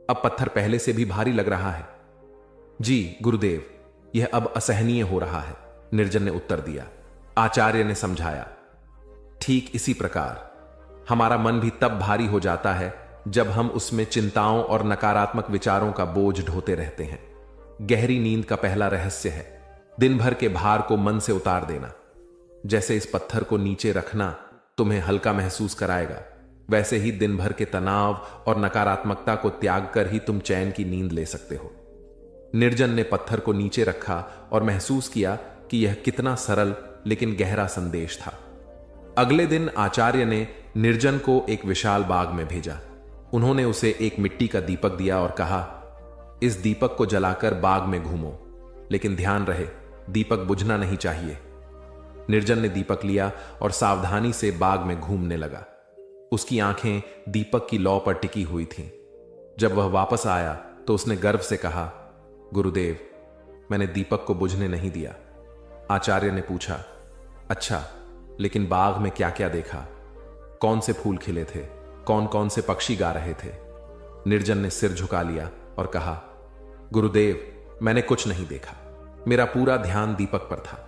अब पत्थर पहले से भी भारी लग रहा है। जी गुरुदेव, यह अब असहनीय हो रहा है, निर्जन ने उत्तर दिया। आचार्य ने समझाया, ठीक इसी प्रकार हमारा मन भी तब भारी हो जाता है जब हम उसमें चिंताओं और नकारात्मक विचारों का बोझ ढोते रहते हैं। गहरी नींद का पहला रहस्य है दिन भर के भार को मन से उतार देना। जैसे इस पत्थर को नीचे रखना तुम्हें हल्का महसूस कराएगा, वैसे ही दिन भर के तनाव और नकारात्मकता को त्याग कर ही तुम चैन की नींद ले सकते हो। निर्जन ने पत्थर को नीचे रखा और महसूस किया कि यह कितना सरल लेकिन गहरा संदेश था। अगले दिन आचार्य ने निर्जन को एक विशाल बाग में भेजा। उन्होंने उसे एक मिट्टी का दीपक दिया और कहा, इस दीपक को जलाकर बाग में घूमो, लेकिन ध्यान रहे दीपक बुझना नहीं चाहिए। निर्जन ने दीपक लिया और सावधानी से बाग में घूमने लगा। उसकी आंखें दीपक की लौ पर टिकी हुई थीं। जब वह वापस आया तो उसने गर्व से कहा, गुरुदेव, मैंने दीपक को बुझने नहीं दिया। आचार्य ने पूछा, अच्छा, लेकिन बाग में क्या क्या देखा? कौन से फूल खिले थे? कौन कौन से पक्षी गा रहे थे? निर्जन ने सिर झुका लिया और कहा, गुरुदेव, मैंने कुछ नहीं देखा, मेरा पूरा ध्यान दीपक पर था।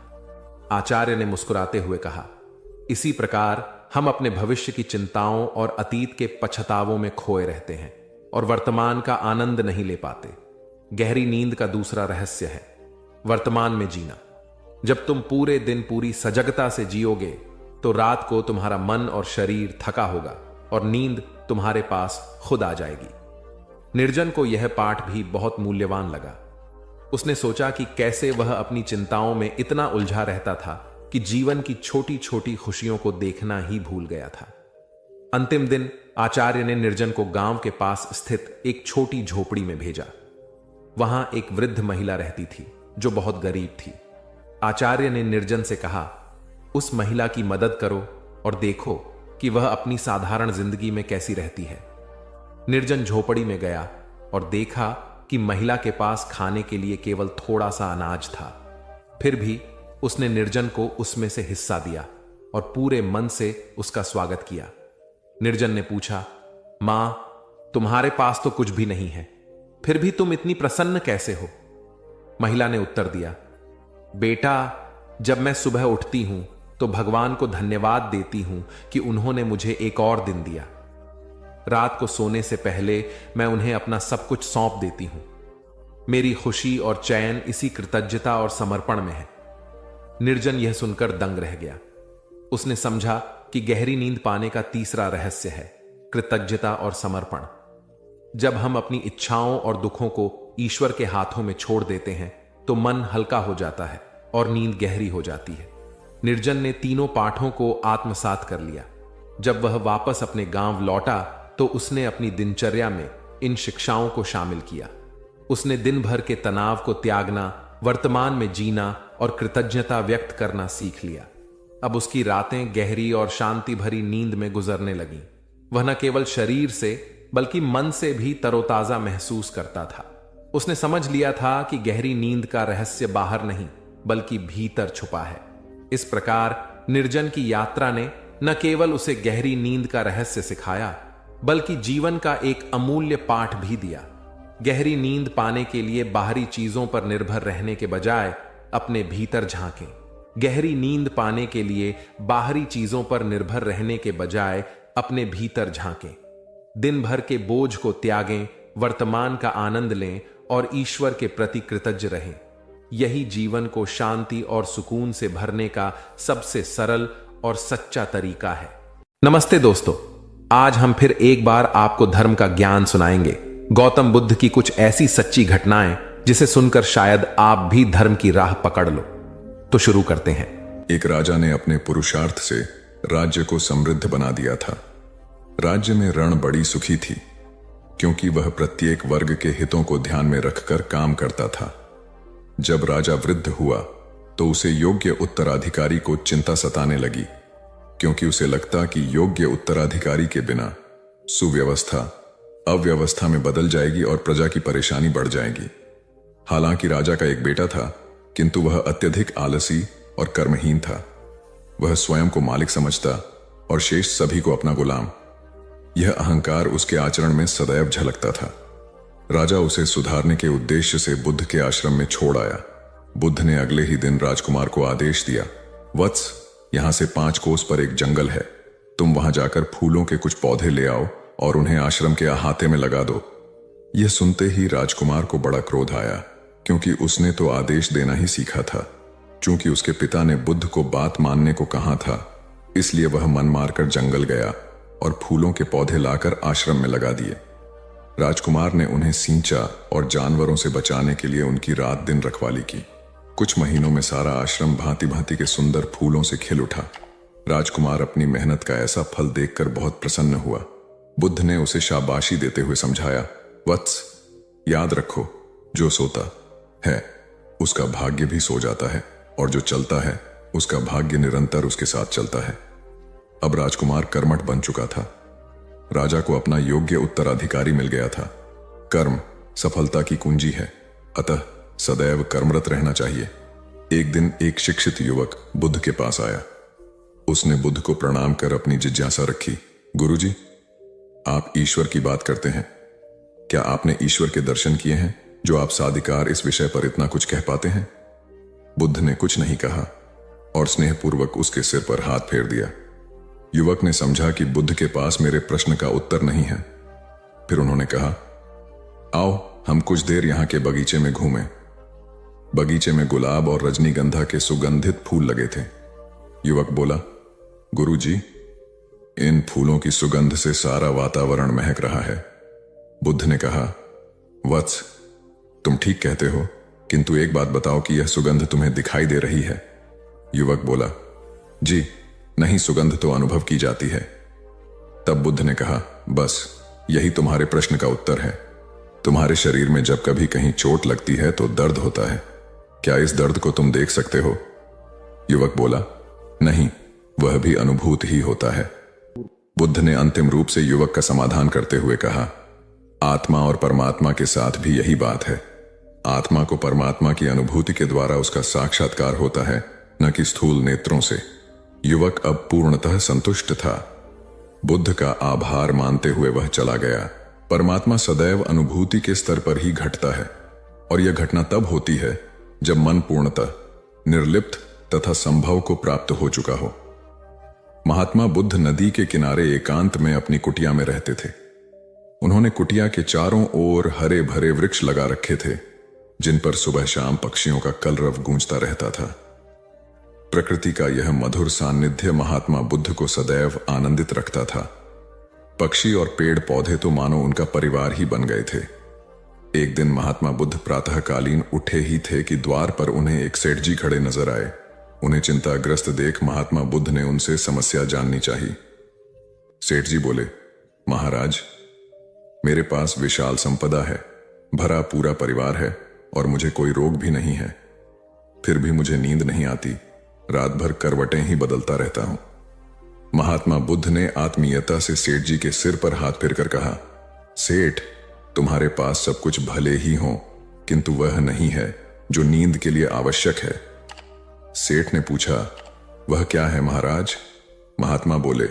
आचार्य ने मुस्कुराते हुए कहा, इसी प्रकार हम अपने भविष्य की चिंताओं और अतीत के पछतावों में खोए रहते हैं और वर्तमान का आनंद नहीं ले पाते। गहरी नींद का दूसरा रहस्य है वर्तमान में जीना। जब तुम पूरे दिन पूरी सजगता से जियोगे तो रात को तुम्हारा मन और शरीर थका होगा और नींद तुम्हारे पास खुद आ जाएगी। निर्जन को यह पाठ भी बहुत मूल्यवान लगा। उसने सोचा कि कैसे वह अपनी चिंताओं में इतना उलझा रहता था कि जीवन की छोटी छोटी खुशियों को देखना ही भूल गया था। अंतिम दिन आचार्य ने निर्जन को गांव के पास स्थित एक छोटी झोपड़ी में भेजा। वहां एक वृद्ध महिला रहती थी जो बहुत गरीब थी। आचार्य ने निर्जन से कहा, उस महिला की मदद करो और देखो कि वह अपनी साधारण जिंदगी में कैसी रहती है। निर्जन झोपड़ी में गया और देखा कि महिला के पास खाने के लिए केवल थोड़ा सा अनाज था। फिर भी उसने निर्जन को उसमें से हिस्सा दिया और पूरे मन से उसका स्वागत किया। निर्जन ने पूछा, मां, तुम्हारे पास तो कुछ भी नहीं है, फिर भी तुम इतनी प्रसन्न कैसे हो? महिला ने उत्तर दिया, बेटा, जब मैं सुबह उठती हूं तो भगवान को धन्यवाद देती हूं कि उन्होंने मुझे एक और दिन दिया। रात को सोने से पहले मैं उन्हें अपना सब कुछ सौंप देती हूं। मेरी खुशी और चैन इसी कृतज्ञता और समर्पण में है। निर्जन यह सुनकर दंग रह गया। उसने समझा कि गहरी नींद पाने का तीसरा रहस्य है कृतज्ञता और समर्पण। जब हम अपनी इच्छाओं और दुखों को ईश्वर के हाथों में छोड़ देते हैं तो मन हल्का हो जाता है और नींद गहरी हो जाती है। निर्जन ने तीनों पाठों को आत्मसात कर लिया। जब वह वापस अपने गांव लौटा तो उसने अपनी दिनचर्या में इन शिक्षाओं को शामिल किया। उसने दिन भर के तनाव को त्यागना, वर्तमान में जीना और कृतज्ञता व्यक्त करना सीख लिया। अब उसकी रातें गहरी और शांति भरी नींद में गुजरने लगीं। वह न केवल शरीर से बल्कि मन से भी तरोताजा महसूस करता था। उसने समझ लिया था कि गहरी नींद का रहस्य बाहर नहीं बल्कि भीतर छुपा है। इस प्रकार निर्जन की यात्रा ने न केवल उसे गहरी नींद का रहस्य सिखाया बल्कि जीवन का एक अमूल्य पाठ भी दिया। गहरी नींद पाने के लिए बाहरी चीजों पर निर्भर रहने के बजाय अपने भीतर झांकें। गहरी नींद पाने के लिए बाहरी चीजों पर निर्भर रहने के बजाय अपने भीतर झांकें। दिन भर के बोझ को त्यागें, वर्तमान का आनंद लें और ईश्वर के प्रति कृतज्ञ रहें। यही जीवन को शांति और सुकून से भरने का सबसे सरल और सच्चा तरीका है। नमस्ते दोस्तों, आज हम फिर एक बार आपको धर्म का ज्ञान सुनाएंगे। गौतम बुद्ध की कुछ ऐसी सच्ची घटनाएं जिसे सुनकर शायद आप भी धर्म की राह पकड़ लो। तो शुरू करते हैं। एक राजा ने अपने पुरुषार्थ से राज्य को समृद्ध बना दिया था। राज्य में रण बड़ी सुखी थी क्योंकि वह प्रत्येक वर्ग के हितों को ध्यान में रखकर काम करता था। जब राजा वृद्ध हुआ तो उसे योग्य उत्तराधिकारी को चिंता सताने लगी, क्योंकि उसे लगता कि योग्य उत्तराधिकारी के बिना सुव्यवस्था अव्यवस्था में बदल जाएगी और प्रजा की परेशानी बढ़ जाएगी। हालांकि राजा का एक बेटा था, किंतु वह अत्यधिक आलसी और कर्महीन था। वह स्वयं को मालिक समझता और शेष सभी को अपना गुलाम। यह अहंकार उसके आचरण में सदैव झलकता था। राजा उसे सुधारने के उद्देश्य से बुद्ध के आश्रम में छोड़ आया। बुद्ध ने अगले ही दिन राजकुमार को आदेश दिया, वत्स, यहां से 5 कोस पर एक जंगल है, तुम वहां जाकर फूलों के कुछ पौधे ले आओ और उन्हें आश्रम के अहाते में लगा दो। यह सुनते ही राजकुमार को बड़ा क्रोध आया, क्योंकि उसने तो आदेश देना ही सीखा था। चूंकि उसके पिता ने बुद्ध को बात मानने को कहा था, इसलिए वह मन मारकर जंगल गया और फूलों के पौधे लाकर आश्रम में लगा दिए। राजकुमार ने उन्हें सींचा और जानवरों से बचाने के लिए उनकी रात दिन रखवाली की। कुछ महीनों में सारा आश्रम भांति भांति के सुंदर फूलों से खिल उठा। राजकुमार अपनी मेहनत का ऐसा फल देखकर बहुत प्रसन्न हुआ। बुद्ध ने उसे शाबाशी देते हुए समझाया, वत्स, याद रखो, जो सोता है उसका भाग्य भी सो जाता है, और जो चलता है उसका भाग्य निरंतर उसके साथ चलता है। अब राजकुमार कर्मठ बन चुका था। राजा को अपना योग्य उत्तराधिकारी मिल गया था। कर्म सफलता की कुंजी है, अतः सदैव कर्मरत रहना चाहिए। एक दिन एक शिक्षित युवक बुद्ध के पास आया। उसने बुद्ध को प्रणाम कर अपनी जिज्ञासा रखी। गुरुजी, आप ईश्वर की बात करते हैं, क्या आपने ईश्वर के दर्शन किए हैं, जो आप साधिकार इस विषय पर इतना कुछ कह पाते हैं? बुद्ध ने कुछ नहीं कहा और स्नेहपूर्वक उसके सिर पर हाथ फेर दिया। युवक ने समझा कि बुद्ध के पास मेरे प्रश्न का उत्तर नहीं है। फिर उन्होंने कहा, आओ हम कुछ देर यहां के बगीचे में घूमें। बगीचे में गुलाब और रजनीगंधा के सुगंधित फूल लगे थे। युवक बोला, गुरुजी, इन फूलों की सुगंध से सारा वातावरण महक रहा है। बुद्ध ने कहा, वत्स, तुम ठीक कहते हो, किंतु एक बात बताओ कि यह सुगंध तुम्हें दिखाई दे रही है? युवक बोला, जी नहीं, सुगंध तो अनुभव की जाती है। तब बुद्ध ने कहा, बस यही तुम्हारे प्रश्न का उत्तर है। तुम्हारे शरीर में जब कभी कहीं चोट लगती है तो दर्द होता है। क्या इस दर्द को तुम देख सकते हो? युवक बोला, नहीं, वह भी अनुभूत ही होता है। बुद्ध ने अंतिम रूप से युवक का समाधान करते हुए कहा, आत्मा और परमात्मा के साथ भी यही बात है। आत्मा को परमात्मा की अनुभूति के द्वारा उसका साक्षात्कार होता है, न कि स्थूल नेत्रों से। युवक अब पूर्णतः संतुष्ट था। बुद्ध का आभार मानते हुए वह चला गया। परमात्मा सदैव अनुभूति के स्तर पर ही घटता है, और यह घटना तब होती है जब मन पूर्णतः निर्लिप्त तथा संभव को प्राप्त हो चुका हो। महात्मा बुद्ध नदी के किनारे एकांत में अपनी कुटिया में रहते थे। उन्होंने कुटिया के चारों ओर हरे भरे वृक्ष लगा रखे थे, जिन पर सुबह शाम पक्षियों का कलरव गूंजता रहता था। प्रकृति का यह मधुर सान्निध्य महात्मा बुद्ध को सदैव आनंदित रखता था। पक्षी और पेड़ पौधे तो मानो उनका परिवार ही बन गए थे। एक दिन महात्मा बुद्ध प्रातःकालीन उठे ही थे कि द्वार पर उन्हें एक सेठ जी खड़े नजर आए। उन्हें चिंताग्रस्त देख महात्मा बुद्ध ने उनसे समस्या जाननी चाहिए। सेठ जी बोले, महाराज, मेरे पास विशाल संपदा है, भरा पूरा परिवार है और मुझे कोई रोग भी नहीं है। फिर भी मुझे नींद नहीं आती, रात भर करवटें ही बदलता रहता हूं। महात्मा बुद्ध ने आत्मीयता से सेठ जी के सिर पर हाथ फेरकर कहा, सेठ, तुम्हारे पास सब कुछ भले ही हो, किंतु वह नहीं है जो नींद के लिए आवश्यक है। सेठ ने पूछा, वह क्या है महाराज? महात्मा बोले,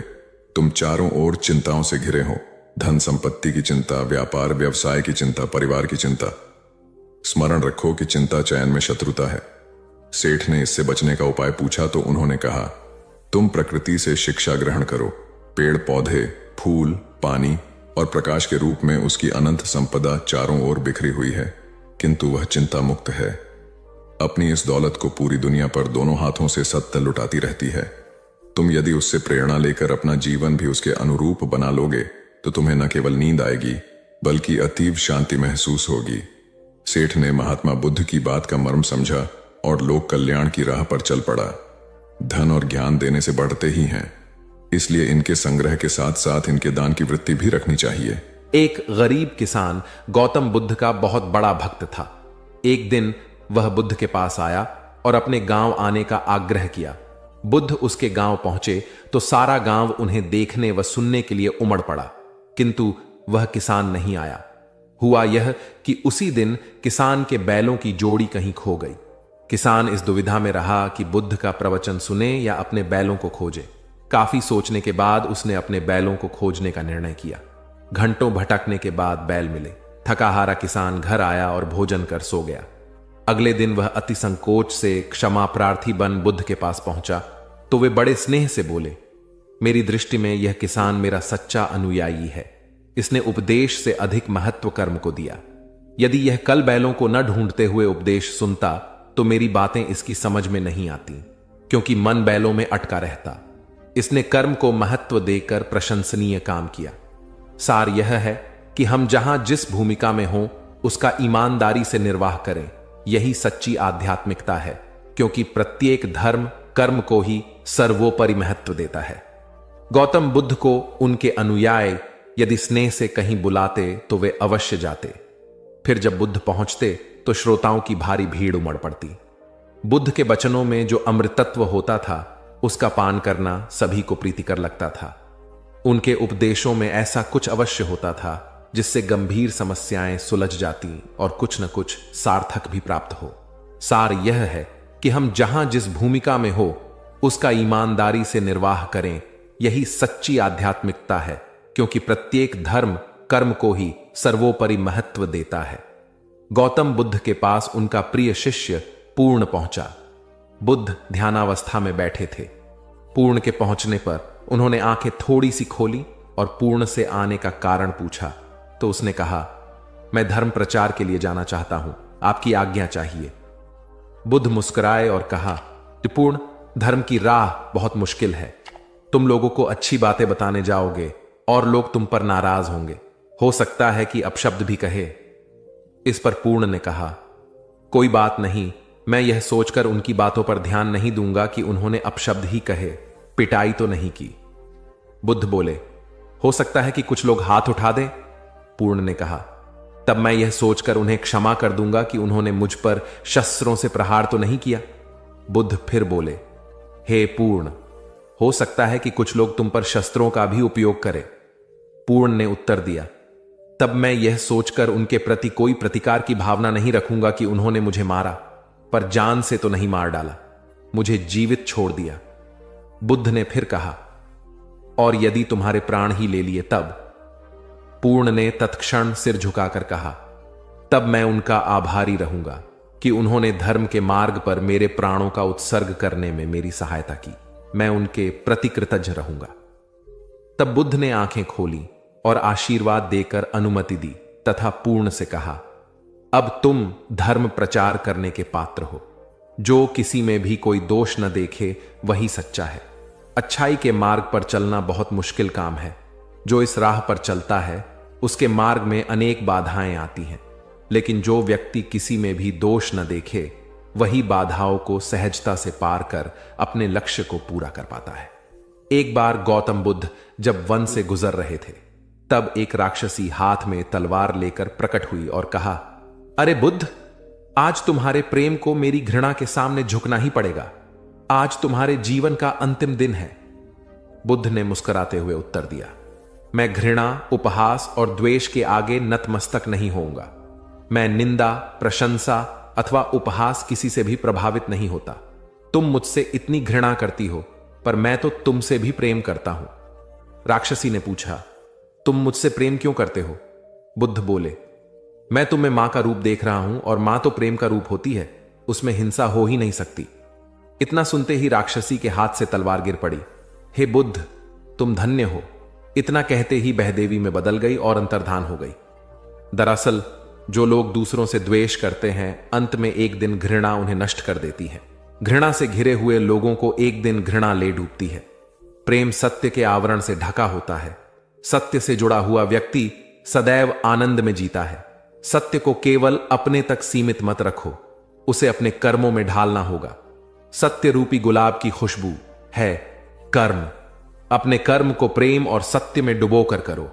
तुम चारों ओर चिंताओं से घिरे हो। धन संपत्ति की चिंता, व्यापार व्यवसाय की चिंता, परिवार की चिंता। स्मरण रखो कि चिंता चयन में शत्रुता है। सेठ ने इससे बचने का उपाय पूछा तो उन्होंने कहा, तुम प्रकृति से शिक्षा ग्रहण करो। पेड़ पौधे, फूल, पानी और प्रकाश के रूप में उसकी अनंत संपदा चारों ओर बिखरी हुई है, किंतु वह चिंता मुक्त है। अपनी इस दौलत को पूरी दुनिया पर दोनों हाथों से सत्य लुटाती रहती है। तुम यदि उससे प्रेरणा लेकर अपना जीवन भी उसके अनुरूप बना लोगे तो तुम्हें न केवल नींद आएगी बल्कि अतीव शांति महसूस होगी। सेठ ने महात्मा बुद्ध की बात का मर्म समझा और लोक कल्याण की राह पर चल पड़ा। धन और ज्ञान देने से बढ़ते ही हैं, इसलिए इनके संग्रह के साथ साथ इनके दान की वृत्ति भी रखनी चाहिए। एक गरीब किसान गौतम बुद्ध का बहुत बड़ा भक्त था। एक दिन वह बुद्ध के पास आया और अपने गांव आने का आग्रह किया। बुद्ध उसके गांव पहुंचे तो सारा गांव उन्हें देखने व सुनने के लिए उमड़ पड़ा, किंतु वह किसान नहीं आया। हुआ यह कि उसी दिन किसान के बैलों की जोड़ी कहीं खो गई। किसान इस दुविधा में रहा कि बुद्ध का प्रवचन सुने या अपने बैलों को खोजे। काफी सोचने के बाद उसने अपने बैलों को खोजने का निर्णय किया। घंटों भटकने के बाद बैल मिले। थका हारा किसान घर आया और भोजन कर सो गया। अगले दिन वह अति संकोच से क्षमा प्रार्थी बन बुद्ध के पास पहुंचा तो वे बड़े स्नेह से बोले, मेरी दृष्टि में यह किसान मेरा सच्चा अनुयायी है। इसने उपदेश से अधिक महत्व कर्म को दिया। यदि यह कल बैलों को न ढूंढते हुए उपदेश सुनता तो मेरी बातें इसकी समझ में नहीं आती, क्योंकि मन बैलों में अटका रहता। इसने कर्म को महत्व देकर प्रशंसनीय काम किया। सार यह है कि हम जहां जिस भूमिका में हों उसका ईमानदारी से निर्वाह करें, यही सच्ची आध्यात्मिकता है, क्योंकि प्रत्येक धर्म कर्म को ही सर्वोपरि महत्व देता है। गौतम बुद्ध को उनके अनुयायी यदि स्नेह से कहीं बुलाते तो वे अवश्य जाते। फिर जब बुद्ध पहुंचते तो श्रोताओं की भारी भीड़ उमड़ पड़ती। बुद्ध के वचनों में जो अमृतत्व होता था उसका पान करना सभी को प्रीतिकर लगता था। उनके उपदेशों में ऐसा कुछ अवश्य होता था जिससे गंभीर समस्याएं सुलझ जाती और कुछ न कुछ सार्थक भी प्राप्त हो। सार यह है कि हम जहां जिस भूमिका में हो उसका ईमानदारी से निर्वाह करें, यही सच्ची आध्यात्मिकता है, क्योंकि प्रत्येक धर्म कर्म को ही सर्वोपरि महत्व देता है। गौतम बुद्ध के पास उनका प्रिय शिष्य पूर्ण पहुंचा। बुद्ध ध्यानावस्था में बैठे थे। पूर्ण के पहुंचने पर उन्होंने आंखें थोड़ी सी खोली और पूर्ण से आने का कारण पूछा तो उसने कहा, मैं धर्म प्रचार के लिए जाना चाहता हूं, आपकी आज्ञा चाहिए। बुद्ध मुस्कुराए और कहा कि पूर्ण, धर्म की राह बहुत मुश्किल है। तुम लोगों को अच्छी बातें बताने जाओगे और लोग तुम पर नाराज होंगे, हो सकता है कि अपशब्द भी कहे। इस पर पूर्ण ने कहा, कोई बात नहीं, मैं यह सोचकर उनकी बातों पर ध्यान नहीं दूंगा कि उन्होंने अपशब्द ही कहे, पिटाई तो नहीं की। बुद्ध बोले, हो सकता है कि कुछ लोग हाथ उठा दें। पूर्ण ने कहा, तब मैं यह सोचकर उन्हें क्षमा कर दूंगा कि उन्होंने मुझ पर शस्त्रों से प्रहार तो नहीं किया। बुद्ध फिर बोले, हे पूर्ण, हो सकता है कि कुछ लोग तुम पर शस्त्रों का भी उपयोग करें। पूर्ण ने उत्तर दिया, तब मैं यह सोचकर उनके प्रति कोई प्रतिकार की भावना नहीं रखूंगा कि उन्होंने मुझे मारा, पर जान से तो नहीं मार डाला, मुझे जीवित छोड़ दिया। बुद्ध ने फिर कहा, और यदि तुम्हारे प्राण ही ले लिए तब? पूर्ण ने तत्क्षण सिर झुकाकर कहा, तब मैं उनका आभारी रहूंगा कि उन्होंने धर्म के मार्ग पर मेरे प्राणों का उत्सर्ग करने में मेरी सहायता की। मैं उनके प्रति कृतज्ञ रहूंगा। तब बुद्ध ने आंखें खोली और आशीर्वाद देकर अनुमति दी तथा पूर्ण से कहा, अब तुम धर्म प्रचार करने के पात्र हो। जो किसी में भी कोई दोष न देखे वही सच्चा है। अच्छाई के मार्ग पर चलना बहुत मुश्किल काम है। जो इस राह पर चलता है उसके मार्ग में अनेक बाधाएं आती हैं, लेकिन जो व्यक्ति किसी में भी दोष न देखे वही बाधाओं को सहजता से पार कर अपने लक्ष्य को पूरा कर पाता है। एक बार गौतम बुद्ध जब वन से गुजर रहे थे तब एक राक्षसी हाथ में तलवार लेकर प्रकट हुई और कहा, अरे बुद्ध, आज तुम्हारे प्रेम को मेरी घृणा के सामने झुकना ही पड़ेगा। आज तुम्हारे जीवन का अंतिम दिन है। बुद्ध ने मुस्कुराते हुए उत्तर दिया, मैं घृणा, उपहास और द्वेष के आगे नतमस्तक नहीं होऊंगा। मैं निंदा, प्रशंसा अथवा उपहास किसी से भी प्रभावित नहीं होता। तुम मुझसे इतनी घृणा करती हो, पर मैं तो तुमसे भी प्रेम करता हूं। राक्षसी ने पूछा, तुम मुझसे प्रेम क्यों करते हो? बुद्ध बोले, मैं तुम्हें मां का रूप देख रहा हूं और मां तो प्रेम का रूप होती है, उसमें हिंसा हो ही नहीं सकती। इतना सुनते ही राक्षसी के हाथ से तलवार गिर पड़ी। हे बुद्ध, तुम धन्य हो। इतना कहते ही बहदेवी में बदल गई और अंतर्धान हो गई। दरअसल जो लोग दूसरों से द्वेष करते हैं अंत में एक दिन घृणा उन्हें नष्ट कर देती है। घृणा से घिरे हुए लोगों को एक दिन घृणा ले डूबती है। प्रेम सत्य के आवरण से ढका होता है। सत्य से जुड़ा हुआ व्यक्ति सदैव आनंद में जीता है। सत्य को केवल अपने तक सीमित मत रखो, उसे अपने कर्मों में ढालना होगा। सत्य रूपी गुलाब की खुशबू है कर्म। अपने कर्म को प्रेम और सत्य में डुबो कर करो।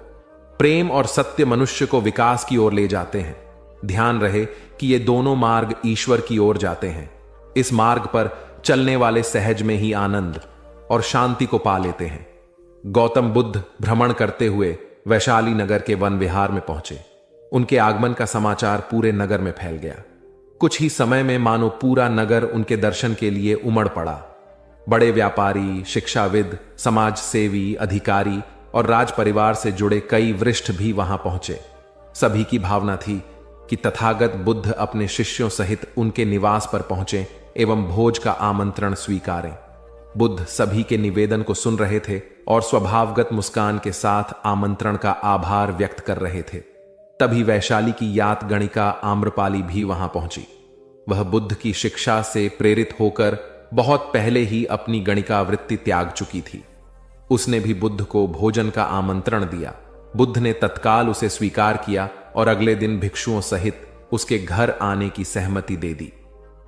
प्रेम और सत्य मनुष्य को विकास की ओर ले जाते हैं। ध्यान रहे कि ये दोनों मार्ग ईश्वर की ओर जाते हैं। इस मार्ग पर चलने वाले सहज में ही आनंद और शांति को पा लेते हैं। गौतम बुद्ध भ्रमण करते हुए वैशाली नगर के वन विहार में पहुंचे। उनके आगमन का समाचार पूरे नगर में फैल गया। कुछ ही समय में मानो पूरा नगर उनके दर्शन के लिए उमड़ पड़ा। बड़े व्यापारी, शिक्षाविद, समाज सेवी, अधिकारी और राज परिवार से जुड़े कई वरिष्ठ भी वहां पहुंचे। सभी की भावना थी कि तथागत बुद्ध अपने शिष्यों सहित उनके निवास पर पहुंचे एवं भोज का आमंत्रण स्वीकारें। बुद्ध सभी के निवेदन को सुन रहे थे और स्वभावगत मुस्कान के साथ आमंत्रण का आभार व्यक्त कर रहे थे। तभी वैशाली की यात गणिका आम्रपाली भी वहां पहुंची। वह बुद्ध की शिक्षा से प्रेरित होकर बहुत पहले ही अपनी गणिका वृत्ति त्याग चुकी थी। उसने भी बुद्ध को भोजन का आमंत्रण दिया। बुद्ध ने तत्काल उसे स्वीकार किया और अगले दिन भिक्षुओं सहित उसके घर आने की सहमति दे दी।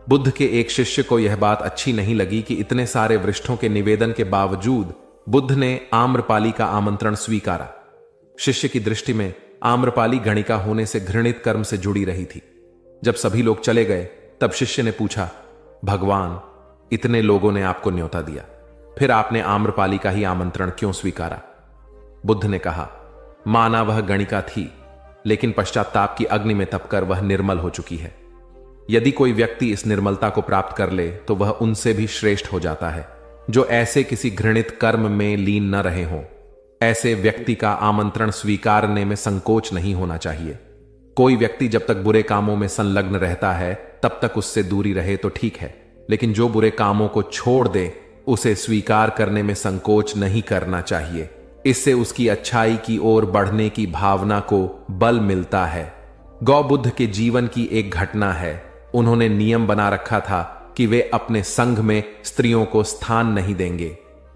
बुद्ध के एक शिष्य को यह बात अच्छी नहीं लगी कि इतने सारे वरिष्ठों के निवेदन के बावजूद बुद्ध ने आम्रपाली का आमंत्रण स्वीकारा। शिष्य की दृष्टि में आम्रपाली गणिका होने से घृणित कर्म से जुड़ी रही थी। जब सभी लोग चले गए तब शिष्य ने पूछा, भगवान, इतने लोगों ने आपको न्योता दिया, फिर आपने आम्रपाली का ही आमंत्रण क्यों स्वीकारा? बुद्ध ने कहा, माना वह गणिका थी, लेकिन पश्चाताप की अग्नि में तपकर वह निर्मल हो चुकी है। यदि कोई व्यक्ति इस निर्मलता को प्राप्त कर ले तो वह उनसे भी श्रेष्ठ हो जाता है जो ऐसे किसी घृणित कर्म में लीन न रहे हों। ऐसे व्यक्ति का आमंत्रण स्वीकारने में संकोच नहीं होना चाहिए। कोई व्यक्ति जब तक बुरे कामों में संलग्न रहता है तब तक उससे दूरी रहे तो ठीक है, लेकिन जो बुरे कामों को छोड़ दे उसे स्वीकार करने में संकोच नहीं करना चाहिए। इससे उसकी अच्छाई की ओर बढ़ने की भावना को बल मिलता है। गौबुद्ध के जीवन की एक घटना है। उन्होंने नियम बना रखा था कि वे अपने संघ में स्त्रियों को स्थान नहीं देंगे।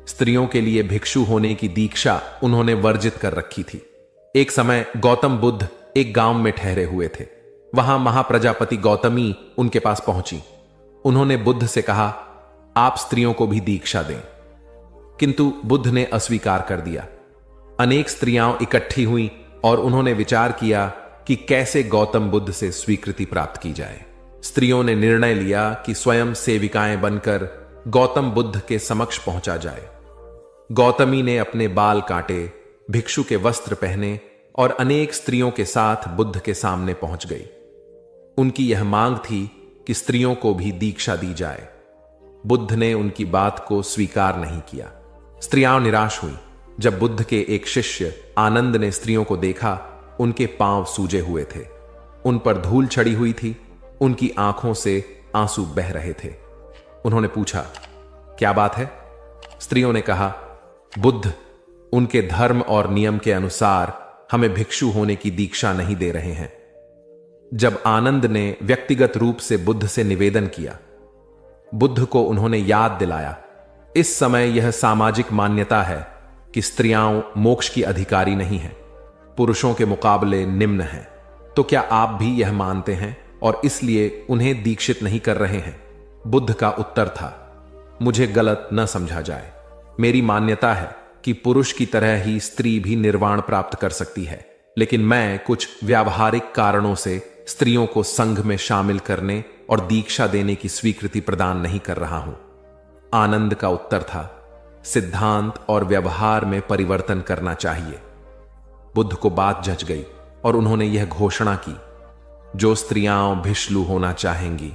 स्त्रियों के लिए भिक्षु होने की दीक्षा उन्होंने वर्जित कर रखी थी। एक समय गौतम बुद्ध एक गांव में ठहरे हुए थे। वहां महाप्रजापति गौतमी उनके पास पहुंची। उन्होंने बुद्ध से कहा, आप स्त्रियों को भी दीक्षा दें, किंतु बुद्ध ने अस्वीकार कर दिया। अनेक स्त्रियां इकट्ठी हुई और उन्होंने विचार किया कि कैसे गौतम बुद्ध से स्वीकृति प्राप्त की जाए। स्त्रियों ने निर्णय लिया कि स्वयं सेविकाएं बनकर गौतम बुद्ध के समक्ष पहुंचा जाए। गौतमी ने अपने बाल काटे, भिक्षु के वस्त्र पहने और अनेक स्त्रियों के साथ बुद्ध के सामने पहुंच गई। उनकी यह मांग थी कि स्त्रियों को भी दीक्षा दी जाए। बुद्ध ने उनकी बात को स्वीकार नहीं किया। स्त्रियां निराश हुई। जब बुद्ध के एक शिष्य आनंद ने स्त्रियों को देखा, उनके पांव सूजे हुए थे, उन पर धूल चढ़ी हुई थी, उनकी आंखों से आंसू बह रहे थे। उन्होंने पूछा, क्या बात है? स्त्रियों ने कहा, बुद्ध उनके धर्म और नियम के अनुसार हमें भिक्षु होने की दीक्षा नहीं दे रहे हैं। जब आनंद ने व्यक्तिगत रूप से बुद्ध से निवेदन किया, बुद्ध को उन्होंने याद दिलाया, इस समय यह सामाजिक मान्यता है कि स्त्रियां मोक्ष की अधिकारी नहीं हैं, पुरुषों के मुकाबले निम्न हैं। तो क्या आप भी यह मानते हैं और इसलिए उन्हें दीक्षित नहीं कर रहे हैं? बुद्ध का उत्तर था, मुझे गलत न समझा जाए। मेरी मान्यता है कि पुरुष की तरह ही स्त्री भी निर्वाण प्राप्त कर सकती है, लेकिन मैं कुछ व्यावहारिक कारणों से स्त्रियों को संघ में शामिल करने और दीक्षा देने की स्वीकृति प्रदान नहीं कर रहा हूं। आनंद का उत्तर था, सिद्धांत और व्यवहार में परिवर्तन करना चाहिए। बुद्ध को बात जच गई और उन्होंने यह घोषणा की, जो स्त्रियां भिक्षु होना चाहेंगी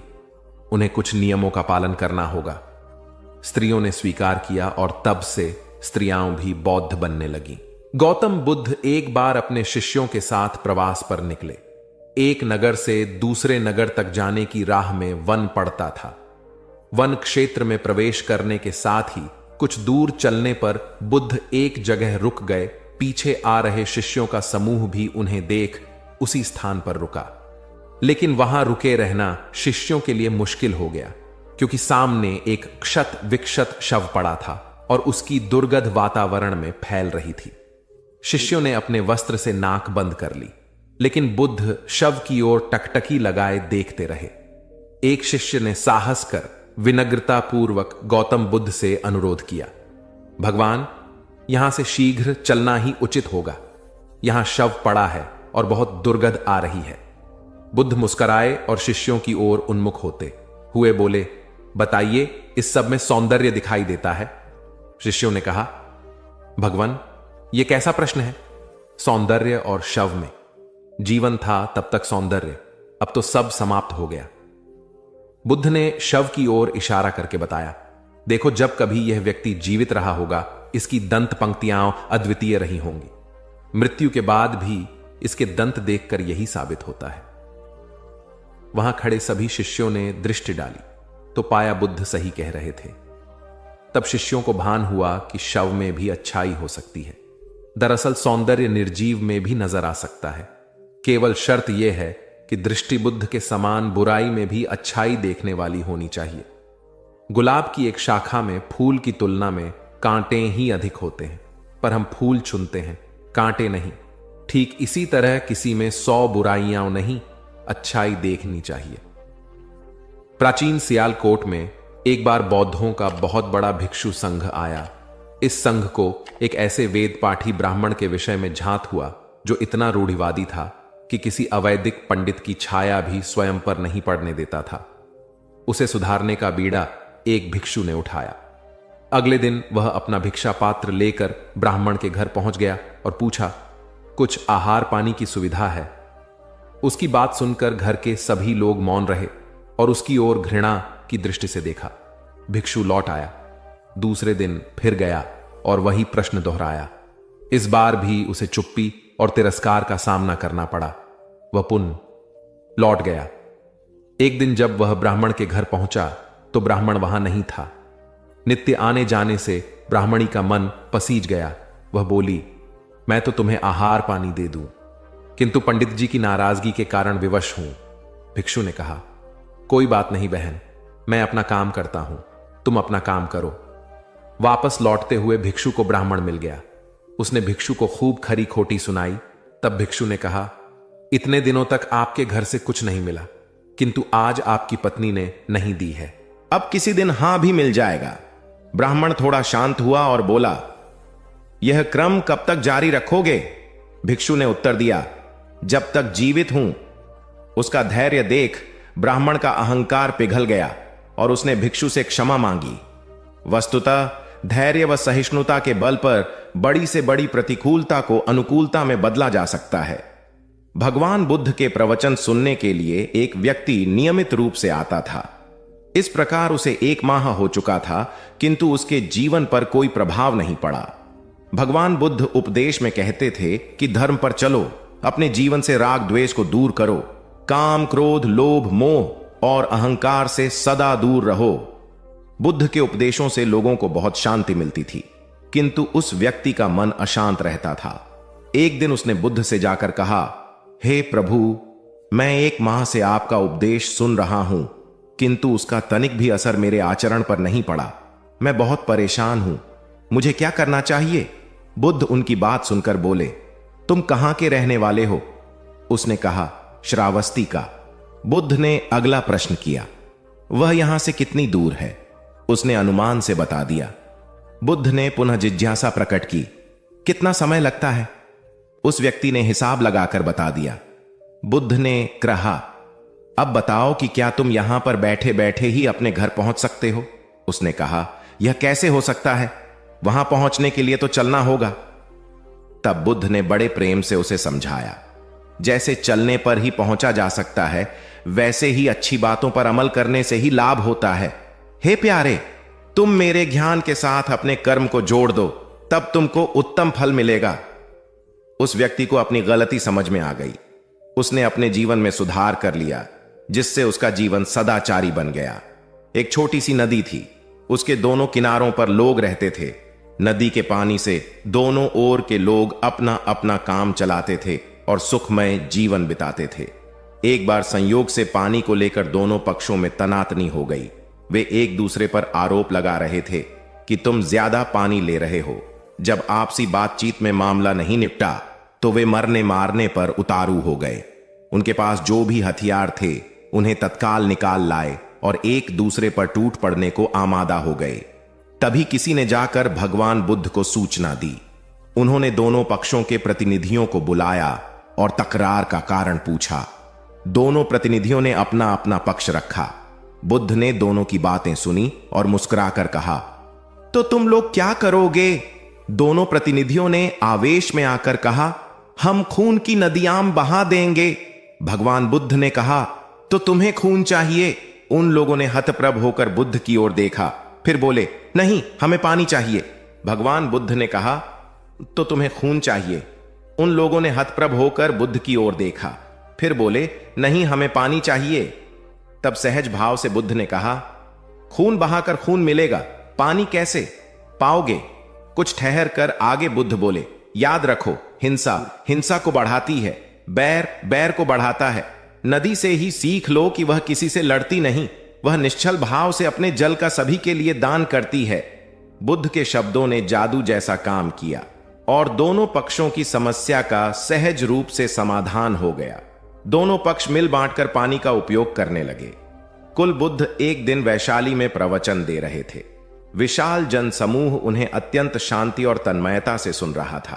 उन्हें कुछ नियमों का पालन करना होगा। स्त्रियों ने स्वीकार किया और तब से स्त्रियां भी बौद्ध बनने लगीं। गौतम बुद्ध एक बार अपने शिष्यों के साथ प्रवास पर निकले। एक नगर से दूसरे नगर तक जाने की राह में वन पड़ता था। वन क्षेत्र में प्रवेश करने के साथ ही कुछ दूर चलने पर बुद्ध एक जगह रुक गए। पीछे आ रहे शिष्यों का समूह भी उन्हें देख उसी स्थान पर रुका, लेकिन वहां रुके रहना शिष्यों के लिए मुश्किल हो गया, क्योंकि सामने एक क्षत विक्षत शव पड़ा था और उसकी दुर्गंध वातावरण में फैल रही थी। शिष्यों ने अपने वस्त्र से नाक बंद कर ली, लेकिन बुद्ध शव की ओर टकटकी लगाए देखते रहे। एक शिष्य ने साहस कर विनम्रता पूर्वक गौतम बुद्ध से अनुरोध किया, भगवान, यहां से शीघ्र चलना ही उचित होगा। यहां शव पड़ा है और बहुत दुर्गंध आ रही है। बुद्ध मुस्कुराए और शिष्यों की ओर उन्मुख होते हुए बोले, बताइए, इस सब में सौंदर्य दिखाई देता है। शिष्यों ने कहा, भगवान, यह कैसा प्रश्न है? सौंदर्य और शव में जीवन था तब तक सौंदर्य, अब तो सब समाप्त हो गया। बुद्ध ने शव की ओर इशारा करके बताया, देखो, जब कभी यह व्यक्ति जीवित रहा होगा इसकी दंत पंक्तियां अद्वितीय रही होंगी। मृत्यु के बाद भी इसके दंत देखकर यही साबित होता है। वहां खड़े सभी शिष्यों ने दृष्टि डाली तो पाया बुद्ध सही कह रहे थे। तब शिष्यों को भान हुआ कि शव में भी अच्छाई हो सकती है। दरअसल सौंदर्य निर्जीव में भी नजर आ सकता है। केवल शर्त यह है कि दृष्टि बुद्ध के समान बुराई में भी अच्छाई देखने वाली होनी चाहिए। गुलाब की एक शाखा में फूल की तुलना में कांटे ही अधिक होते हैं, पर हम फूल चुनते हैं, कांटे नहीं। ठीक इसी तरह किसी में 100 बुराइयां नहीं, अच्छाई देखनी चाहिए। प्राचीन सियालकोट में एक बार बौद्धों का बहुत बड़ा भिक्षु संघ आया। इस संघ को एक ऐसे वेद पाठी ब्राह्मण के विषय में झांत हुआ जो इतना रूढ़िवादी था कि किसी अवैदिक पंडित की छाया भी स्वयं पर नहीं पड़ने देता था। उसे सुधारने का बीड़ा एक भिक्षु ने उठाया। अगले दिन वह अपना भिक्षा पात्र लेकर ब्राह्मण के घर पहुंच गया और पूछा, कुछ आहार पानी की सुविधा है? उसकी बात सुनकर घर के सभी लोग मौन रहे और उसकी ओर घृणा की दृष्टि से देखा। भिक्षु लौट आया। दूसरे दिन फिर गया और वही प्रश्न दोहराया। इस बार भी उसे चुप्पी और तिरस्कार का सामना करना पड़ा। वह पुनः लौट गया। एक दिन जब वह ब्राह्मण के घर पहुंचा तो ब्राह्मण वहां नहीं था। नित्य आने जाने से ब्राह्मणी का मन पसीज गया। वह बोली, मैं तो तुम्हें आहार पानी दे दूं, किंतु पंडित जी की नाराजगी के कारण विवश हूं। भिक्षु ने कहा, कोई बात नहीं बहन, मैं अपना काम करता हूं, तुम अपना काम करो। वापस लौटते हुए भिक्षु को ब्राह्मण मिल गया। उसने भिक्षु को खूब खरी खोटी सुनाई। तब भिक्षु ने कहा, इतने दिनों तक आपके घर से कुछ नहीं मिला, किंतु आज आपकी पत्नी ने नहीं दी है, अब किसी दिन हां भी मिल जाएगा। ब्राह्मण थोड़ा शांत हुआ और बोला, यह क्रम कब तक जारी रखोगे? भिक्षु ने उत्तर दिया, जब तक जीवित हूं। उसका धैर्य देख ब्राह्मण का अहंकार पिघल गया और उसने भिक्षु से क्षमा मांगी। वस्तुतः धैर्य व सहिष्णुता के बल पर बड़ी से बड़ी प्रतिकूलता को अनुकूलता में बदला जा सकता है। भगवान बुद्ध के प्रवचन सुनने के लिए एक व्यक्ति नियमित रूप से आता था। इस प्रकार उसे 1 माह हो चुका था, किंतु उसके जीवन पर कोई प्रभाव नहीं पड़ा। भगवान बुद्ध उपदेश में कहते थे कि धर्म पर चलो, अपने जीवन से राग द्वेष को दूर करो, काम क्रोध लोभ मोह और अहंकार से सदा दूर रहो। बुद्ध के उपदेशों से लोगों को बहुत शांति मिलती थी, किंतु उस व्यक्ति का मन अशांत रहता था। एक दिन उसने बुद्ध से जाकर कहा, हे प्रभु, मैं 1 माह से आपका उपदेश सुन रहा हूं, किंतु उसका तनिक भी असर मेरे आचरण पर नहीं पड़ा। मैं बहुत परेशान हूं, मुझे क्या करना चाहिए? बुद्ध उनकी बात सुनकर बोले, तुम कहां के रहने वाले हो? उसने कहा, श्रावस्ती का। बुद्ध ने अगला प्रश्न किया, वह यहां से कितनी दूर है? उसने अनुमान से बता दिया। बुद्ध ने पुनः जिज्ञासा प्रकट की, कितना समय लगता है? उस व्यक्ति ने हिसाब लगाकर बता दिया। बुद्ध ने कहा, अब बताओ कि क्या तुम यहां पर बैठे बैठे ही अपने घर पहुंच सकते हो? उसने कहा, यह कैसे हो सकता है? वहां पहुंचने के लिए तो चलना होगा। तब बुद्ध ने बड़े प्रेम से उसे समझाया, जैसे चलने पर ही पहुंचा जा सकता है, वैसे ही अच्छी बातों पर अमल करने से ही लाभ होता है। हे प्यारे, तुम मेरे ज्ञान के साथ अपने कर्म को जोड़ दो, तब तुमको उत्तम फल मिलेगा। उस व्यक्ति को अपनी गलती समझ में आ गई। उसने अपने जीवन में सुधार कर लिया, जिससे उसका जीवन सदाचारी बन गया। एक छोटी सी नदी थी, उसके दोनों किनारों पर लोग रहते थे। नदी के पानी से दोनों ओर के लोग अपना अपना काम चलाते थे और सुखमय जीवन बिताते थे। एक बार संयोग से पानी को लेकर दोनों पक्षों में तनातनी हो गई। वे एक दूसरे पर आरोप लगा रहे थे कि तुम ज्यादा पानी ले रहे हो। जब आपसी बातचीत में मामला नहीं निपटा तो वे मरने मारने पर उतारू हो गए। उनके पास जो भी हथियार थे उन्हें तत्काल निकाल लाए और एक दूसरे पर टूट पड़ने को आमादा हो गए। तभी किसी ने जाकर भगवान बुद्ध को सूचना दी। उन्होंने दोनों पक्षों के प्रतिनिधियों को बुलाया और तकरार का कारण पूछा। दोनों प्रतिनिधियों ने अपना अपना पक्ष रखा। बुद्ध ने दोनों की बातें सुनी और मुस्कुराकर कहा, तो तुम लोग क्या करोगे? दोनों प्रतिनिधियों ने आवेश में आकर कहा, हम खून की नदियां बहा देंगे। भगवान बुद्ध ने कहा, तो तुम्हें खून चाहिए? उन लोगों ने हतप्रभ होकर बुद्ध की ओर देखा, फिर बोले, नहीं, हमें पानी चाहिए। भगवान बुद्ध ने कहा, तो तुम्हें खून चाहिए? उन लोगों ने हतप्रभ होकर बुद्ध की ओर देखा, फिर बोले, नहीं, हमें पानी चाहिए। तब सहज भाव से बुद्ध ने कहा, खून बहाकर खून मिलेगा, पानी कैसे पाओगे? कुछ ठहर कर आगे बुद्ध बोले, याद रखो, हिंसा हिंसा को बढ़ाती है, बैर बैर को बढ़ाता है। नदी से ही सीख लो कि वह किसी से लड़ती नहीं, वह निश्चल भाव से अपने जल का सभी के लिए दान करती है। बुद्ध के शब्दों ने जादू जैसा काम किया और दोनों पक्षों की समस्या का सहज रूप से समाधान हो गया। दोनों पक्ष मिल बांटकर पानी का उपयोग करने लगे। कुल बुद्ध एक दिन वैशाली में प्रवचन दे रहे थे। विशाल जन समूह उन्हें अत्यंत शांति और तन्मयता से सुन रहा था।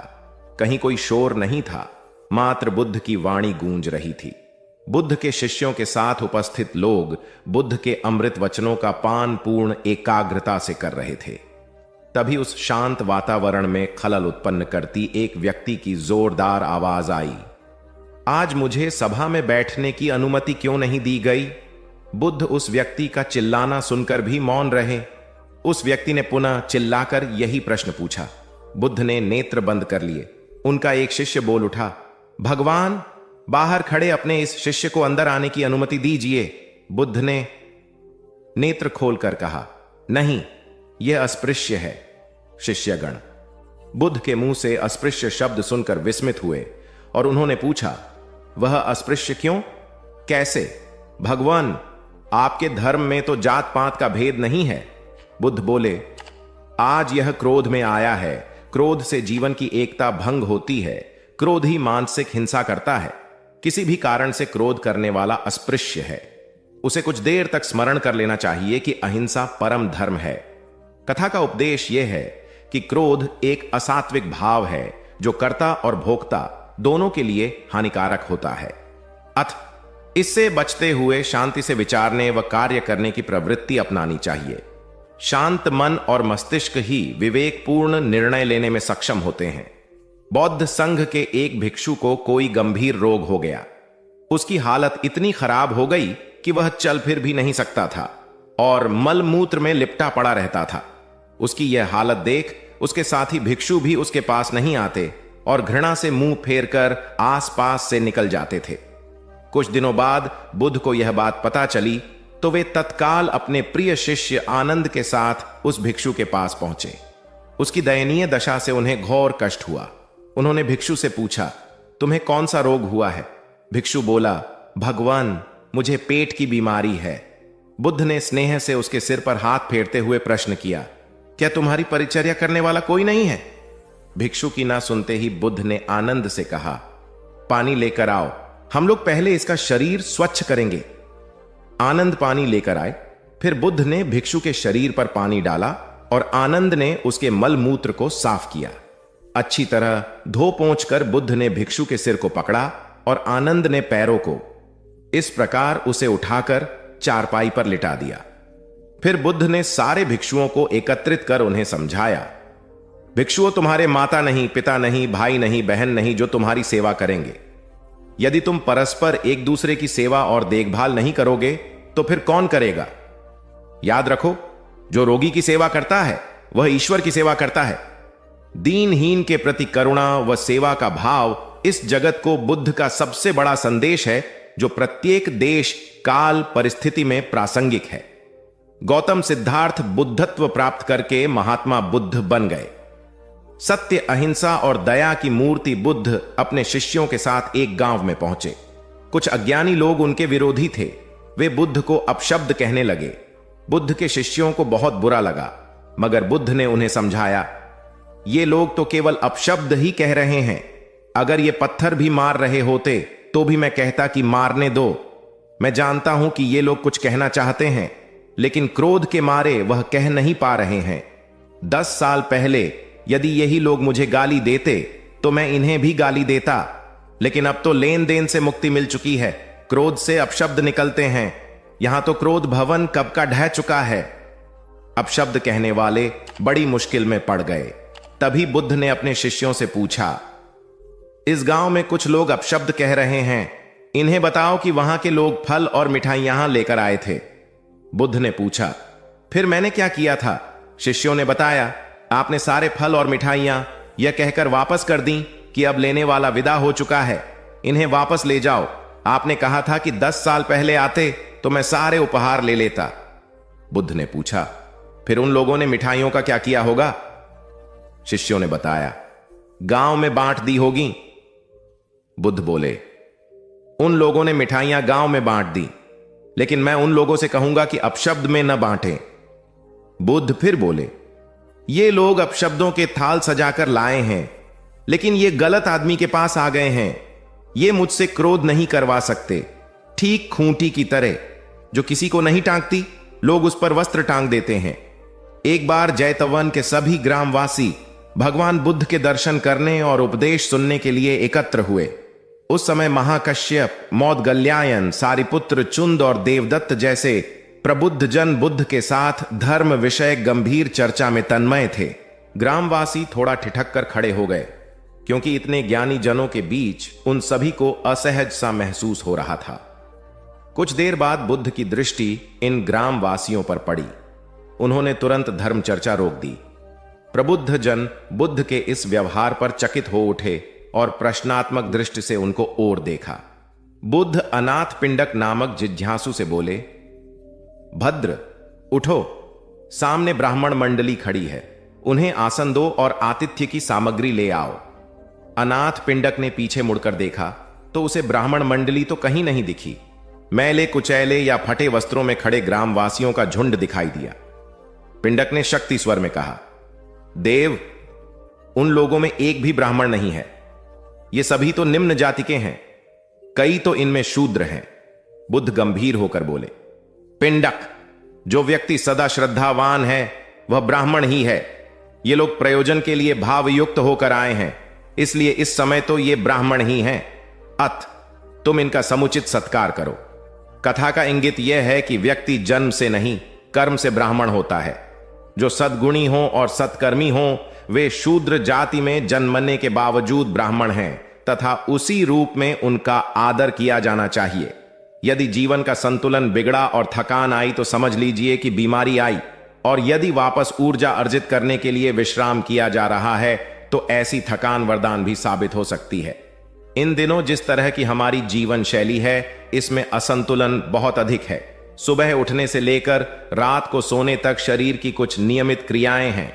कहीं कोई शोर नहीं था, मात्र बुद्ध की वाणी गूंज रही थी। बुद्ध के शिष्यों के साथ उपस्थित लोग बुद्ध के अमृत वचनों का पान पूर्ण एकाग्रता से कर रहे थे। तभी उस शांत वातावरण में खलल उत्पन्न करती एक व्यक्ति की जोरदार आवाज आई, आज मुझे सभा में बैठने की अनुमति क्यों नहीं दी गई? बुद्ध उस व्यक्ति का चिल्लाना सुनकर भी मौन रहे। उस व्यक्ति ने पुनः चिल्लाकर यही प्रश्न पूछा। बुद्ध ने नेत्र बंद कर लिए। उनका एक शिष्य बोल उठा, भगवान, बाहर खड़े अपने इस शिष्य को अंदर आने की अनुमति दीजिए। बुद्ध ने नेत्र खोलकर कहा, नहीं, यह अस्पृश्य है। शिष्यगण बुद्ध के मुंह से अस्पृश्य शब्द सुनकर विस्मित हुए और उन्होंने पूछा, वह अस्पृश्य क्यों? कैसे? भगवान, आपके धर्म में तो जात पात का भेद नहीं है। बुद्ध बोले, आज यह क्रोध में आया है। क्रोध से जीवन की एकता भंग होती है। क्रोध ही मानसिक हिंसा करता है। किसी भी कारण से क्रोध करने वाला अस्पृश्य है। उसे कुछ देर तक स्मरण कर लेना चाहिए कि अहिंसा परम धर्म है। कथा का उपदेश यह है कि क्रोध एक असात्विक भाव है जो कर्ता और भोक्ता दोनों के लिए हानिकारक होता है। इससे बचते हुए शांति से विचारने व कार्य करने की प्रवृत्ति अपनानी चाहिए। शांत मन और मस्तिष्क ही विवेकपूर्ण निर्णय लेने में सक्षम होते हैं। बौद्ध संघ के एक भिक्षु को कोई गंभीर रोग हो गया। उसकी हालत इतनी खराब हो गई कि वह चल फिर भी नहीं सकता था और मल मूत्र में लिपटा पड़ा रहता था। उसकी यह हालत देख उसके साथी भिक्षु भी उसके पास नहीं आते और घृणा से मुंह फेरकर आसपास से निकल जाते थे। कुछ दिनों बाद बुद्ध को यह बात पता चली तो वे तत्काल अपने प्रिय शिष्य आनंद के साथ उस भिक्षु के पास पहुंचे। उसकी दयनीय दशा से उन्हें घोर कष्ट हुआ। उन्होंने भिक्षु से पूछा, तुम्हें कौन सा रोग हुआ है? भिक्षु बोला, भगवान, मुझे पेट की बीमारी है। बुद्ध ने स्नेह से उसके सिर पर हाथ फेरते हुए प्रश्न किया, क्या तुम्हारी परिचर्या करने वाला कोई नहीं है? भिक्षु की ना सुनते ही बुद्ध ने आनंद से कहा, पानी लेकर आओ, हम लोग पहले इसका शरीर स्वच्छ करेंगे। आनंद पानी लेकर आए। फिर बुद्ध ने भिक्षु के शरीर पर पानी डाला और आनंद ने उसके मल मूत्र को साफ किया। अच्छी तरह धो पोंछकर बुद्ध ने भिक्षु के सिर को पकड़ा और आनंद ने पैरों को। इस प्रकार उसे उठाकर चारपाई पर लिटा दिया। फिर बुद्ध ने सारे भिक्षुओं को एकत्रित कर उन्हें समझाया, भिक्षुओं, तुम्हारे माता नहीं, पिता नहीं, भाई नहीं, बहन नहीं जो तुम्हारी सेवा करेंगे। यदि तुम परस्पर एक दूसरे की सेवा और देखभाल नहीं करोगे तो फिर कौन करेगा? याद रखो, जो रोगी की सेवा करता है वह ईश्वर की सेवा करता है। दीनहीन के प्रति करुणा व सेवा का भाव इस जगत को बुद्ध का सबसे बड़ा संदेश है जो प्रत्येक देश, काल, परिस्थिति में प्रासंगिक है। गौतम सिद्धार्थ बुद्धत्व प्राप्त करके महात्मा बुद्ध बन गए। सत्य, अहिंसा और दया की मूर्ति बुद्ध अपने शिष्यों के साथ एक गांव में पहुंचे। कुछ अज्ञानी लोग उनके विरोधी थे। वे बुद्ध को अपशब्द कहने लगे। बुद्ध के शिष्यों को बहुत बुरा लगा, मगर बुद्ध ने उन्हें समझाया, ये लोग तो केवल अपशब्द ही कह रहे हैं। अगर ये पत्थर भी मार रहे होते तो भी मैं कहता कि मारने दो। मैं जानता हूं कि ये लोग कुछ कहना चाहते हैं, लेकिन क्रोध के मारे वह कह नहीं पा रहे हैं। 10 साल पहले यदि यही लोग मुझे गाली देते तो मैं इन्हें भी गाली देता, लेकिन अब तो लेन देन से मुक्ति मिल चुकी है। क्रोध से अपशब्द निकलते हैं। यहां तो क्रोध भवन कब का ढह चुका है। अपशब्द कहने वाले बड़ी मुश्किल में पड़ गए। तभी बुद्ध ने अपने शिष्यों से पूछा, इस गांव में कुछ लोग अपशब्द कह रहे हैं, इन्हें बताओ कि वहां के लोग फल और मिठाइयां लेकर आए थे। बुद्ध ने पूछा, फिर मैंने क्या किया था? शिष्यों ने बताया, आपने सारे फल और मिठाइयां यह कहकर वापस कर दी कि अब लेने वाला विदा हो चुका है, इन्हें वापस ले जाओ। आपने कहा था कि 10 साल पहले आते तो मैं सारे उपहार ले लेता। बुद्ध ने पूछा, फिर उन लोगों ने मिठाइयों का क्या किया होगा? शिष्यों ने बताया, गांव में बांट दी होगी। बुद्ध बोले, उन लोगों ने मिठाइयां गांव में बांट दी, लेकिन मैं उन लोगों से कहूंगा कि अपशब्द में न बांटें। बुद्ध फिर बोले, ये लोग अपशब्दों के थाल सजाकर लाए हैं, लेकिन ये गलत आदमी के पास आ गए हैं। ये मुझसे क्रोध नहीं करवा सकते। ठीक खूंटी की तरह जो किसी को नहीं टांगती, लोग उस पर वस्त्र टांग देते हैं। एक बार जैतवन के सभी ग्रामवासी भगवान बुद्ध के दर्शन करने और उपदेश सुनने के लिए एकत्र हुए। उस समय महाकश्यप, मौदगल्यायन, सारिपुत्र, चुंद और देवदत्त जैसे प्रबुद्ध जन बुद्ध के साथ धर्म विषय गंभीर चर्चा में तन्मय थे। ग्रामवासी थोड़ा ठिठक कर खड़े हो गए, क्योंकि इतने ज्ञानी जनों के बीच उन सभी को असहज सा महसूस हो रहा था। कुछ देर बाद बुद्ध की दृष्टि इन ग्रामवासियों पर पड़ी। उन्होंने तुरंत धर्म चर्चा रोक दी। प्रबुद्ध जन बुद्ध के इस व्यवहार पर चकित हो उठे और प्रश्नात्मक दृष्टि से उनको और देखा। बुद्ध अनाथ पिंडक नामक जिज्ञासु से बोले, भद्र, उठो, सामने ब्राह्मण मंडली खड़ी है, उन्हें आसन दो और आतिथ्य की सामग्री ले आओ। अनाथ पिंडक ने पीछे मुड़कर देखा तो उसे ब्राह्मण मंडली तो कहीं नहीं दिखी। मैले कुचैले या फटे वस्त्रों में खड़े ग्रामवासियों का झुंड दिखाई दिया। पिंडक ने शक्ति स्वर में कहा, देव, उन लोगों में एक भी ब्राह्मण नहीं है। ये सभी तो निम्न जाति के हैं, कई तो इनमें शूद्र हैं। बुद्ध गंभीर होकर बोले, पिंडक, जो व्यक्ति सदा श्रद्धावान है वह ब्राह्मण ही है। ये लोग प्रयोजन के लिए भावयुक्त होकर आए हैं, इसलिए इस समय तो ये ब्राह्मण ही हैं। अत तुम इनका समुचित सत्कार करो। कथा का इंगित यह है कि व्यक्ति जन्म से नहीं, कर्म से ब्राह्मण होता है। जो सद्गुणी हो और सत्कर्मी हो, वे शूद्र जाति में जन्मने के बावजूद ब्राह्मण हैं तथा उसी रूप में उनका आदर किया जाना चाहिए। यदि जीवन का संतुलन बिगड़ा और थकान आई तो समझ लीजिए कि बीमारी आई, और यदि वापस ऊर्जा अर्जित करने के लिए विश्राम किया जा रहा है तो ऐसी थकान वरदान भी साबित हो सकती है। इन दिनों जिस तरह की हमारी जीवन शैली है, इसमें असंतुलन बहुत अधिक है। सुबह उठने से लेकर रात को सोने तक शरीर की कुछ नियमित क्रियाएं हैं,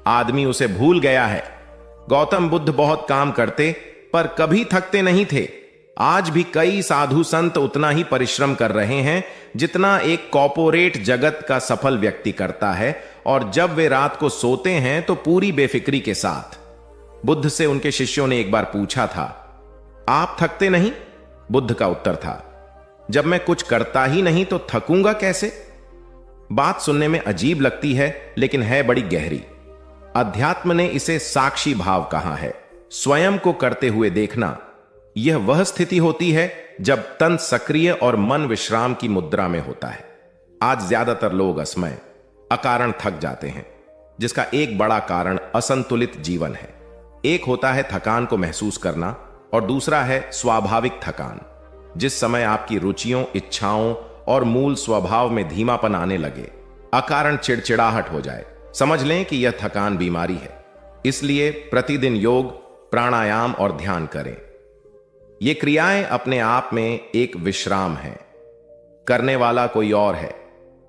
आदमी उसे भूल गया है। गौतम बुद्ध बहुत काम करते पर कभी थकते नहीं थे। आज भी कई साधु संत उतना ही परिश्रम कर रहे हैं जितना एक कॉर्पोरेट जगत का सफल व्यक्ति करता है, और जब वे रात को सोते हैं तो पूरी बेफिक्री के साथ। बुद्ध से उनके शिष्यों ने एक बार पूछा था, आप थकते नहीं? बुद्ध का उत्तर था, जब मैं कुछ करता ही नहीं तो थकूंगा कैसे? बात सुनने में अजीब लगती है, लेकिन है बड़ी गहरी। अध्यात्म ने इसे साक्षी भाव कहा है। स्वयं को करते हुए देखना, यह वह स्थिति होती है जब तन सक्रिय और मन विश्राम की मुद्रा में होता है। आज ज्यादातर लोग असमय, अकारण थक जाते हैं, जिसका एक बड़ा कारण असंतुलित जीवन है। एक होता है थकान को महसूस करना और दूसरा है स्वाभाविक थकान। जिस समय आपकी रुचियों, इच्छाओं और मूल स्वभाव में धीमापन आने लगे, अकारण चिड़चिड़ाहट हो जाए, समझ लें कि यह थकान बीमारी है। इसलिए प्रतिदिन योग, प्राणायाम और ध्यान करें। ये क्रियाएं अपने आप में एक विश्राम है। करने वाला कोई और है,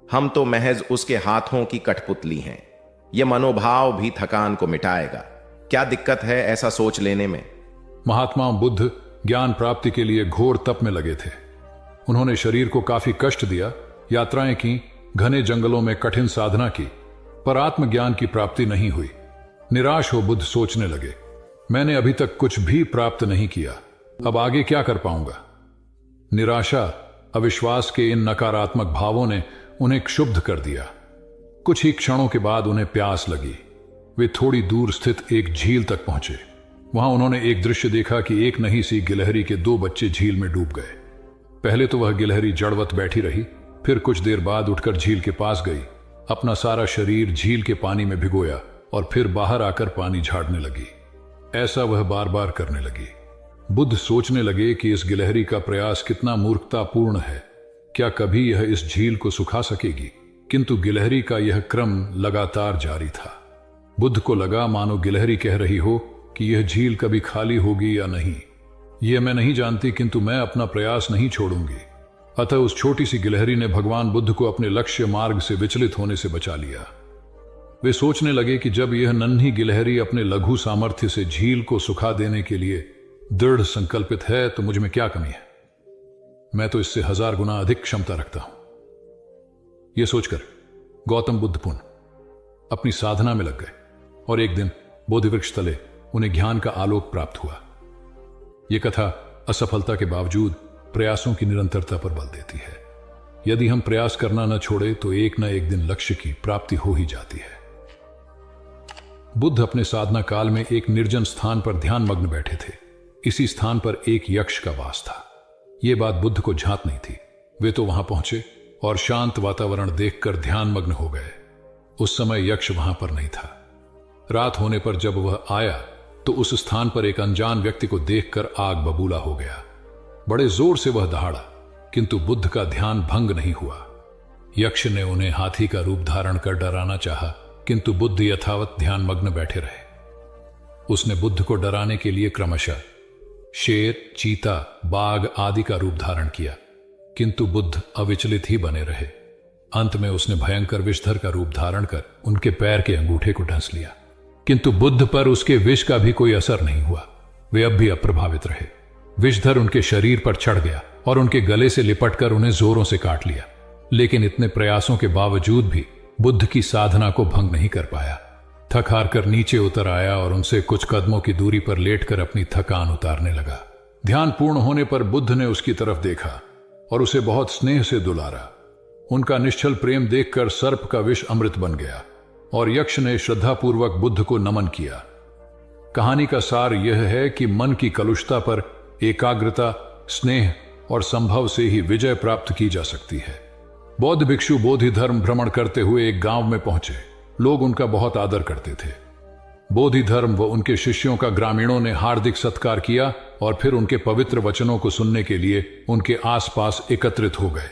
हम तो महज उसके हाथों की कठपुतली हैं। यह मनोभाव भी थकान को मिटाएगा। क्या दिक्कत है ऐसा सोच लेने में? महात्मा बुद्ध ज्ञान प्राप्ति के लिए घोर तप में लगे थे। उन्होंने शरीर को काफी कष्ट दिया, यात्राएं की, घने जंगलों में कठिन साधना की, पर आत्मज्ञान की प्राप्ति नहीं हुई। निराश हो बुद्ध सोचने लगे, मैंने अभी तक कुछ भी प्राप्त नहीं किया, अब आगे क्या कर पाऊंगा? निराशा, अविश्वास के इन नकारात्मक भावों ने उन्हें क्षुब्ध कर दिया। कुछ ही क्षणों के बाद उन्हें प्यास लगी। वे थोड़ी दूर स्थित एक झील तक पहुंचे। वहां उन्होंने एक दृश्य देखा कि एक नन्ही सी गिलहरी के 2 बच्चे झील में डूब गए। पहले तो वह गिलहरी जड़वत बैठी रही, फिर कुछ देर बाद उठकर झील के पास गई, अपना सारा शरीर झील के पानी में भिगोया और फिर बाहर आकर पानी झाड़ने लगी। ऐसा वह बार बार करने लगी। बुद्ध सोचने लगे कि इस गिलहरी का प्रयास कितना मूर्खतापूर्ण है। क्या कभी यह इस झील को सुखा सकेगी? किंतु गिलहरी का यह क्रम लगातार जारी था। बुद्ध को लगा मानो गिलहरी कह रही हो कि यह झील कभी खाली होगी या नहीं, यह मैं नहीं जानती, किंतु मैं अपना प्रयास नहीं छोड़ूंगी। अतः उस छोटी सी गिलहरी ने भगवान बुद्ध को अपने लक्ष्य मार्ग से विचलित होने से बचा लिया। वे सोचने लगे कि जब यह नन्ही गिलहरी अपने लघु सामर्थ्य से झील को सुखा देने के लिए दृढ़ संकल्पित है तो मुझ में क्या कमी है। मैं तो इससे 1000 गुना अधिक क्षमता रखता हूं। यह सोचकर गौतम बुद्ध पुनः अपनी साधना में लग गए और एक दिन बोधिवृक्ष तले उन्हें ज्ञान का आलोक प्राप्त हुआ। यह कथा असफलता के बावजूद प्रयासों की निरंतरता पर बल देती है। यदि हम प्रयास करना न छोड़े तो एक न एक दिन लक्ष्य की प्राप्ति हो ही जाती है। बुद्ध अपने साधना काल में एक निर्जन स्थान पर ध्यान मग्न बैठे थे। इसी स्थान पर एक यक्ष का वास था। यह बात बुद्ध को झांत नहीं थी। वे तो वहां पहुंचे और शांत वातावरण देखकर ध्यान मग्न हो गए। उस समय यक्ष वहां पर नहीं था। रात होने पर जब वह आया तो उस स्थान पर एक अनजान व्यक्ति को देखकर आग बबूला हो गया। बड़े जोर से वह दहाड़ा, किंतु बुद्ध का ध्यान भंग नहीं हुआ। यक्ष ने उन्हें हाथी का रूप धारण कर डराना चाहा, किंतु बुद्ध यथावत ध्यान मग्न बैठे रहे। उसने बुद्ध को डराने के लिए क्रमशः शेर, चीता, बाघ आदि का रूप धारण किया, किंतु बुद्ध अविचलित ही बने रहे। अंत में उसने भयंकर विषधर का रूप धारण कर उनके पैर के अंगूठे को ढंस लिया, किंतु बुद्ध पर उसके विष का भी कोई असर नहीं हुआ। वे अब भी अप्रभावित रहे। विषधर उनके शरीर पर चढ़ गया और उनके गले से लिपटकर उन्हें जोरों से काट लिया, लेकिन इतने प्रयासों के बावजूद भी बुद्ध की साधना को भंग नहीं कर पाया। थक हार कर नीचे उतर आया और उनसे कुछ कदमों की दूरी पर लेटकर अपनी थकान उतारने लगा। ध्यान पूर्ण होने पर बुद्ध ने उसकी तरफ देखा और उसे बहुत स्नेह से दुलारा। उनका निश्चल प्रेम देखकर सर्प का विष अमृत बन गया और यक्ष ने श्रद्धापूर्वक बुद्ध को नमन किया। कहानी का सार यह है कि मन की कलुषता पर एकाग्रता, स्नेह और संभव से ही विजय प्राप्त की जा सकती है। बौद्ध भिक्षु बोधि धर्म भ्रमण करते हुए एक गांव में पहुंचे। लोग उनका बहुत आदर करते थे। बोधि धर्म व उनके शिष्यों का ग्रामीणों ने हार्दिक सत्कार किया और फिर उनके पवित्र वचनों को सुनने के लिए उनके आसपास एकत्रित हो गए।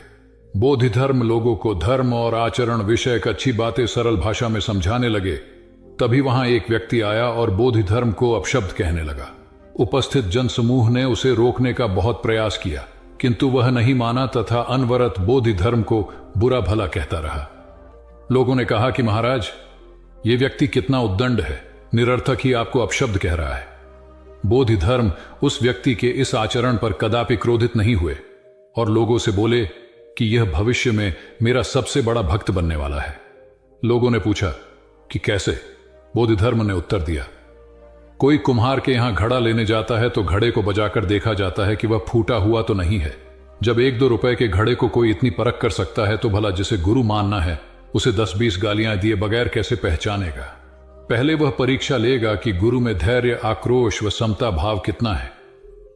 बोधि धर्म लोगों को धर्म और आचरण विषयक अच्छी बातें सरल भाषा में समझाने लगे। तभी वहां एक व्यक्ति आया और बोधि धर्म को अपशब्द कहने लगा। उपस्थित जनसमूह ने उसे रोकने का बहुत प्रयास किया, किंतु वह नहीं माना तथा अनवरत बोधि धर्म को बुरा भला कहता रहा। लोगों ने कहा कि महाराज, ये व्यक्ति कितना उद्दंड है, निरर्थक ही आपको अपशब्द कह रहा है। बोधि धर्म उस व्यक्ति के इस आचरण पर कदापि क्रोधित नहीं हुए और लोगों से बोले कि यह भविष्य में मेरा सबसे बड़ा भक्त बनने वाला है। लोगों ने पूछा कि कैसे? बोधि धर्म ने उत्तर दिया, कोई कुम्हार के यहां घड़ा लेने जाता है तो घड़े को बजाकर देखा जाता है कि वह फूटा हुआ तो नहीं है। जब 1-2 रुपए के घड़े को कोई इतनी परख कर सकता है तो भला जिसे गुरु मानना है उसे 10-20 गालियां दिए बगैर कैसे पहचानेगा? पहले वह परीक्षा लेगा कि गुरु में धैर्य, आक्रोश व समता भाव कितना है।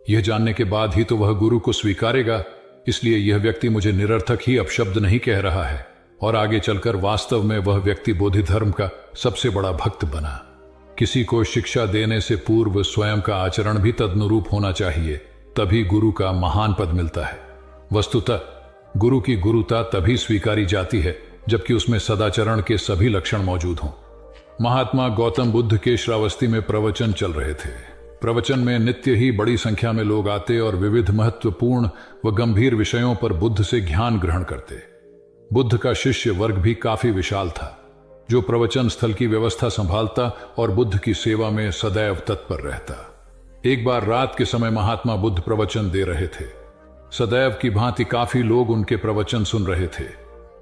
यह जानने के बाद ही तो वह गुरु को स्वीकारेगा। इसलिए यह व्यक्ति मुझे निरर्थक ही अपशब्द नहीं कह रहा है और आगे चलकर वास्तव में वह व्यक्ति बोधि धर्म का सबसे बड़ा भक्त बना। किसी को शिक्षा देने से पूर्व स्वयं का आचरण भी तदनुरूप होना चाहिए, तभी गुरु का महान पद मिलता है। वस्तुतः गुरु की गुरुता तभी स्वीकारी जाती है जबकि उसमें सदाचरण के सभी लक्षण मौजूद हों। महात्मा गौतम बुद्ध के श्रावस्ती में प्रवचन चल रहे थे। प्रवचन में नित्य ही बड़ी संख्या में लोग आते और विविध महत्वपूर्ण व गंभीर विषयों पर बुद्ध से ज्ञान ग्रहण करते। बुद्ध का शिष्य वर्ग भी काफी विशाल था, जो प्रवचन स्थल की व्यवस्था संभालता और बुद्ध की सेवा में सदैव तत्पर रहता। एक बार रात के समय महात्मा बुद्ध प्रवचन दे रहे थे। सदैव की भांति काफी लोग उनके प्रवचन सुन रहे थे।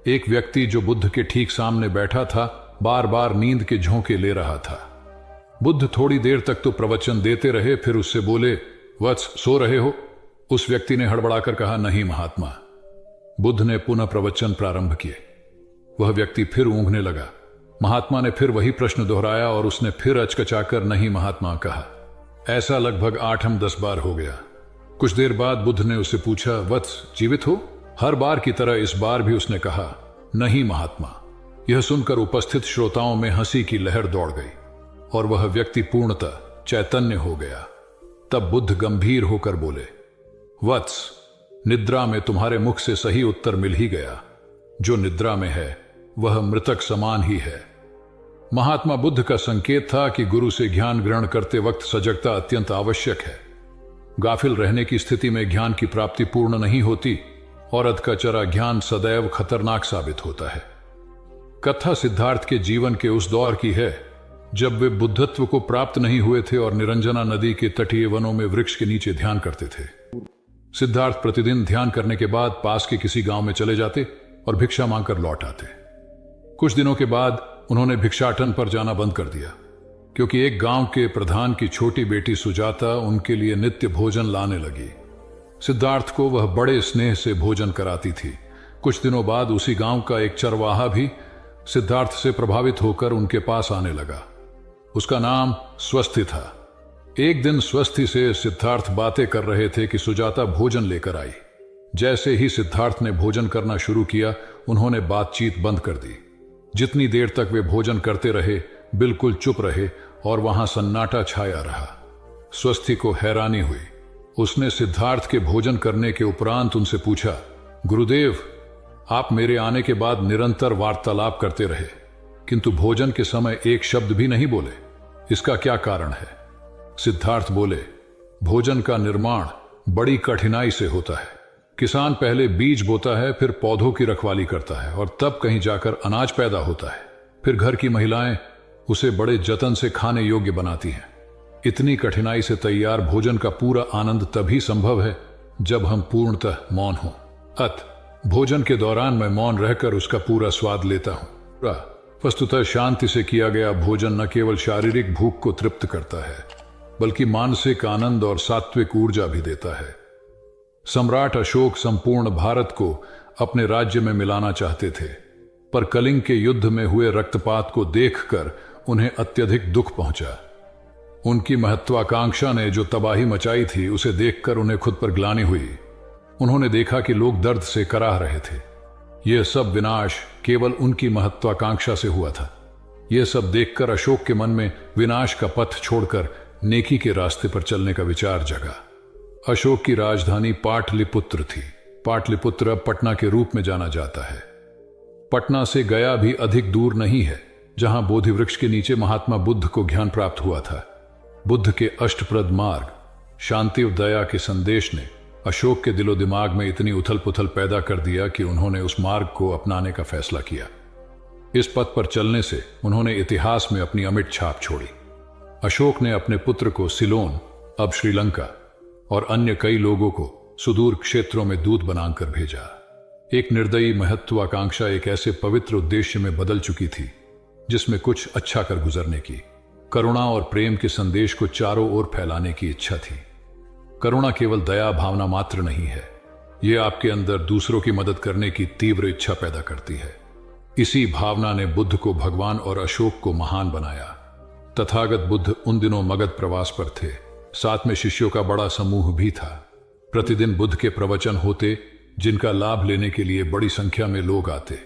एक व्यक्ति जो बुद्ध के ठीक सामने बैठा था बार बार नींद के झोंके ले रहा था। बुद्ध थोड़ी देर तक तो प्रवचन देते रहे, फिर उससे बोले, वत्स, सो रहे हो? उस व्यक्ति ने हड़बड़ाकर कहा, नहीं महात्मा। बुद्ध ने पुनः प्रवचन प्रारंभ किए। वह व्यक्ति फिर ऊँघने लगा। महात्मा ने फिर वही प्रश्न दोहराया और उसने फिर अचकचाकर नहीं महात्मा कहा। ऐसा लगभग 8-10 बार हो गया। कुछ देर बाद बुद्ध ने उससे पूछा, वत्स, जीवित हो? हर बार की तरह इस बार भी उसने कहा, नहीं महात्मा। यह सुनकर उपस्थित श्रोताओं में हंसी की लहर दौड़ गई और वह व्यक्ति पूर्णतः चैतन्य हो गया। तब बुद्ध गंभीर होकर बोले, वत्स, निद्रा में तुम्हारे मुख से सही उत्तर मिल ही गया। जो निद्रा में है वह मृतक समान ही है। महात्मा बुद्ध का संकेत था कि गुरु से ज्ञान ग्रहण करते वक्त सजगता अत्यंत आवश्यक है। गाफिल रहने की स्थिति में ज्ञान की प्राप्ति पूर्ण नहीं होती और अध का चरा ज्ञान सदैव खतरनाक साबित होता है। कथा सिद्धार्थ के जीवन के उस दौर की है जब वे बुद्धत्व को प्राप्त नहीं हुए थे और निरंजना नदी के तटीय वनों में वृक्ष के नीचे ध्यान करते थे। सिद्धार्थ प्रतिदिन ध्यान करने के बाद पास के किसी गांव में चले जाते और भिक्षा मांगकर लौट आते। कुछ दिनों के बाद उन्होंने भिक्षाटन पर जाना बंद कर दिया, क्योंकि एक गांव के प्रधान की छोटी बेटी सुजाता उनके लिए नित्य भोजन लाने लगी। सिद्धार्थ को वह बड़े स्नेह से भोजन कराती थी। कुछ दिनों बाद उसी गांव का एक चरवाहा भी सिद्धार्थ से प्रभावित होकर उनके पास आने लगा। उसका नाम स्वस्थी था। एक दिन स्वस्थी से सिद्धार्थ बातें कर रहे थे कि सुजाता भोजन लेकर आई। जैसे ही सिद्धार्थ ने भोजन करना शुरू किया, उन्होंने बातचीत बंद कर दी। जितनी देर तक वे भोजन करते रहे, बिल्कुल चुप रहे और वहां सन्नाटा छाया रहा। स्वस्थी को हैरानी हुई। उसने सिद्धार्थ के भोजन करने के उपरांत उनसे पूछा, गुरुदेव, आप मेरे आने के बाद निरंतर वार्तालाप करते रहे, किंतु भोजन के समय एक शब्द भी नहीं बोले। इसका क्या कारण है? सिद्धार्थ बोले, भोजन का निर्माण बड़ी कठिनाई से होता है। किसान पहले बीज बोता है, फिर पौधों की रखवाली करता है और तब कहीं जाकर अनाज पैदा होता है। फिर घर की महिलाएं उसे बड़े जतन से खाने योग्य बनाती हैं। इतनी कठिनाई से तैयार भोजन का पूरा आनंद तभी संभव है जब हम पूर्णतः मौन हों। भोजन के दौरान मैं मौन रहकर उसका पूरा स्वाद लेता हूं। वस्तुतः शांति से किया गया भोजन न केवल शारीरिक भूख को तृप्त करता है, बल्कि मानसिक आनंद और सात्विक ऊर्जा भी देता है। सम्राट अशोक संपूर्ण भारत को अपने राज्य में मिलाना चाहते थे, पर कलिंग के युद्ध में हुए रक्तपात को देखकर उन्हें अत्यधिक दुख पहुंचा। उनकी महत्वाकांक्षा ने जो तबाही मचाई थी, उसे देखकर उन्हें खुद पर ग्लानि हुई। उन्होंने देखा कि लोग दर्द से कराह रहे थे। यह सब विनाश केवल उनकी महत्वाकांक्षा से हुआ था। यह सब देखकर अशोक के मन में विनाश का पथ छोड़कर नेकी के रास्ते पर चलने का विचार जगा। अशोक की राजधानी पाटलिपुत्र थी। पाटलिपुत्र अब पटना के रूप में जाना जाता है। पटना से गया भी अधिक दूर नहीं है, जहां बोधि वृक्ष के नीचे महात्मा बुद्ध को ज्ञान प्राप्त हुआ था। बुद्ध के अष्टप्रद मार्ग, शांति और दया के संदेश ने अशोक के दिलो दिमाग में इतनी उथल पुथल पैदा कर दिया कि उन्होंने उस मार्ग को अपनाने का फैसला किया। इस पथ पर चलने से उन्होंने इतिहास में अपनी अमिट छाप छोड़ी। अशोक ने अपने पुत्र को सिलोन, अब श्रीलंका, और अन्य कई लोगों को सुदूर क्षेत्रों में दूत बनाकर भेजा। एक निर्दयी महत्वाकांक्षा एक ऐसे पवित्र उद्देश्य में बदल चुकी थी जिसमें कुछ अच्छा कर गुजरने की, करुणा और प्रेम के संदेश को चारों ओर फैलाने की इच्छा थी। करुणा केवल दया भावना मात्र नहीं है, यह आपके अंदर दूसरों की मदद करने की तीव्र इच्छा पैदा करती है। इसी भावना ने बुद्ध को भगवान और अशोक को महान बनाया। तथागत बुद्ध उन दिनों मगध प्रवास पर थे। साथ में शिष्यों का बड़ा समूह भी था। प्रतिदिन बुद्ध के प्रवचन होते, जिनका लाभ लेने के लिए बड़ी संख्या में लोग आते।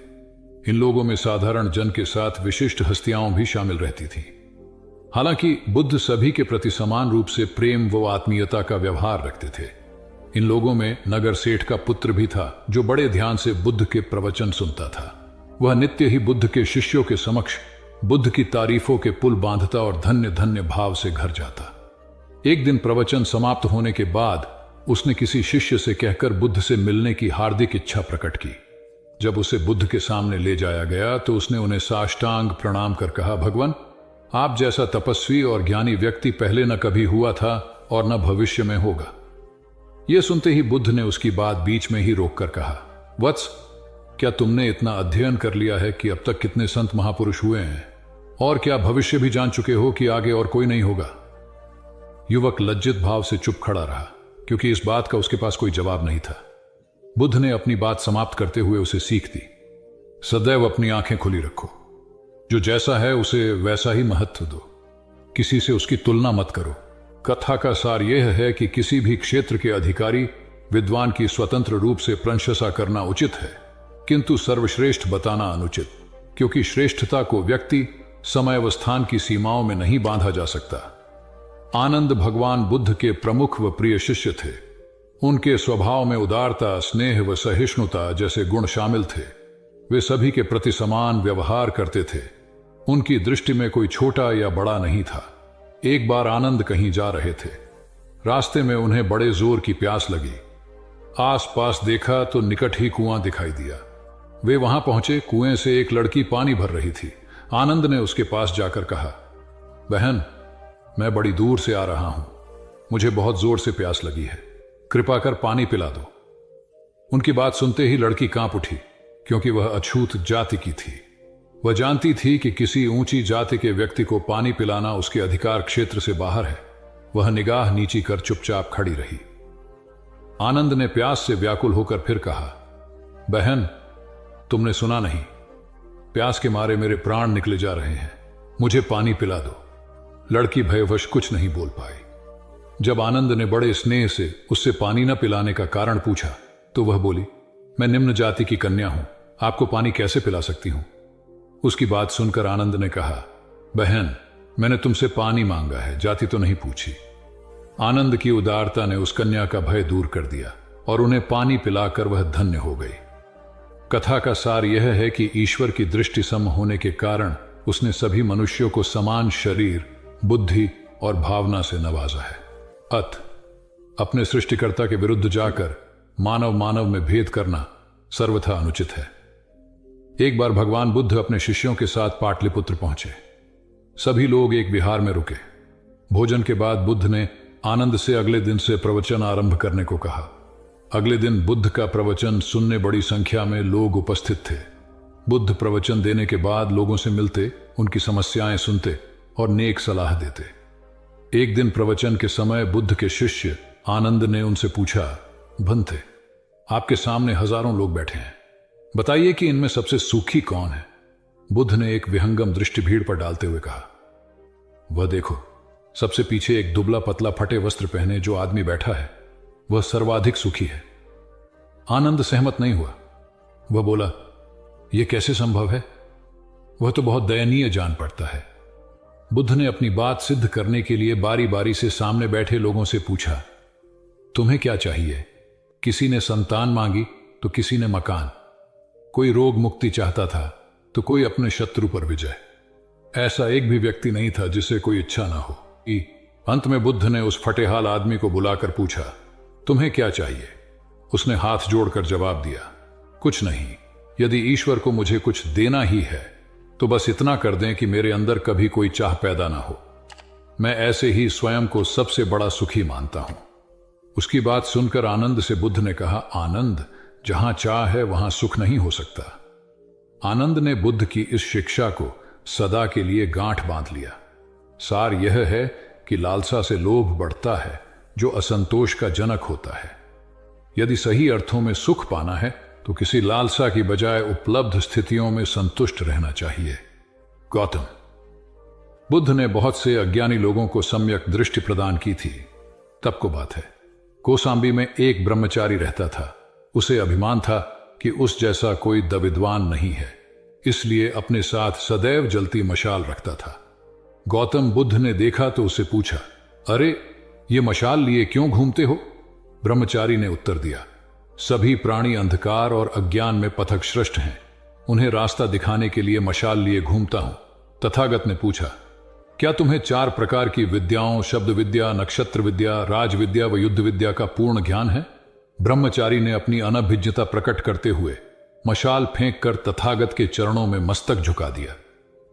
इन लोगों में साधारण जन के साथ विशिष्ट हस्तियां भी शामिल रहती थीं। हालांकि बुद्ध सभी के प्रति समान रूप से प्रेम व आत्मीयता का व्यवहार रखते थे। इन लोगों में नगर सेठ का पुत्र भी था, जो बड़े ध्यान से बुद्ध के प्रवचन सुनता था। वह नित्य ही बुद्ध के शिष्यों के समक्ष बुद्ध की तारीफों के पुल बांधता और धन्य धन्य भाव से घर जाता। एक दिन प्रवचन समाप्त होने के बाद उसने किसी शिष्य से कहकर बुद्ध से मिलने की हार्दिक इच्छा प्रकट की। जब उसे बुद्ध के सामने ले जाया गया तो उसने उन्हें साष्टांग प्रणाम कर कहा, भगवान, आप जैसा तपस्वी और ज्ञानी व्यक्ति पहले न कभी हुआ था और न भविष्य में होगा। यह सुनते ही बुद्ध ने उसकी बात बीच में ही रोककर कहा, वत्स, क्या तुमने इतना अध्ययन कर लिया है कि अब तक कितने संत महापुरुष हुए हैं, और क्या भविष्य भी जान चुके हो कि आगे और कोई नहीं होगा? युवक लज्जित भाव से चुप खड़ा रहा, क्योंकि इस बात का उसके पास कोई जवाब नहीं था। बुद्ध ने अपनी बात समाप्त करते हुए उसे सीख दी, सदैव अपनी आंखें खुली रखो। जो जैसा है उसे वैसा ही महत्व दो, किसी से उसकी तुलना मत करो। कथा का सार यह है कि किसी भी क्षेत्र के अधिकारी विद्वान की स्वतंत्र रूप से प्रशंसा करना उचित है, किंतु सर्वश्रेष्ठ बताना अनुचित, क्योंकि श्रेष्ठता को व्यक्ति, समय व स्थान की सीमाओं में नहीं बांधा जा सकता। आनंद भगवान बुद्ध के प्रमुख व प्रिय शिष्य थे। उनके स्वभाव में उदारता, स्नेह व सहिष्णुता जैसे गुण शामिल थे। वे सभी के प्रति समान व्यवहार करते थे। उनकी दृष्टि में कोई छोटा या बड़ा नहीं था। एक बार आनंद कहीं जा रहे थे। रास्ते में उन्हें बड़े जोर की प्यास लगी। आसपास देखा तो निकट ही कुआं दिखाई दिया। वे वहां पहुंचे। कुएं से एक लड़की पानी भर रही थी। आनंद ने उसके पास जाकर कहा, बहन, मैं बड़ी दूर से आ रहा हूं, मुझे बहुत जोर से प्यास लगी है, कृपा कर पानी पिला दो। उनकी बात सुनते ही लड़की कांप उठी, क्योंकि वह अछूत जाति की थी। वह जानती थी कि किसी ऊंची जाति के व्यक्ति को पानी पिलाना उसके अधिकार क्षेत्र से बाहर है। वह निगाह नीची कर चुपचाप खड़ी रही। आनंद ने प्यास से व्याकुल होकर फिर कहा, बहन, तुमने सुना नहीं, प्यास के मारे मेरे प्राण निकले जा रहे हैं, मुझे पानी पिला दो। लड़की भयवश कुछ नहीं बोल पाई। जब आनंद ने बड़े स्नेह से उससे पानी न पिलाने का कारण पूछा तो वह बोली, मैं निम्न जाति की कन्या हूं, आपको पानी कैसे पिला सकती हूं। उसकी बात सुनकर आनंद ने कहा, बहन, मैंने तुमसे पानी मांगा है, जाति तो नहीं पूछी। आनंद की उदारता ने उस कन्या का भय दूर कर दिया और उन्हें पानी पिलाकर वह धन्य हो गई। कथा का सार यह है कि ईश्वर की दृष्टि सम होने के कारण उसने सभी मनुष्यों को समान शरीर, बुद्धि और भावना से नवाजा है। अपने सृष्टिकर्ता के विरुद्ध जाकर मानव मानव में भेद करना सर्वथा अनुचित है। एक बार भगवान बुद्ध अपने शिष्यों के साथ पाटलिपुत्र पहुंचे। सभी लोग एक विहार में रुके। भोजन के बाद बुद्ध ने आनंद से अगले दिन से प्रवचन आरंभ करने को कहा। अगले दिन बुद्ध का प्रवचन सुनने बड़ी संख्या में लोग उपस्थित थे। बुद्ध प्रवचन देने के बाद लोगों से मिलते, उनकी समस्याएं सुनते और नेक सलाह देते। एक दिन प्रवचन के समय बुद्ध के शिष्य आनंद ने उनसे पूछा, भंते, आपके सामने हजारों लोग बैठे हैं, बताइए कि इनमें सबसे सुखी कौन है। बुद्ध ने एक विहंगम दृष्टि भीड़ पर डालते हुए कहा, वह देखो, सबसे पीछे एक दुबला पतला फटे वस्त्र पहने जो आदमी बैठा है, वह सर्वाधिक सुखी है। आनंद सहमत नहीं हुआ। वह बोला, यह कैसे संभव है, वह तो बहुत दयनीय जान पड़ता है। बुद्ध ने अपनी बात सिद्ध करने के लिए बारी बारी से सामने बैठे लोगों से पूछा, तुम्हें क्या चाहिए। किसी ने संतान मांगी तो किसी ने मकान, कोई रोग मुक्ति चाहता था तो कोई अपने शत्रु पर विजय। ऐसा एक भी व्यक्ति नहीं था जिसे कोई इच्छा ना हो। अंत में बुद्ध ने उस फटेहाल आदमी को बुलाकर पूछा, तुम्हें क्या चाहिए। उसने हाथ जोड़कर जवाब दिया, कुछ नहीं, यदि ईश्वर को मुझे कुछ देना ही है तो बस इतना कर दें कि मेरे अंदर कभी कोई चाह पैदा ना हो। मैं ऐसे ही स्वयं को सबसे बड़ा सुखी मानता हूं। उसकी बात सुनकर आनंद से बुद्ध ने कहा, आनंद, जहां चाह है वहां सुख नहीं हो सकता। आनंद ने बुद्ध की इस शिक्षा को सदा के लिए गांठ बांध लिया। सार यह है कि लालसा से लोभ बढ़ता है, जो असंतोष का जनक होता है। यदि सही अर्थों में सुख पाना है तो किसी लालसा की बजाय उपलब्ध स्थितियों में संतुष्ट रहना चाहिए। गौतम बुद्ध ने बहुत से अज्ञानी लोगों को सम्यक दृष्टि प्रदान की थी। तब को बात है, कोसांबी में एक ब्रह्मचारी रहता था। उसे अभिमान था कि उस जैसा कोई दविद्वान नहीं है, इसलिए अपने साथ सदैव जलती मशाल रखता था। गौतम बुद्ध ने देखा तो उसे पूछा, अरे, ये मशाल लिए क्यों घूमते हो। ब्रह्मचारी ने उत्तर दिया, सभी प्राणी अंधकार और अज्ञान में पथक श्रेष्ठ हैं, उन्हें रास्ता दिखाने के लिए मशाल लिए घूमता हूं। तथागत ने पूछा, क्या तुम्हें 4 प्रकार की विद्याओं, शब्द विद्या, नक्षत्र विद्या, राज विद्या व युद्ध विद्या का पूर्ण ज्ञान है। ब्रह्मचारी ने अपनी अनभिज्ञता प्रकट करते हुए मशाल फेंक कर तथागत के चरणों में मस्तक झुका दिया।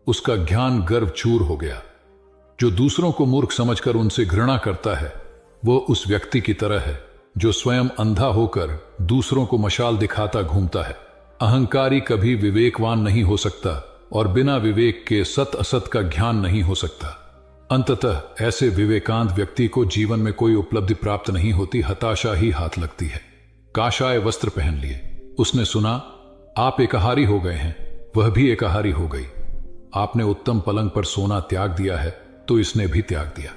उसका ज्ञान गर्व चूर हो गया। जो दूसरों को मूर्ख समझकर उनसे घृणा करता है, वो उस व्यक्ति की तरह है जो स्वयं अंधा होकर दूसरों को मशाल दिखाता घूमता है। अहंकारी कभी विवेकवान नहीं हो सकता और बिना विवेक के सत असत का ज्ञान नहीं हो सकता। अंततः ऐसे विवेकांत व्यक्ति को जीवन में कोई उपलब्धि प्राप्त नहीं होती, हताशा ही हाथ लगती है। काशाय वस्त्र पहन लिए। उसने सुना, आप एकाहारी हो गए हैं, वह भी एकाहारी हो गई। आपने उत्तम पलंग पर सोना त्याग दिया है तो इसने भी त्याग दिया।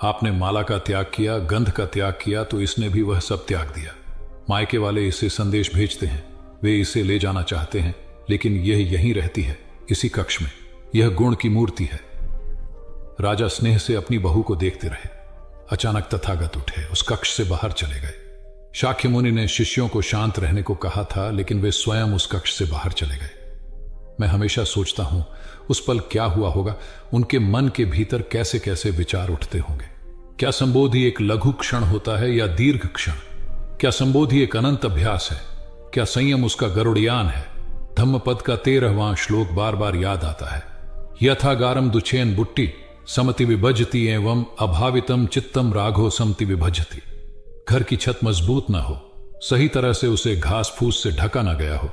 आपने माला का त्याग किया, गंध का त्याग किया तो इसने भी वह सब त्याग दिया। मायके वाले इसे संदेश भेजते हैं, वे इसे ले जाना चाहते हैं, लेकिन यह यहीं रहती है, इसी कक्ष में। यह गुण की मूर्ति है। राजा स्नेह से अपनी बहू को देखते रहे। अचानक तथागत उठे, उस कक्ष से बाहर चले गए। शाक्य मुनि ने शिष्यों को शांत रहने को कहा था, लेकिन वे स्वयं उस कक्ष से बाहर चले गए। मैं हमेशा सोचता हूं उस पल क्या हुआ होगा, उनके मन के भीतर कैसे कैसे विचार उठते होंगे। क्या संबोधि एक लघु क्षण होता है या दीर्घ क्षण? क्या संबोधि एक अनंत अभ्यास है? क्या संयम उसका गरुड़यान है? धम्मपद का 13वां श्लोक बार बार याद आता है। यथागारम दुछेन बुट्टी समति विभजती एवं अभावितम चित्तम राघो समति विभजती। घर की छत मजबूत ना हो, सही तरह से उसे घास फूस से ढका ना गया हो,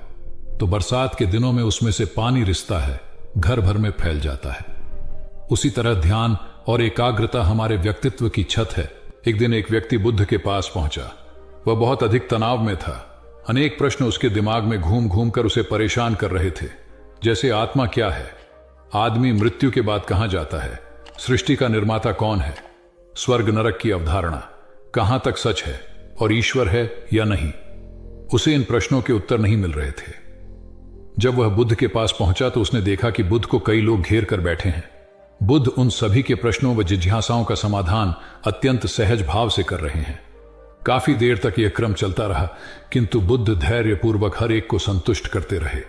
तो बरसात के दिनों में उसमें से पानी रिसता है, घर भर में फैल जाता है। उसी तरह ध्यान और एकाग्रता हमारे व्यक्तित्व की छत है। एक दिन एक व्यक्ति बुद्ध के पास पहुंचा। वह बहुत अधिक तनाव में था। अनेक प्रश्न उसके दिमाग में घूम घूम कर उसे परेशान कर रहे थे, जैसे आत्मा क्या है, आदमी मृत्यु के बाद कहां जाता है, सृष्टि का निर्माता कौन है, स्वर्ग नरक की अवधारणा कहां तक सच है और ईश्वर है या नहीं। उसे इन प्रश्नों के उत्तर नहीं मिल रहे थे। जब वह बुद्ध के पास पहुंचा तो उसने देखा कि बुद्ध को कई लोग घेर कर बैठे हैं। बुद्ध उन सभी के प्रश्नों व जिज्ञासाओं का समाधान अत्यंत सहज भाव से कर रहे हैं। काफी देर तक यह क्रम चलता रहा, किंतु बुद्ध धैर्यपूर्वक हर एक को संतुष्ट करते रहे।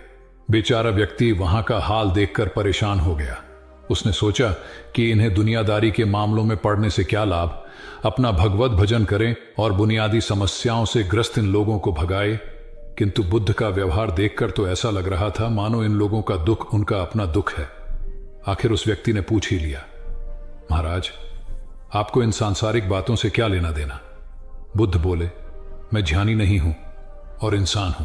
बेचारा व्यक्ति वहां का हाल देखकर परेशान हो गया। उसने सोचा कि इन्हें दुनियादारी के मामलों में पड़ने से क्या लाभ, अपना भगवत भजन करें और बुनियादी समस्याओं से ग्रस्त इन लोगों को भगाए। किंतु बुद्ध का व्यवहार देखकर तो ऐसा लग रहा था मानो इन लोगों का दुख उनका अपना दुख है। आखिर उस व्यक्ति ने पूछ ही लिया, महाराज, आपको इन सांसारिक बातों से क्या लेना देना? बुद्ध बोले, मैं ज्ञानी नहीं हूं और इंसान हूं।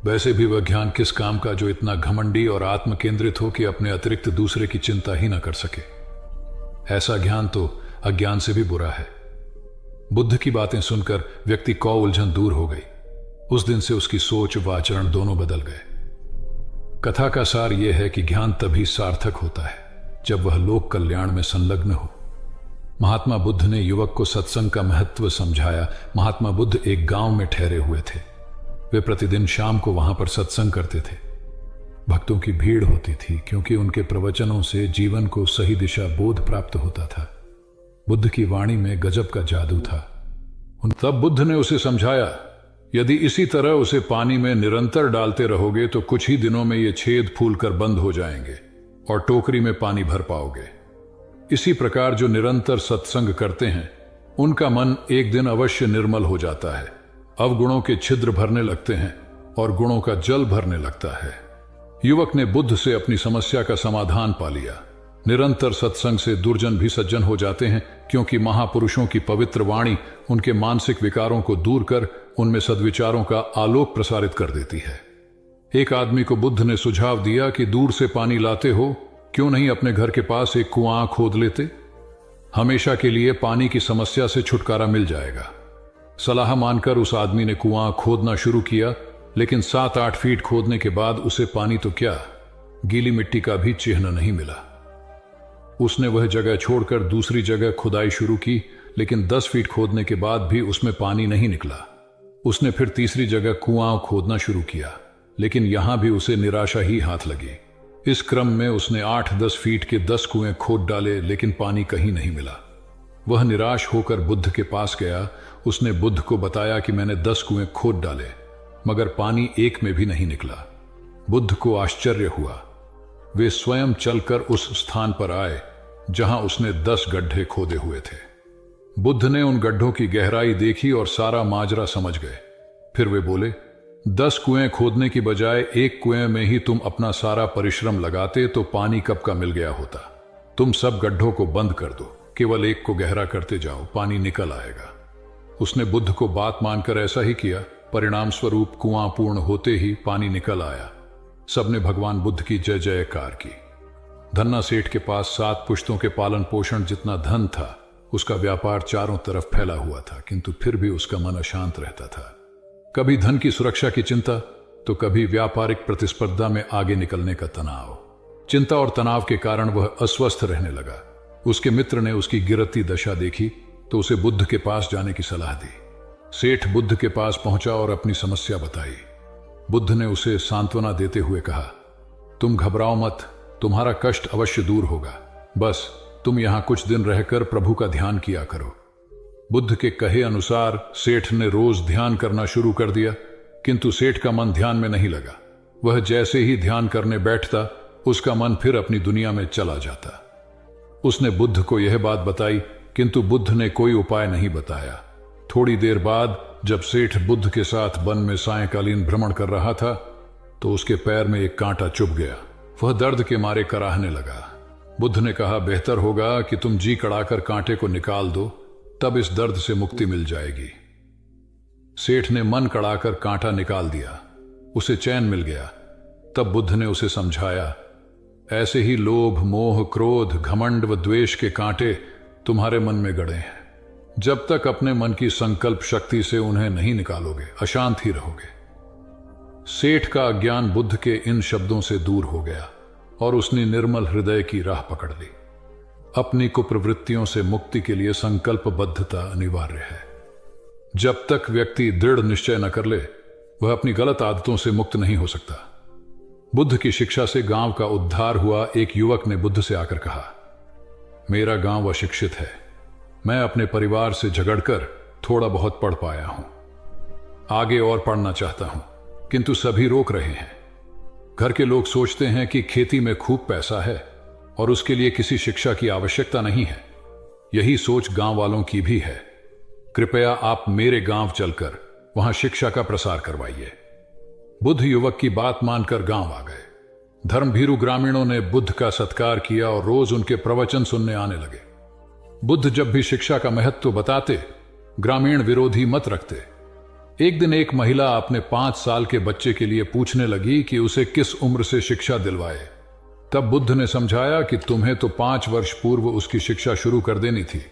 वैसे भी वह ज्ञान किस काम का जो इतना घमंडी और आत्म केंद्रित हो कि अपने अतिरिक्त दूसरे की चिंता ही ना कर सके। ऐसा ज्ञान तो अज्ञान से भी बुरा है। बुद्ध की बातें सुनकर व्यक्ति को उलझन दूर हो गई। उस दिन से उसकी सोच व आचरण दोनों बदल गए। कथा का सार यह है कि ज्ञान तभी सार्थक होता है जब वह लोक कल्याण में संलग्न हो। महात्मा बुद्ध ने युवक को सत्संग का महत्व समझाया। महात्मा बुद्ध एक गांव में ठहरे हुए थे। वे प्रतिदिन शाम को वहां पर सत्संग करते थे। भक्तों की भीड़ होती थी क्योंकि उनके प्रवचनों से जीवन को सही दिशा बोध प्राप्त होता था। बुद्ध की वाणी में गजब का जादू था। तब बुद्ध ने उसे समझाया, यदि इसी तरह उसे पानी में निरंतर डालते रहोगे तो कुछ ही दिनों में ये छेद फूलकर बंद हो जाएंगे और टोकरी में पानी भर पाओगे। इसी प्रकार जो निरंतर सत्संग करते हैं उनका मन एक दिन अवश्य निर्मल हो जाता है। अवगुणों के छिद्र भरने लगते हैं और गुणों का जल भरने लगता है। युवक ने बुद्ध से अपनी समस्या का समाधान पा लिया। निरंतर सत्संग से दुर्जन भी सज्जन हो जाते हैं, क्योंकि महापुरुषों की पवित्र वाणी उनके मानसिक विकारों को दूर कर उनमें सद्विचारों का आलोक प्रसारित कर देती है। एक आदमी को बुद्ध ने सुझाव दिया कि दूर से पानी लाते हो, क्यों नहीं अपने घर के पास एक कुआं खोद लेते? हमेशा के लिए पानी की समस्या से छुटकारा मिल जाएगा। सलाह मानकर उस आदमी ने कुआं खोदना शुरू किया, लेकिन 7-8 फीट खोदने के बाद उसे पानी तो क्या, गीली मिट्टी का भी चिन्ह नहीं मिला। उसने वह जगह छोड़कर दूसरी जगह खुदाई शुरू की, लेकिन 10 फीट खोदने के बाद भी उसमें पानी नहीं निकला। उसने फिर तीसरी जगह कुआं खोदना शुरू किया, लेकिन यहां भी उसे निराशा ही हाथ लगी। इस क्रम में उसने 8-10 फीट के 10 कुएं खोद डाले, लेकिन पानी कहीं नहीं मिला। वह निराश होकर बुद्ध के पास गया। उसने बुद्ध को बताया कि मैंने 10 कुएं खोद डाले, मगर पानी एक में भी नहीं निकला। बुद्ध को आश्चर्य हुआ। वे स्वयं चलकर उस स्थान पर आए जहां उसने 10 गड्ढे खोदे हुए थे। बुद्ध ने उन गड्ढों की गहराई देखी और सारा माजरा समझ गए। फिर वे बोले, 10 कुएं खोदने की बजाय एक कुएं में ही तुम अपना सारा परिश्रम लगाते तो पानी कब का मिल गया होता। तुम सब गड्ढों को बंद कर दो, केवल एक को गहरा करते जाओ, पानी निकल आएगा। उसने बुद्ध को बात मानकर ऐसा ही किया। परिणाम स्वरूप कुआं पूर्ण होते ही पानी निकल आया। सबने भगवान बुद्ध की जय जयकार की। धन्ना सेठ के पास 7 पुश्तों के पालन पोषण जितना धन था। उसका व्यापार चारों तरफ फैला हुआ था, किंतु फिर भी उसका मन अशांत रहता था। कभी धन की सुरक्षा की चिंता, तो कभी व्यापारिक प्रतिस्पर्धा में आगे निकलने का तनाव। चिंता और तनाव के कारण वह अस्वस्थ रहने लगा। उसके मित्र ने उसकी गिरती दशा देखी तो उसे बुद्ध के पास जाने की सलाह दी। सेठ बुद्ध के पास पहुंचा और अपनी समस्या बताई। बुद्ध ने उसे सांत्वना देते हुए कहा, तुम घबराओ मत, तुम्हारा कष्ट अवश्य दूर होगा। बस तुम यहां कुछ दिन रहकर प्रभु का ध्यान किया करो। बुद्ध के कहे अनुसार सेठ ने रोज ध्यान करना शुरू कर दिया, किंतु सेठ का मन ध्यान में नहीं लगा। वह जैसे ही ध्यान करने बैठता, उसका मन फिर अपनी दुनिया में चला जाता। उसने बुद्ध को यह बात बताई, किंतु बुद्ध ने कोई उपाय नहीं बताया। थोड़ी देर बाद जब सेठ बुद्ध के साथ वन में सायंकालीन भ्रमण कर रहा था, तो उसके पैर में एक कांटा चुभ गया। वह दर्द के मारे कराहने लगा। बुद्ध ने कहा, बेहतर होगा कि तुम जी कड़ाकर कांटे को निकाल दो, तब इस दर्द से मुक्ति मिल जाएगी। सेठ ने मन कड़ाकर कांटा निकाल दिया। उसे चैन मिल गया। तब बुद्ध ने उसे समझाया, ऐसे ही लोभ, मोह, क्रोध, घमंड व द्वेष के कांटे तुम्हारे मन में गड़े हैं। जब तक अपने मन की संकल्प शक्ति से उन्हें नहीं निकालोगे, अशांत ही रहोगे। सेठ का अज्ञान बुद्ध के इन शब्दों से दूर हो गया और उसने निर्मल हृदय की राह पकड़ ली। अपनी कुप्रवृत्तियों से मुक्ति के लिए संकल्पबद्धता अनिवार्य है। जब तक व्यक्ति दृढ़ निश्चय न कर ले, वह अपनी गलत आदतों से मुक्त नहीं हो सकता। बुद्ध की शिक्षा से गांव का उद्धार हुआ। एक युवक ने बुद्ध से आकर कहा, मेरा गांव अशिक्षित है। मैं अपने परिवार से झगड़कर थोड़ा बहुत पढ़ पाया हूं। आगे और पढ़ना चाहता हूं, किंतु सभी रोक रहे हैं। घर के लोग सोचते हैं कि खेती में खूब पैसा है और उसके लिए किसी शिक्षा की आवश्यकता नहीं है। यही सोच गांव वालों की भी है। कृपया आप मेरे गांव चलकर वहां शिक्षा का प्रसार करवाइए। बुद्ध युवक की बात मानकर गांव आ गए। धर्मभीरू ग्रामीणों ने बुद्ध का सत्कार किया और रोज उनके प्रवचन सुनने आने लगे। बुद्ध जब भी शिक्षा का महत्व बताते, ग्रामीण विरोधी मत रखते। एक दिन एक महिला अपने 5 साल के बच्चे के लिए पूछने लगी कि उसे किस उम्र से शिक्षा दिलवाए। तब बुद्ध ने समझाया कि तुम्हें तो 5 वर्ष पूर्व उसकी शिक्षा शुरू कर देनी थी।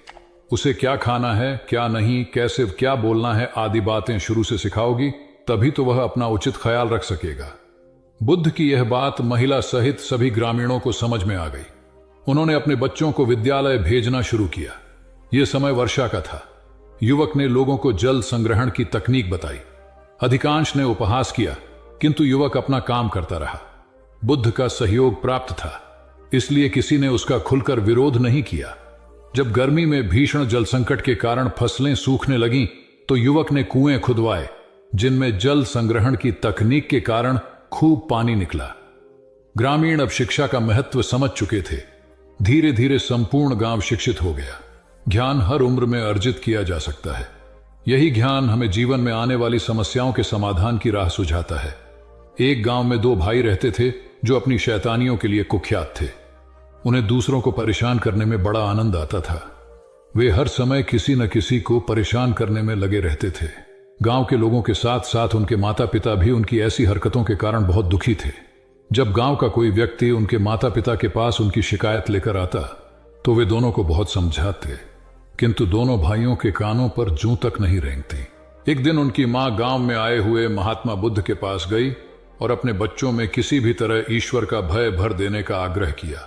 उसे क्या खाना है, क्या नहीं, कैसे क्या बोलना है आदि बातें शुरू से सिखाओगी, तभी तो वह अपना उचित ख्याल रख सकेगा। बुद्ध की यह बात महिला सहित सभी ग्रामीणों को समझ में आ गई। उन्होंने अपने बच्चों को विद्यालय भेजना शुरू किया। यह समय वर्षा का था। युवक ने लोगों को जल संग्रहण की तकनीक बताई। अधिकांश ने उपहास किया, किंतु युवक अपना काम करता रहा। बुद्ध का सहयोग प्राप्त था, इसलिए किसी ने उसका खुलकर विरोध नहीं किया। जब गर्मी में भीषण जल संकट के कारण फसलें सूखने लगीं, तो युवक ने कुएं खुदवाए, जिनमें जल संग्रहण की तकनीक के कारण खूब पानी निकला। ग्रामीण अब शिक्षा का महत्व समझ चुके थे। धीरे धीरे संपूर्ण गांव शिक्षित हो गया। ज्ञान हर उम्र में अर्जित किया जा सकता है। यही ज्ञान हमें जीवन में आने वाली समस्याओं के समाधान की राह सुझाता है। एक गांव में 2 भाई रहते थे जो अपनी शैतानियों के लिए कुख्यात थे। उन्हें दूसरों को परेशान करने में बड़ा आनंद आता था। वे हर समय किसी न किसी को परेशान करने में लगे रहते थे। गांव के लोगों के साथ साथ उनके माता पिता भी उनकी ऐसी हरकतों के कारण बहुत दुखी थे। जब गांव का कोई व्यक्ति उनके माता पिता के पास उनकी शिकायत लेकर आता, तो वे दोनों को बहुत समझाते, किंतु दोनों भाइयों के कानों पर जूं तक नहीं रेंगती। एक दिन उनकी मां गांव में आए हुए महात्मा बुद्ध के पास गई और अपने बच्चों में किसी भी तरह ईश्वर का भय भर देने का आग्रह किया,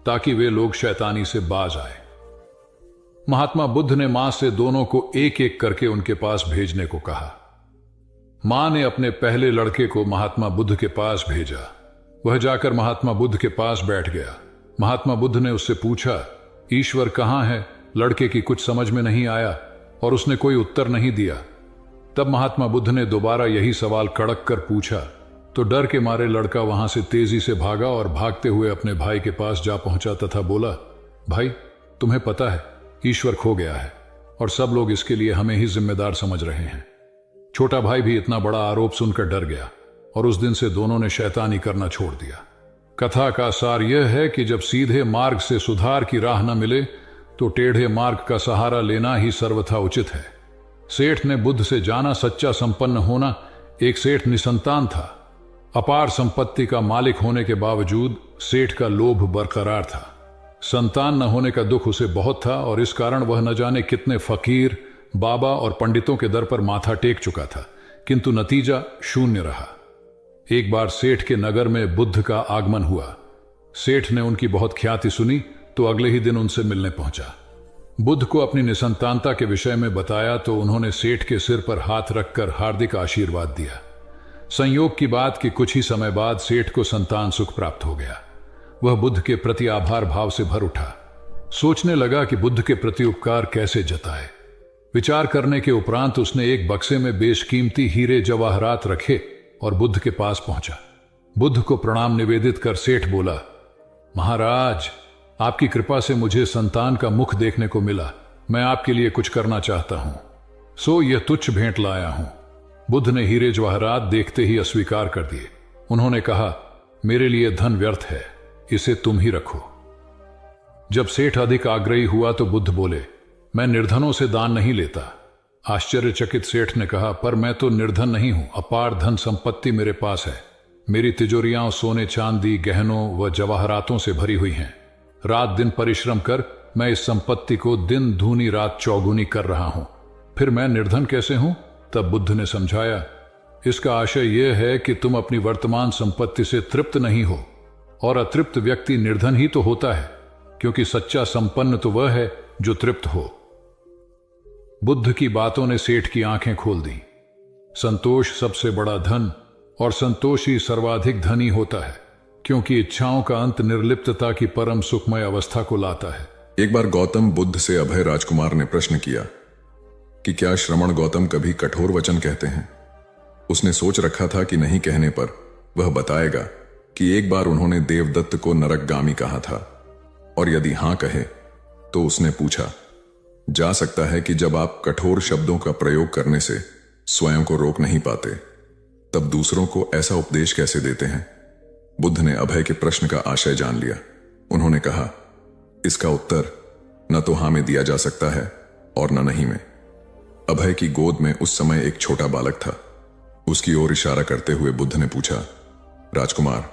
ताकि वे लोग शैतानी से बाज आए। महात्मा बुद्ध ने मां से दोनों को एक एक करके उनके पास भेजने को कहा। मां ने अपने पहले लड़के को महात्मा बुद्ध के पास भेजा। वह जाकर महात्मा बुद्ध के पास बैठ गया। महात्मा बुद्ध ने उससे पूछा, ईश्वर कहां है? लड़के की कुछ समझ में नहीं आया और उसने कोई उत्तर नहीं दिया। तब महात्मा बुद्ध ने दोबारा यही सवाल कड़क कर पूछा, तो डर के मारे लड़का वहां से तेजी से भागा और भागते हुए अपने भाई के पास जा पहुंचा तथा बोला, भाई, तुम्हें पता है ईश्वर खो गया है और सब लोग इसके लिए हमें ही जिम्मेदार समझ रहे हैं। छोटा भाई भी इतना बड़ा आरोप सुनकर डर गया और उस दिन से दोनों ने शैतानी करना छोड़ दिया। कथा का सार यह है कि जब सीधे मार्ग से सुधार की राह न मिले, तो टेढ़े मार्ग का सहारा लेना ही सर्वथा उचित है। सेठ ने बुद्ध से जाना, सच्चा संपन्न होना। एक सेठ निसंतान था। अपार संपत्ति का मालिक होने के बावजूद सेठ का लोभ बरकरार था। संतान न होने का दुख उसे बहुत था और इस कारण वह न जाने कितने फकीर, बाबा और पंडितों के दर पर माथा टेक चुका था, किंतु नतीजा शून्य रहा। एक बार सेठ के नगर में बुद्ध का आगमन हुआ। सेठ ने उनकी बहुत ख्याति सुनी तो अगले ही दिन उनसे मिलने पहुंचा। बुद्ध को अपनी निसंतानता के विषय में बताया तो उन्होंने सेठ के सिर पर हाथ रखकर हार्दिक आशीर्वाद दिया। संयोग की बात कि कुछ ही समय बाद सेठ को संतान सुख प्राप्त हो गया। वह बुद्ध के प्रति आभार भाव से भर उठा। सोचने लगा कि बुद्ध के प्रति उपकार कैसे जताए। विचार करने के उपरांत उसने एक बक्से में बेशकीमती हीरे जवाहरात रखे और बुद्ध के पास पहुंचा। बुद्ध को प्रणाम निवेदित कर सेठ बोला, महाराज, आपकी कृपा से मुझे संतान का मुख देखने को मिला। मैं आपके लिए कुछ करना चाहता हूं, सो यह तुच्छ भेंट लाया हूं। बुद्ध ने हीरे जवाहरात देखते ही अस्वीकार कर दिए। उन्होंने कहा, मेरे लिए धन व्यर्थ है, इसे तुम ही रखो। जब सेठ अधिक आग्रही हुआ तो बुद्ध बोले, मैं निर्धनों से दान नहीं लेता। आश्चर्यचकित सेठ ने कहा, पर मैं तो निर्धन नहीं हूं, अपार धन संपत्ति मेरे पास है। मेरी तिजोरियां सोने चांदी गहनों व जवाहरातों से भरी हुई हैं। रात दिन परिश्रम कर मैं इस संपत्ति को दिन दूनी रात चौगुनी कर रहा हूं, फिर मैं निर्धन कैसे हूं? तब बुद्ध ने समझाया, इसका आशय यह है कि तुम अपनी वर्तमान संपत्ति से तृप्त नहीं हो, और अतृप्त व्यक्ति निर्धन ही तो होता है, क्योंकि सच्चा संपन्न तो वह है जो तृप्त हो। बुद्ध की बातों ने सेठ की आंखें खोल दी। संतोष सबसे बड़ा धन और संतोष ही सर्वाधिक धनी होता है, क्योंकि इच्छाओं का अंत निर्लिप्तता की परम सुखमय अवस्था को लाता है। एक बार गौतम बुद्ध से अभय राजकुमार ने प्रश्न किया कि क्या श्रमण गौतम कभी कठोर वचन कहते हैं। उसने सोच रखा था कि नहीं कहने पर वह बताएगा कि एक बार उन्होंने देवदत्त को नरकगामी कहा था, और यदि हां कहे तो उसने पूछा, जा सकता है कि जब आप कठोर शब्दों का प्रयोग करने से स्वयं को रोक नहीं पाते, तब दूसरों को ऐसा उपदेश कैसे देते हैं। बुद्ध ने अभय के प्रश्न का आशय जान लिया। उन्होंने कहा, इसका उत्तर न तो हां में दिया जा सकता है और न नहीं में। अभय की गोद में उस समय एक छोटा बालक था। उसकी ओर इशारा करते हुए बुद्ध ने पूछा, राजकुमार,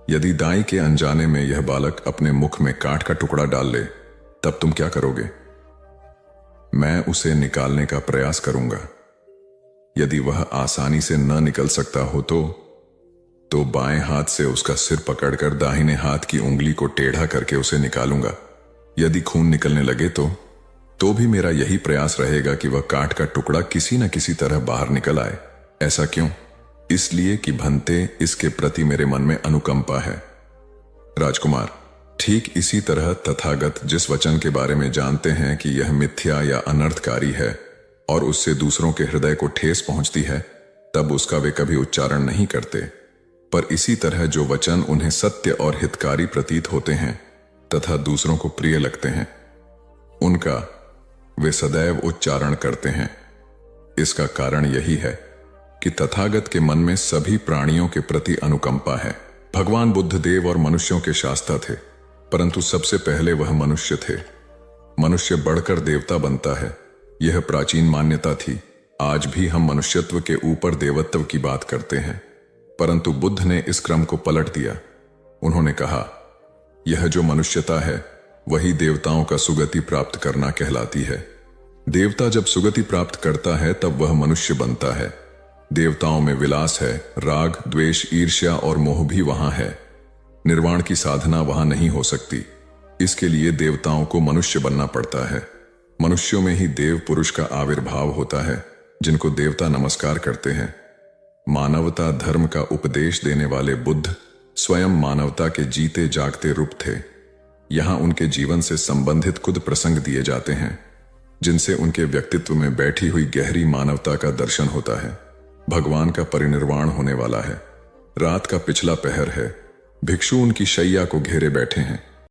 यदि दाई के अनजाने में यह बालक अपने मुख में काठ का टुकड़ा डाल ले, तब तुम क्या करोगे? मैं उसे निकालने का प्रयास करूंगा। यदि वह आसानी से न निकल सकता हो तो बाएं हाथ से उसका सिर पकड़कर दाहिने हाथ की उंगली को टेढ़ा करके उसे निकालूंगा। यदि खून निकलने लगे तो भी मेरा यही प्रयास रहेगा कि वह काठ का टुकड़ा किसी न किसी तरह बाहर निकल आए। ऐसा क्यों? इसलिए कि भंते इसके प्रति मेरे मन में अनुकंपा है। राजकुमार, ठीक इसी तरह तथागत जिस वचन के बारे में जानते हैं कि यह मिथ्या या अनर्थकारी है और उससे दूसरों के हृदय को ठेस पहुंचती है, तब उसका वे कभी उच्चारण नहीं करते। पर इसी तरह जो वचन उन्हें सत्य और हितकारी प्रतीत होते हैं तथा दूसरों को प्रिय लगते हैं, उनका वे सदैव उच्चारण करते हैं। इसका कारण यही है कि तथागत के मन में सभी प्राणियों के प्रति अनुकंपा है। भगवान बुद्ध देव और मनुष्यों के शास्ता थे, परंतु सबसे पहले वह मनुष्य थे। मनुष्य बढ़कर देवता बनता है, यह प्राचीन मान्यता थी। आज भी हम मनुष्यत्व के ऊपर देवत्व की बात करते हैं, परंतु बुद्ध ने इस क्रम को पलट दिया। उन्होंने कहा, यह जो मनुष्यता है वही देवताओं का सुगति प्राप्त करना कहलाती है। देवता जब सुगति प्राप्त करता है तब वह मनुष्य बनता है। देवताओं में विलास है, राग, द्वेष, ईर्ष्या और मोह भी वहां है। निर्वाण की साधना वहां नहीं हो सकती। इसके लिए देवताओं को मनुष्य बनना पड़ता है। मनुष्यों में ही देव पुरुष का आविर्भाव होता है, जिनको देवता नमस्कार करते हैं। मानवता धर्म का उपदेश देने वाले बुद्ध स्वयं मानवता के जीते जागते रूप थे। यहां उनके जीवन से संबंधित कुछ प्रसंग दिए जाते हैं, जिनसे उनके व्यक्तित्व में बैठी हुई गहरी मानवता का दर्शन होता है। भगवान का परिनिर्वाण होने वाला है। रात का पिछला पहर है। भिक्षु उनकी शैया को घेरे बैठे हैं।